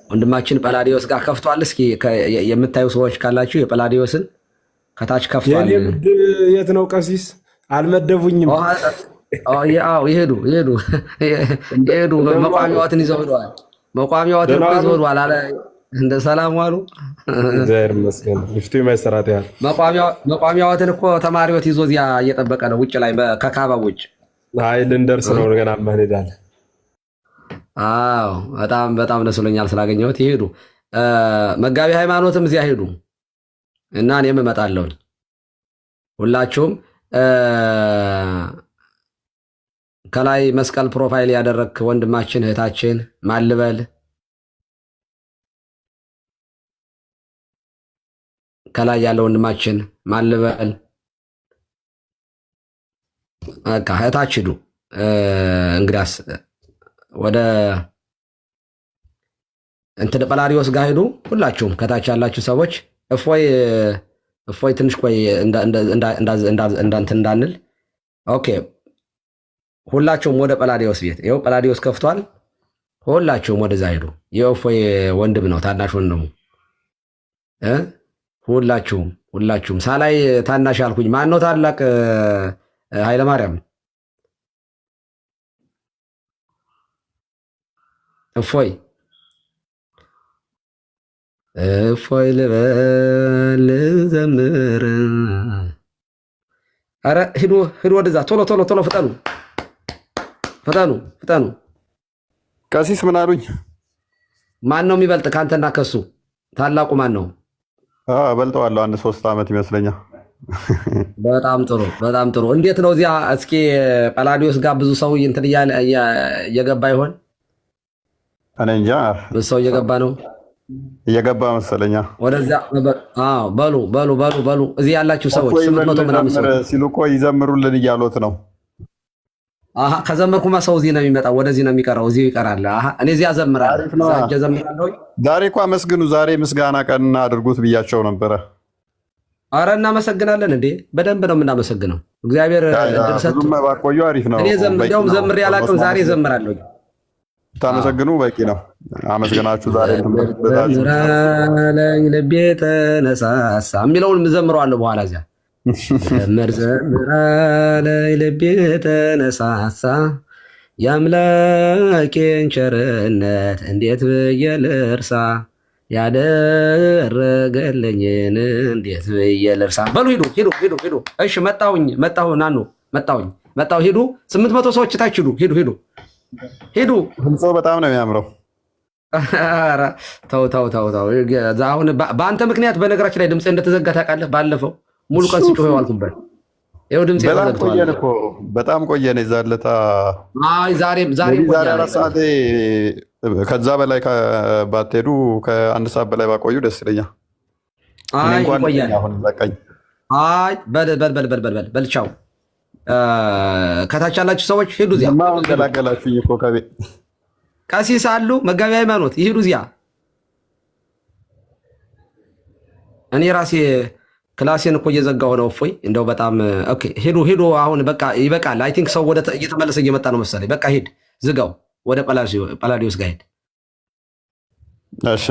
ወንድማችን ጳላዲዮስ ጋር ከፍቷል። እስኪ የምታዩ ሰዎች ካላችሁ የጳላዲዮስን ከታች ከፍቷል። የት ነው ቀሲስ? አልመደቡኝም። ይሄዱ መቋሚያዎትን ይዘው ሄደዋል። መቋሚያዎትን ይዘው ሄደዋል አለ። እንደ ሰላም ዋሉ። እግዚአብሔር ይመስገን። ልፍቱ የማይሰራት ያህል መቋሚያዎትን እኮ ተማሪዎት ይዞ እዚያ እየጠበቀ ነው፣ ውጭ ላይ ከካባ ውጭ። አይ ልንደርስ ነው ገና እንሄዳለን። አዎ በጣም በጣም ደስ ብሎኛል ስላገኘሁት። ይሄዱ መጋቢ ሃይማኖትም እዚያ ሄዱ እና እኔም እመጣለሁ። ሁላችሁም ከላይ መስቀል ፕሮፋይል ያደረግክ ወንድማችን እህታችን ማልበል ከላይ ያለው ወንድማችን ማልበል እህታች ሂዱ። እንግዲያስ ወደ እንትን ጳላዲዮስ ጋር ሄዱ። ሁላችሁም ከታች ያላችሁ ሰዎች እፎይ ትንሽ ቆይ እንዳንል። ኦኬ ሁላችሁም ወደ ጳላዲዮስ ቤት። ይኸው ጳላዲዮስ ከፍቷል። ሁላችሁም ወደዛ ሄዱ። የእፎይ ወንድም ነው፣ ታናሽ ወንድሙ። ሁላችሁም ሳላይ ታናሽ አልኩኝ። ማን ነው ታላቅ? ኃይለማርያም እፎይ ልበል ዘምር። ኧረ ሂዱ ወደዛ ቶሎ ፍጠኑ። ቀሲስ ምን አሉኝ? ማን ነው የሚበልጥ ከአንተና ከሱ? ታላቁ ማን ነው? በልጠዋለሁ። አንድ 3 ዓመት ይመስለኛል። በጣም ጥሩ። እንዴት ነው እዚያ? እስኪ ጳላዲዮስ ጋር ብዙ ሰው እንትን እየገባ ይሆን? እኔ እንጃ። ብዙ ሰው እየገባ መሰለኛ ወደዚያ። በሉ እዚህ ያላችሁ ሰዎች 800 ምናምን ሰው ሲሉ እኮ ይዘምሩልን እያሉት ነው። ከዘመርኩማ ሰው እዚህ ነው የሚመጣው፣ ወደዚህ ነው የሚቀረው። እዚሁ ይቀራል። እኔ እዚያ ዘምራለሁ። ዛሬ እኮ አመስግኑ፣ ዛሬ ምስጋና ቀን አድርጉት ብያቸው ነበረ። አረ እናመሰግናለን እንዴ! በደንብ ነው የምናመሰግነው። እግዚአብሔር እድል ሰጥቶ ባቆዩ አሪፍ ነው። እኔ ዘምሬ አላውቅም፣ ዛሬ ዘምራለሁ። ታመሰግኑ በቂ ነው። አመስግናችሁ ዛሬ ዘምራለኝ ልቤ ተነሳሳ የሚለውን ዘምረዋለሁ በኋላ እዚያ ዘምራለኝ ልቤ ተነሳሳ የአምላኬን ቸርነት እንዴት ብዬ ልርሳ ያደረገልኝን እንዴት ብዬ ልርሳ። በሉ ሂዱ። እሺ መጣሁኝ። ሂዱ 800 ሰዎች ታች ሂዱ። ህንፃው በጣም ነው የሚያምረው። ተው። አሁን በአንተ ምክንያት በነገራችን ላይ ድምፅ እንደተዘጋ ታውቃለህ። ባለፈው ሙሉ ቀን ሲጮህ የዋልኩበት ይኸው ድምፅ በጣም ቆየን። የዛን ዕለት ዛሬ 4 ሰዓት ከዛ በላይ ባትሄዱ ከ1 ሰዓት በላይ ባቆዩ ደስ ይለኛል። በል ቻው። ከታች ያላችሁ ሰዎች ሂዱ እዚያ። ገላገላችሁኝ እኮ ከቤት ቀሲስ አሉ፣ መጋቢ ሃይማኖት ይሂዱ እዚያ። እኔ ራሴ ክላሴን እኮ እየዘጋሁ ነው። እፎይ እንደው በጣም ኦኬ። ሂዱ። አሁን በቃ ይበቃል። አይ ቲንክ ሰው እየተመለሰ እየመጣ ነው መሰለኝ። በቃ ሂድ፣ ዝጋው። ወደ ጳላዲዮስ ጋር ሂድ። እሺ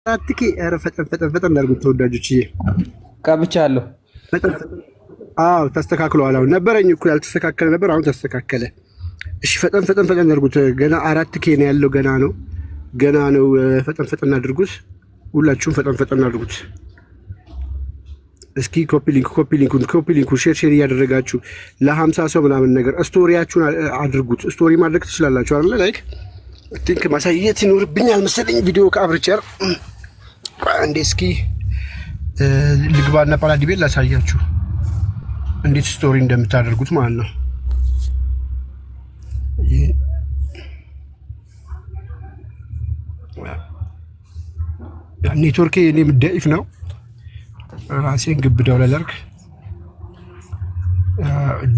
አትኪ ኧረ ፈጠን አድርጉት ተወዳጆች። ቀብቻለሁ። አዎ ተስተካክሏል። አሁን ነበረኝ እኮ ያልተስተካከለ ነበር፣ አሁን ተስተካከለ። እሺ ፈጠን አድርጉት። ገና 4K ነው ያለው። ገና ነው። ፈጠን አድርጉት። ሁላችሁም ፈጠን አድርጉት እስኪ። ኮፒ ሊንኩን ሼር እያደረጋችሁ ለ50 ሰው ምናምን ነገር ስቶሪያችሁን አድርጉት። ስቶሪ ማድረግ ትችላላችሁ አይደል? ላይክ ቲንክ ማሳየት ይኖርብኛል መሰለኝ ቪዲዮ ከአብርቸር አንዴ እስኪ ልግባና ፓላዲ ቤት ላሳያችሁ እንዴት ስቶሪ እንደምታደርጉት ማለት ነው። ኔትወርክ እኔም ደኢፍ ነው። ራሴን ግብዳው ላደርግ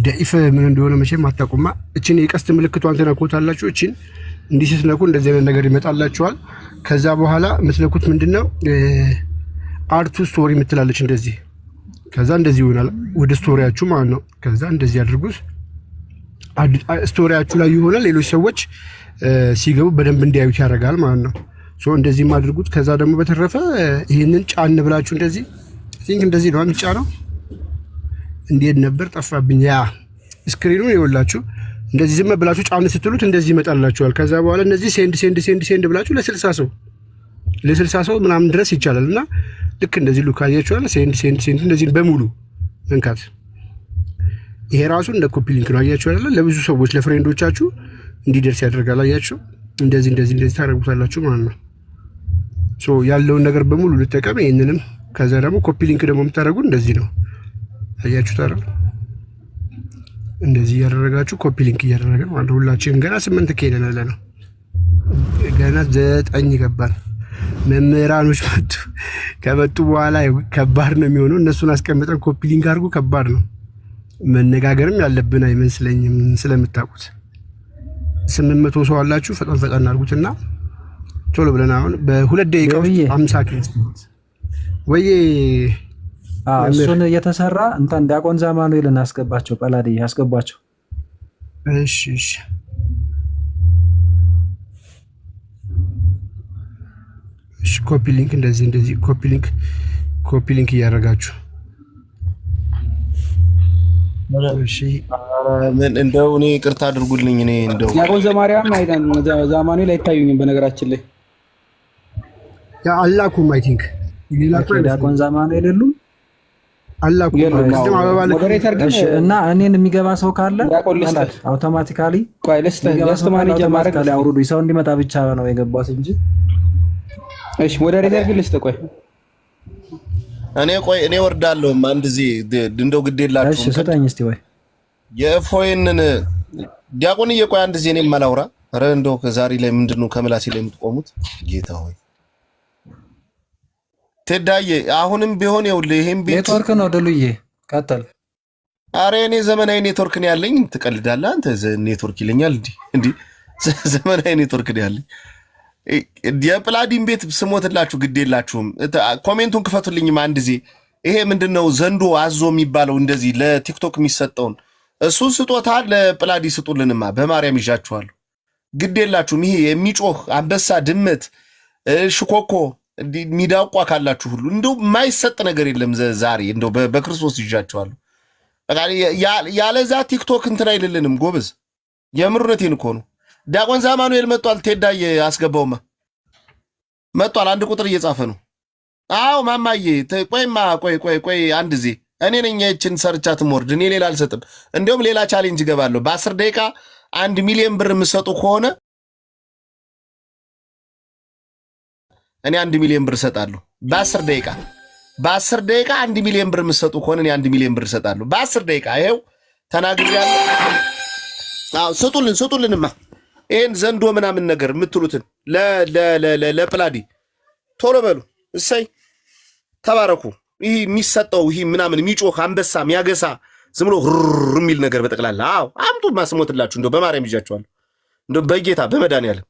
ደኢፍ ምን እንደሆነ መቼም አታውቁማ። እቺን የቀስት ምልክቷን ትነኩታላችሁ። እቺን እንዲህ ስትነኩ እንደዚህ አይነት ነገር ይመጣላችኋል። ከዛ በኋላ የምትነኩት ምንድነው አርቱ ስቶሪ የምትላለች እንደዚህ። ከዛ እንደዚህ ይሆናል ወደ ስቶሪያችሁ ማለት ነው። ከዛ እንደዚህ አድርጉት። ስቶሪያችሁ ላይ ይሆናል። ሌሎች ሰዎች ሲገቡ በደንብ እንዲያዩት ያደርጋል ማለት ነው። ሶ እንደዚህም አድርጉት። ከዛ ደግሞ በተረፈ ይሄንን ጫን ብላችሁ እንደዚህ ቲንክ እንደዚህ ነው የሚጫነው። እንዴት ነበር ጠፋብኝ። ያ ስክሪኑን ይወላችሁ እንደዚህ ዝም ብላችሁ ጫን ስትሉት እንደዚህ ይመጣላችኋል። ከዛ በኋላ እነዚህ ሴንድ ብላችሁ ለ60 ሰው ምናምን ድረስ ይቻላልና ልክ እንደዚህ ሉክ አያችኋል። ሴንድ እንደዚህ በሙሉ መንካት። ይሄ ራሱ እንደ ኮፒ ሊንክ ነው አያችኋል። ለብዙ ሰዎች ለፍሬንዶቻችሁ እንዲደርስ ያደርጋል። አያችሁ እንደዚህ ታደርጉታላችሁ ማለት ነው። ሶ ያለውን ነገር በሙሉ ልጠቀም ይሄንንም። ከዛ ደግሞ ኮፒ ሊንክ ደግሞ የምታደርጉ እንደዚህ ነው አያችሁ ታረም እንደዚህ ያደረጋችሁ ኮፒ ሊንክ እያደረገን ማለት ሁላችንም ገና 8 ከሄደን አለ ነው ገና 9 ይገባል። መምህራኖች ከመጡ በኋላ ከባድ ነው የሚሆነው። እነሱን አስቀምጠን ኮፒ ሊንክ አድርጉ ከባድ ነው። መነጋገርም ያለብን አይመስለኝም ስለምታውቁት። 800 ሰው አላችሁ። ፈጠን አድርጉትና ቶሎ ብለን አሁን በ2 ደቂቃ ውስጥ 50 ኬስ ወይ እሱን እየተሰራ እንትን ዲያቆን ዛማኑኤልን አስገባቸው። ጳላዲ አስገባቸው። እሺ ኮፒ ሊንክ እንደዚህ ኮፒ ሊንክ እያደረጋችሁ እሺ። ምን እንደው እኔ ይቅርታ አድርጉልኝ። እኔ እንደው ዲያቆን ዘማርያም ዛማኑኤል አይታዩኝም በነገራችን ላይ ያ አላኩም። አይ ቲንክ ዲያቆን ዛማኑኤል የሉም አላኩም። ሞዴሬተር ግን እና እኔን የሚገባ ሰው ካለ አውቶማቲካሊ ቆይ ለስተ ማኔጀር ማድረግ አውርዱ። ሰው እንዲመጣ ብቻ ነው የገባው እንጂ። እሺ ሞዴሬተር ግን ልስጥ። እኔ ወርዳለሁ። አንድ እዚህ እንደው ግዴላችሁ። እሺ ስጠኝ እስቲ ወይ የፎይንን ዲያቆንዬ ቆይ አንድ እዚህ እኔም አላውራ። ኧረ እንደው ከዛሬ ላይ ምንድነው ከምላሴ ላይ የምትቆሙት? ጌታ ሆይ ቴዳዬ አሁንም ቢሆን ይኸውልህ ይሄን ቤት ኔትወርክ ነው ደሉዬ ቀጥል። ኧረ እኔ ዘመናዊ ኔትወርክ ነው ያለኝ። ትቀልዳለህ አንተ። ኔትወርክ ይለኛል እንዴ? ዘመናዊ ኔትወርክ ነው ያለኝ። የፕላዲን ቤት ስሞትላችሁ ግዴላችሁም። ኮሜንቱን ክፈቱልኝም አንድ ጊዜ። ይሄ ምንድነው ዘንዶ አዞ የሚባለው እንደዚህ ለቲክቶክ የሚሰጠውን እሱን ስጦታ ለፕላዲ ስጡልንማ በማርያም ይዣችኋለሁ። ግዴላችሁም። ይሄ የሚጮህ አንበሳ፣ ድመት፣ ሽኮኮ ሚዳቋ ካላችሁ ሁሉ እንደው የማይሰጥ ነገር የለም። ዛሬ እንደው በክርስቶስ ይዣችኋለሁ። በቃ ያለዛ ቲክቶክ እንትን አይልልንም ጎበዝ። የምሩነቴን እኮ ነው። ዲያቆን ዛማኑኤል መጥቷል። ቴዳዬ አስገባውማ መጥቷል። አንድ ቁጥር እየጻፈ ነው። አዎ ማማዬ ቆይ አንድ ጊዜ እኔ ነኝ እችን ሰርቻትም ወርድ እኔ ሌላ አልሰጥም። እንዲሁም ሌላ ቻሌንጅ እገባለሁ። በ10 ደቂቃ 1 ሚሊዮን ብር የምትሰጡ ከሆነ እኔ 1 ሚሊዮን ብር እሰጣለሁ። በ10 ደቂቃ 1 ሚሊዮን ብር የምትሰጡ ከሆነ እኔ 1 ሚሊዮን ብር እሰጣለሁ። በ10 ደቂቃ ይሄው ተናግሬያለሁ። አዎ ስጡልንማ ይሄን ዘንዶ ምናምን ነገር የምትሉትን ለፕላዲ ቶሎ በሉ። እሰይ ተባረኩ። ይሄ የሚሰጠው ይሄ ምናምን የሚጮህ አንበሳ የሚያገሳ ዝም ብሎ የሚል ነገር በጠቅላላ አዎ አምጡ ማስሞትላችሁ። እንደው በማርያም ይዣችኋለሁ። እንደው በጌታ በመድኃኒዓለም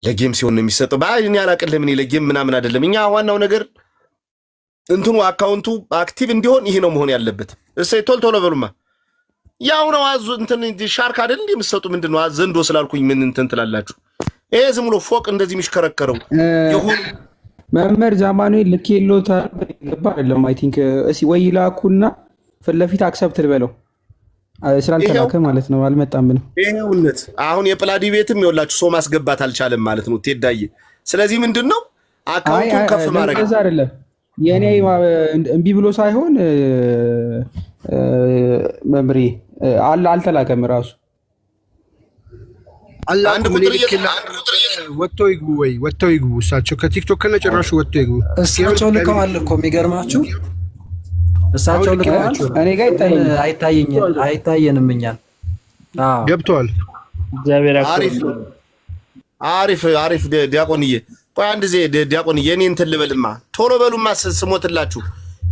ለጌም ሲሆን ነው የሚሰጠው። እኔ አላቅልህም። እኔ ለጌም ምናምን አይደለም። እኛ ዋናው ነገር እንትኑ አካውንቱ አክቲቭ እንዲሆን ይሄ ነው መሆን ያለበት። እሰይ ቶሎ በሉማ። ያው ነው አዙ እንትን ሻርክ አይደል እንዴ የምትሰጡ? ምንድነው ዘንዶ ስላልኩኝ ምን እንትን ትላላችሁ? ይሄ ዝም ብሎ ፎቅ እንደዚህ የሚሽከረከረው ይሁን። መምህር ዛማኑኤል ልክ የለውታል ገባ አይደለም? አይ ቲንክ እሺ ወይ ላኩና ፊት ለፊት አክሰፕት ልበለው ስላልተላከ ማለት ነው። አልመጣም ነው ይሄውነት። አሁን የፕላዲ ቤትም ይኸውላችሁ ሰው ማስገባት አልቻለም ማለት ነው ቴዳዬ። ስለዚህ ምንድነው አካውንቱን ከፍ ማድረግ እንደዛ አይደለም። የኔ እምቢ ብሎ ሳይሆን መምሪ አልተላከም ራሱ አንድ ቁጥር ወጥተው ይግቡ ወይ ወጥተው ይግቡ። እሳቸው ከቲክቶክ ከነጭራሹ ወጥተው ይግቡ። እሳቸው ልከዋል እኮ የሚገርማችሁ እሳቸው ልከዋል። እኔ ጋር አይታየንም እኛ ገብተዋል። እግዚአብሔር አሪፍ ዲያቆንዬ፣ ቆይ አንድ ጊዜ ዲያቆንዬ እኔ እንትን ልበልማ፣ ቶሎ በሉማ ስሞትላችሁ።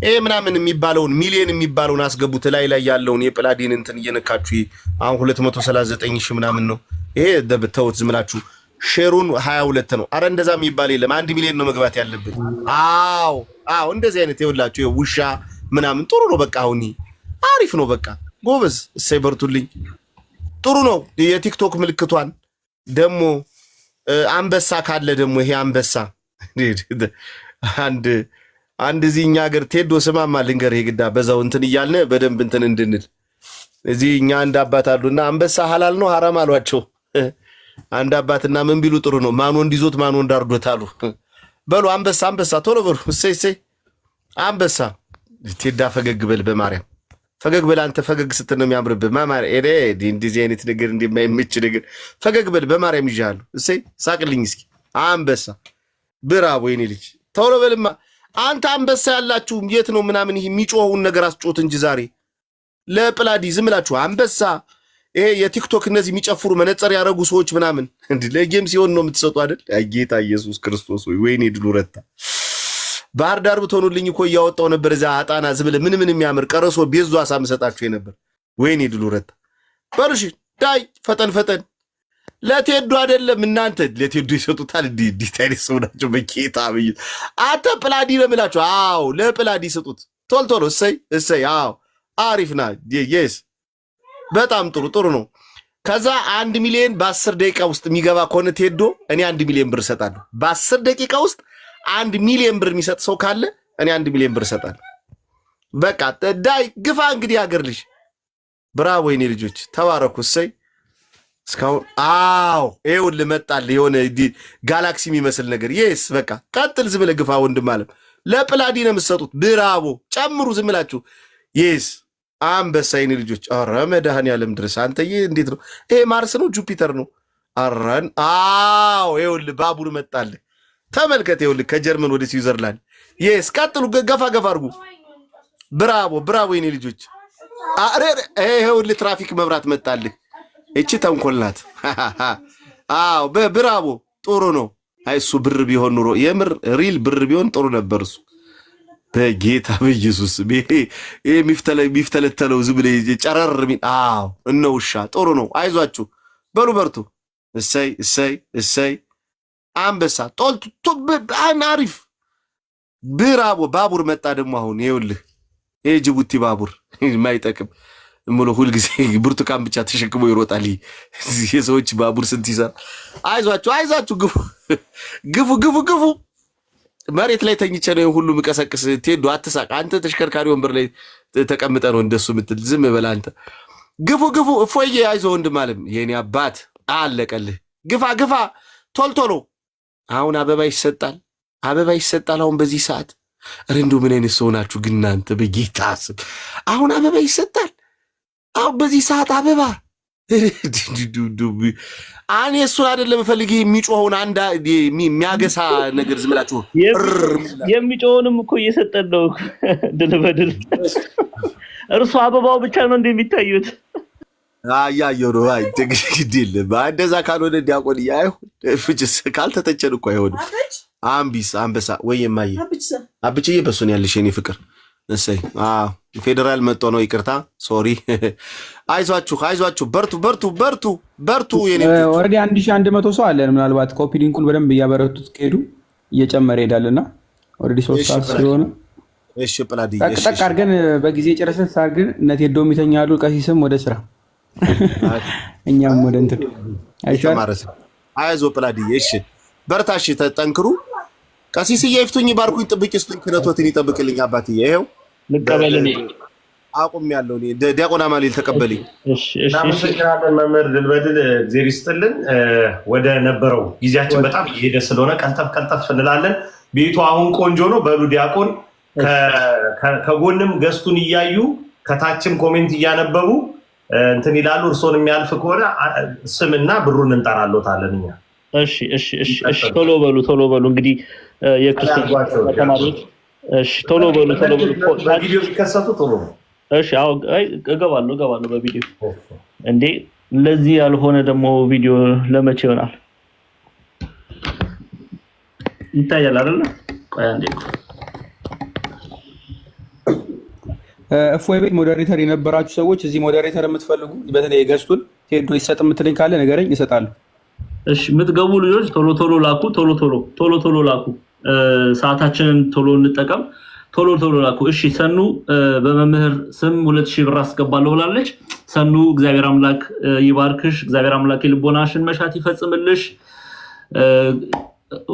ይሄ ምናምን የሚባለውን ሚሊዮን የሚባለውን አስገቡት። ላይ ያለውን የፕላዲን እንትን እየነካችሁ አሁን 239 ሺህ ምናምን ነው። ይሄ ተውት ዝም ብላችሁ። ሼሩን 22 ነው። አረ እንደዛ የሚባል የለም። 1 ሚሊዮን ነው መግባት ያለበት። አዎ እንደዚህ አይነት ይኸውላችሁ ውሻ ምናምን ጥሩ ነው። በቃ አሁን አሪፍ ነው። በቃ ጎበዝ፣ እሰይ በርቱልኝ። ጥሩ ነው። የቲክቶክ ምልክቷን ደግሞ አንበሳ ካለ ደግሞ ይሄ አንበሳ አንድ እዚህ እኛ ሀገር ቴዶ ስማማ ልንገር ይግዳ በዛው እንትን እያልን በደንብ እንትን እንድንል እዚህ እኛ አንድ አባት አሉና አንበሳ ሐላል ነው ሐራም አሏቸው። አንድ አባትና ምን ቢሉ ጥሩ ነው ማን ወንድ ይዞት ማን ወንድ አርዶት አሉ። በሉ አንበሳ ቶሎ በሉ። እሰይ አንበሳ ቴዳ ፈገግ በል በማርያም ፈገግ በል። አንተ ፈገግ ስትል ነው የሚያምርብህ። ማማር እንደዚህ አይነት ነገር እንደማይመች ነገር ፈገግ በል በማርያም ይዣለሁ። እሰይ ሳቅልኝ እስኪ አንበሳ። ብራቮ የኔ ልጅ ቶሎ በልማ። አንተ አንበሳ ያላችሁ የት ነው ምናምን ይሄ የሚጮኸውን ነገር አስጮት እንጂ ዛሬ ለፕላዲ ዝም ብላችሁ አንበሳ። ይሄ የቲክቶክ እነዚህ የሚጨፍሩ መነጽር ያደረጉ ሰዎች ምናምን እንዴ ለጌም ሲሆን ነው የምትሰጡ አይደል? ጌታ ኢየሱስ ክርስቶስ ወይ ወይኔ ድሉ ረታ። ባህር ዳር ብትሆኑልኝ እኮ እያወጣው ነበር እዛ አጣና ዝብል ምን የሚያምር ቀረሶ ቤዙ አሳምሰጣችሁ ነበር። ወይኔ ድሉ ረታ። በርሽ ዳይ ፈጠን ለቴዶ አይደለም እናንተ ለቴዶ ይሰጡታል። ዲታ ሰው ናቸው በጌታ ብይ አተ ፕላዲ ለምላችሁ። አዎ ለፕላዲ ይሰጡት ቶሎ። እሰይ አዎ አሪፍና yes በጣም ጥሩ ነው። ከዛ 1 ሚሊዮን በ10 ደቂቃ ውስጥ የሚገባ ከሆነ ቴዶ እኔ 1 ሚሊዮን ብር እሰጣለሁ። በ10 ደቂቃ ውስጥ 1 ሚሊዮን ብር የሚሰጥ ሰው ካለ እኔ 1 ሚሊዮን ብር እሰጣለሁ። በቃ ዳይ ግፋ እንግዲህ ሀገር ልጅ። ብራቮ የኔ ልጆች ተባረኩ። እሰይ እስካሁን ይኸውልህ መጣልህ የሆነ ጋላክሲ የሚመስል ነገር። yes በቃ ቀጥል ዝም ብለህ ግፋ ወንድም አለም። ለፕላዲ ነው የምትሰጡት። ብራቮ ጨምሩ ዝም ብላችሁ። yes አንበሳ የኔ ልጆች። ኧረ መድኃኒዓለም ድረስ አንተዬ እንዴት ነው ይሄ? ማርስ ነው ጁፒተር ነው? አራን ይኸውልህ ባቡር መጣልህ። ተመልከት ይኸውልህ ከጀርመን ወደ ስዊዘርላንድ። yes ቀጥሉ ገፋ አድርጉ። ብራቮ የኔ ልጆች። ይኸውልህ ትራፊክ መብራት መጣልህ። እቺ ተንኮል ናት። ብራቮ ጥሩ ነው። እሱ ብር ቢሆን ኑሮ የምር ሪል ብር ቢሆን ጥሩ ነበር እሱ። በጌታ በኢየሱስ የሚፍተለተለው ዝም ብለህ ጨረር እነ ውሻ ጥሩ ነው። አይዟችሁ በሉ በርቱ። እሰይ አንበሳ አሪፍ። ብራቮ ባቡር መጣ ደግሞ አሁን ይኸውልህ ይሄ ጅቡቲ ባቡር የማይጠቅም ሙሉ ሁልጊዜ ብርቱካን ብቻ ተሸክሞ ይሮጣል። የሰዎች ባቡር ስንት ይሰራል። አይዟችሁ ግፉ። መሬት ላይ ተኝቼ ነው ሁሉ ምቀሰቅስ። ቴዶ አትሳቅ አንተ ተሽከርካሪ ወንበር ላይ ተቀምጠ ነው እንደሱ ምትል። ዝም በል አንተ። ግፉ እፎዬ አይዞህ ወንድም አለም የኔ አባት አለቀልህ። ግፋ ቶሎ። አሁን አበባ ይሰጣል አሁን በዚህ ሰዓት። ኧረ እንደው ምን አይነት ሰው ናችሁ ግን እናንተ በጌታ ስም። አሁን አበባ ይሰጣል አሁን በዚህ ሰዓት አበባ። እኔ እሱን አይደለም ፈልግ የሚጮኸውን አንድ የሚያገሳ ነገር ዝም ብላችሁ የሚጮውንም እኮ እየሰጠን ነው። ድል በድል እርሱ አበባው ብቻ ነው እንደሚታዩት። አያየው ነው። ግድ እንደዛ ካልሆነ ዲያቆን አይሁን ፍጭስ ካልተተቸን እኮ አይሆንም። አንበሳ ወይ የማየ አብጭዬ በሱን ያለሽ የኔ ፍቅር። እሰይ ፌደራል መጥቶ ነው ይቅርታ ሶሪ። አይዟችሁ በርቱ የኔ ኦሬዲ 1100 ሰው አለን። ምናልባት ኮፒ ሊንኩን በደንብ እያበረቱት ከሄዱ እየጨመረ ይሄዳልና ኦሬዲ 3 ሰዓት ስለሆነ እሺ ፕላዲ ጠቅ አድርገን በጊዜ ጨረሰን ሳርግን እነ ቴዶም ይተኛሉ። ቀሲስም ወደ ስራ እኛም ወደ እንትን አይዞህ ፕላዲ እሺ በርታሽ ተጠንክሩ። ቀሲስ ይፍቱኝ ባርኩኝ ጥብቅ ይስጡኝ ክነቶትን ይጠብቅልኝ አባትዬ። ይሄው ልቀበልኝ አቁሜያለሁ። እኔ ዲያቆን አማኑኤል ተቀበለኝ። እናመሰግናለን መምህር ድልበድል እግዚአብሔር ይስጥልን። ወደ ነበረው ጊዜያችን በጣም እየሄደ ስለሆነ ቀልጠፍ እንላለን። ቤቱ አሁን ቆንጆ ነው። በሉ ዲያቆን ከጎንም ገስቱን እያዩ ከታችም ኮሜንት እያነበቡ እንትን ይላሉ። እርሶን የሚያልፍ ከሆነ ስምና ብሩን እንጠራሎታለን እኛ። እሺ ቶሎ በሉ እንግዲህ የክርስቶስ ተማሪዎች ቶሎ በሉ በቪዲዮ ቢከሰቱ ጥሩ ነው። እሺ አዎ እገባለሁ በቪዲዮ እንዴ። ለዚህ ያልሆነ ደግሞ ቪዲዮ ለመቼ ይሆናል? ይታያል አይደል? ቆይ አንዴ እፎይ ቤት ሞዴሬተር የነበራችሁ ሰዎች እዚህ ሞዴሬተር የምትፈልጉ በተለይ ገስቱን ሄዶ ይሰጥ የምትለኝ ካለ ንገረኝ፣ እሰጣለሁ። እሺ የምትገቡ ልጆች ቶሎ ላኩ። ቶሎ ላኩ። ሰዓታችንን ቶሎ እንጠቀም። ቶሎ ላኩ። እሺ ሰኑ በመምህር ስም 2000 ብር አስገባለሁ ብላለች። ሰኑ እግዚአብሔር አምላክ ይባርክሽ። እግዚአብሔር አምላክ የልቦናሽን መሻት ይፈጽምልሽ።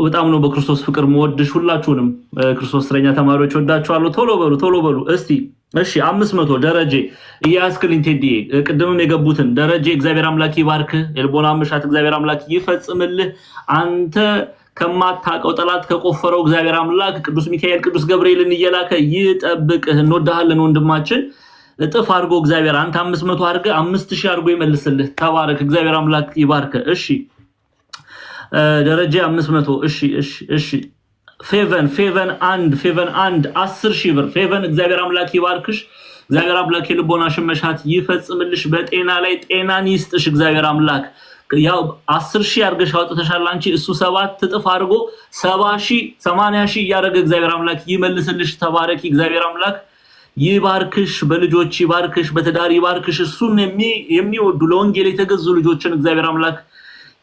በጣም ነው በክርስቶስ ፍቅር መወድሽ። ሁላችሁንም ክርስቶስ እስረኛ ተማሪዎች ወዳችኋለሁ። ቶሎ በሉ እስቲ። እሺ 500 ደረጀ እያስክልኝ ቴዲዬ ቅድምም የገቡትን ደረጀ እግዚአብሔር አምላክ ይባርክ። የልቦና መሻት እግዚአብሔር አምላክ ይፈጽምልህ። አንተ ከማታቀው ጠላት ከቆፈረው እግዚአብሔር አምላክ ቅዱስ ሚካኤል ቅዱስ ገብርኤልን እየላከ ይጠብቅህ። እንወዳሃለን ወንድማችን። እጥፍ አድርጎ እግዚአብሔር አንተ 500 አድርገህ 5000 አድርጎ ይመልስልህ። ተባረክ። እግዚአብሔር አምላክ ይባርክ። እሺ ደረጀ 500 እሺ ፌቨን አንድ 10000 ብር ፌቨን እግዚአብሔር አምላክ ይባርክሽ። እግዚአብሔር አምላክ የልቦናሽን መሻት ይፈጽምልሽ። በጤና ላይ ጤናን ይስጥሽ እግዚአብሔር አምላክ። ያው 10000 አድርገሽ አውጥተሻል አንቺ፣ እሱ 7 እጥፍ አድርጎ 70000 80000 ያደረገ እግዚአብሔር አምላክ ይመልስልሽ። ተባረኪ። እግዚአብሔር አምላክ ይባርክሽ፣ በልጆች ይባርክሽ፣ በትዳር ይባርክሽ። እሱን የሚወዱ ለወንጌል የተገዙ ልጆችን እግዚአብሔር አምላክ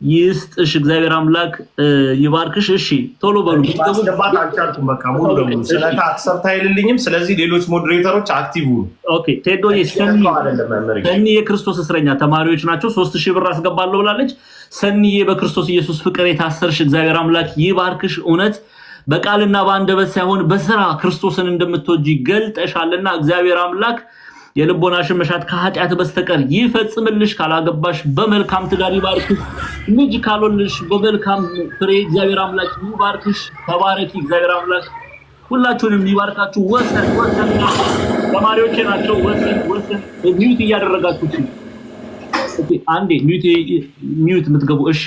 ይስጥሽ። እግዚአብሔር አምላክ ይባርክሽ። እሺ ቶሎ በሉ። ማስገባት አልቻልኩም። በቃ ሙሉ ለሙሉ ስለታ አክሰፕት አይልልኝም። ስለዚህ ሌሎች ሞዴሬተሮች አክቲቭ ሁኑ። ኦኬ ቴዶ ሰኒ የክርስቶስ እስረኛ ተማሪዎች ናቸው። 3000 ብር አስገባለሁ ብላለች። ሰኒዬ በክርስቶስ ኢየሱስ ፍቅር የታሰርሽ እግዚአብሔር አምላክ ይባርክሽ። እውነት በቃልና በአንደበት ሳይሆን በስራ ክርስቶስን እንደምትወጂ ገልጠሻልና እግዚአብሔር አምላክ የልቦናሽን መሻት ከኃጢአት በስተቀር ይፈጽምልሽ። ካላገባሽ በመልካም ትዳር ይባርክሽ። ልጅ ካልወለድሽ በመልካም ፍሬ እግዚአብሔር አምላክ ይባርክሽ። ተባረኪ። እግዚአብሔር አምላክ ሁላችሁንም ይባርካችሁ። ወሰን ተማሪዎች ናቸው። ወሰን ሚዩት እያደረጋችሁ እሺ አንዴ ሚዩት የምትገቡ እሺ።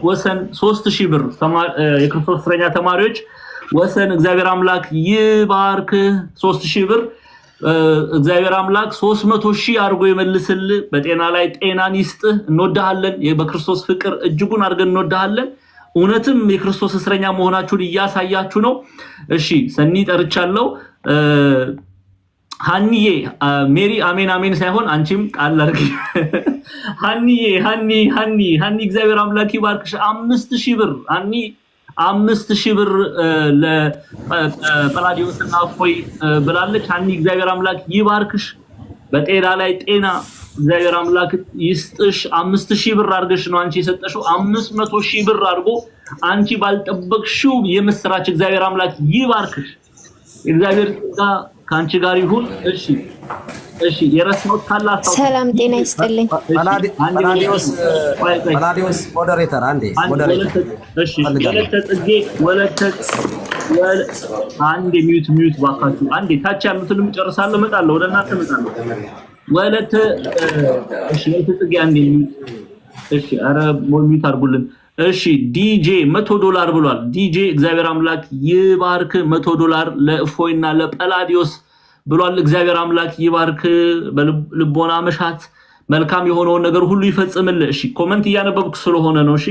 ወሰን 3000 ብር የክርስቶስ እስረኛ ተማሪዎች ወሰን እግዚአብሔር አምላክ ይባርክ። 3000 ብር እግዚአብሔር አምላክ 300,000 አድርጎ ይመልስልህ። በጤና ላይ ጤናን ይስጥህ። እንወዳሃለን። በክርስቶስ ፍቅር እጅጉን አድርገን እንወዳሃለን። እውነትም የክርስቶስ እስረኛ መሆናችሁን እያሳያችሁ ነው። እሺ ሰኒ ጠርቻለሁ። ሃኒዬ ሜሪ አሜን ሳይሆን አንቺም ቃል አድርጊ። ሃኒ እግዚአብሔር አምላክ ይባርክሽ። 5000 ብር ሃኒ 5000 ብር ለጳላዲዮስና እፎይ ብላለች። ሃኒ እግዚአብሔር አምላክ ይባርክሽ። በጤና ላይ ጤና እግዚአብሔር አምላክ ይስጥሽ። 5000 ብር አድርገሽ ነው አንቺ የሰጠሽው። 500,000 ብር አድርጎ አንቺ ባልጠበቅሽው የምስራች እግዚአብሔር አምላክ ይባርክሽ። እግዚአብሔር ጋር ካንቺ ጋር ይሁን። እሺ የረስነው ታላቅ ሰላም ጤና ይስጥልኝ። ጳላዲዮስ ሞዴሬተር አንዴ ሞዴሬተር እሺ አንዴ ሚዩት ባካችሁ። አንዴ ታች ያሉትንም ጨርሳለሁ፣ እመጣለሁ፣ ወደ እናንተ እመጣለሁ። ወለተ ጽጌ አንዴ ሚዩት። እሺ ኧረ ሚዩት አድርጉልን። እሺ ዲጄ $100 ብሏል። ዲጄ እግዚአብሔር አምላክ ይባርክ። $100 ለእፎይና ለጳላዲዮስ ብሏል። እግዚአብሔር አምላክ ይባርክ። በልቦና መሻት መልካም የሆነውን ነገር ሁሉ ይፈጽምልህ። እሺ ኮሜንት እያነበብኩ ስለሆነ ነው። እሺ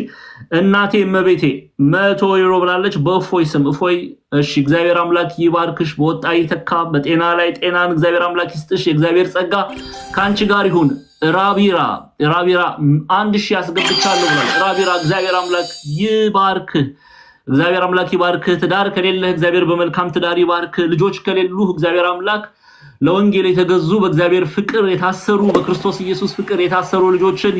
እናቴ እመቤቴ €100 ብላለች በእፎይ ስም። እፎይ እሺ እግዚአብሔር አምላክ ይባርክሽ። በወጣ ይተካ። በጤና ላይ ጤናን እግዚአብሔር አምላክ ይስጥሽ። የእግዚአብሔር ጸጋ ካንቺ ጋር ይሁን። ራቢራ 1000 ያስገብቻለሁ ብሏል። ራቢራ እግዚአብሔር አምላክ ይባርክ። እግዚአብሔር አምላክ ይባርክ። ትዳር ከሌለህ እግዚአብሔር በመልካም ትዳር ይባርክ። ልጆች ከሌሉህ እግዚአብሔር አምላክ ለወንጌል የተገዙ በእግዚአብሔር ፍቅር የታሰሩ በክርስቶስ ኢየሱስ ፍቅር የታሰሩ ልጆችን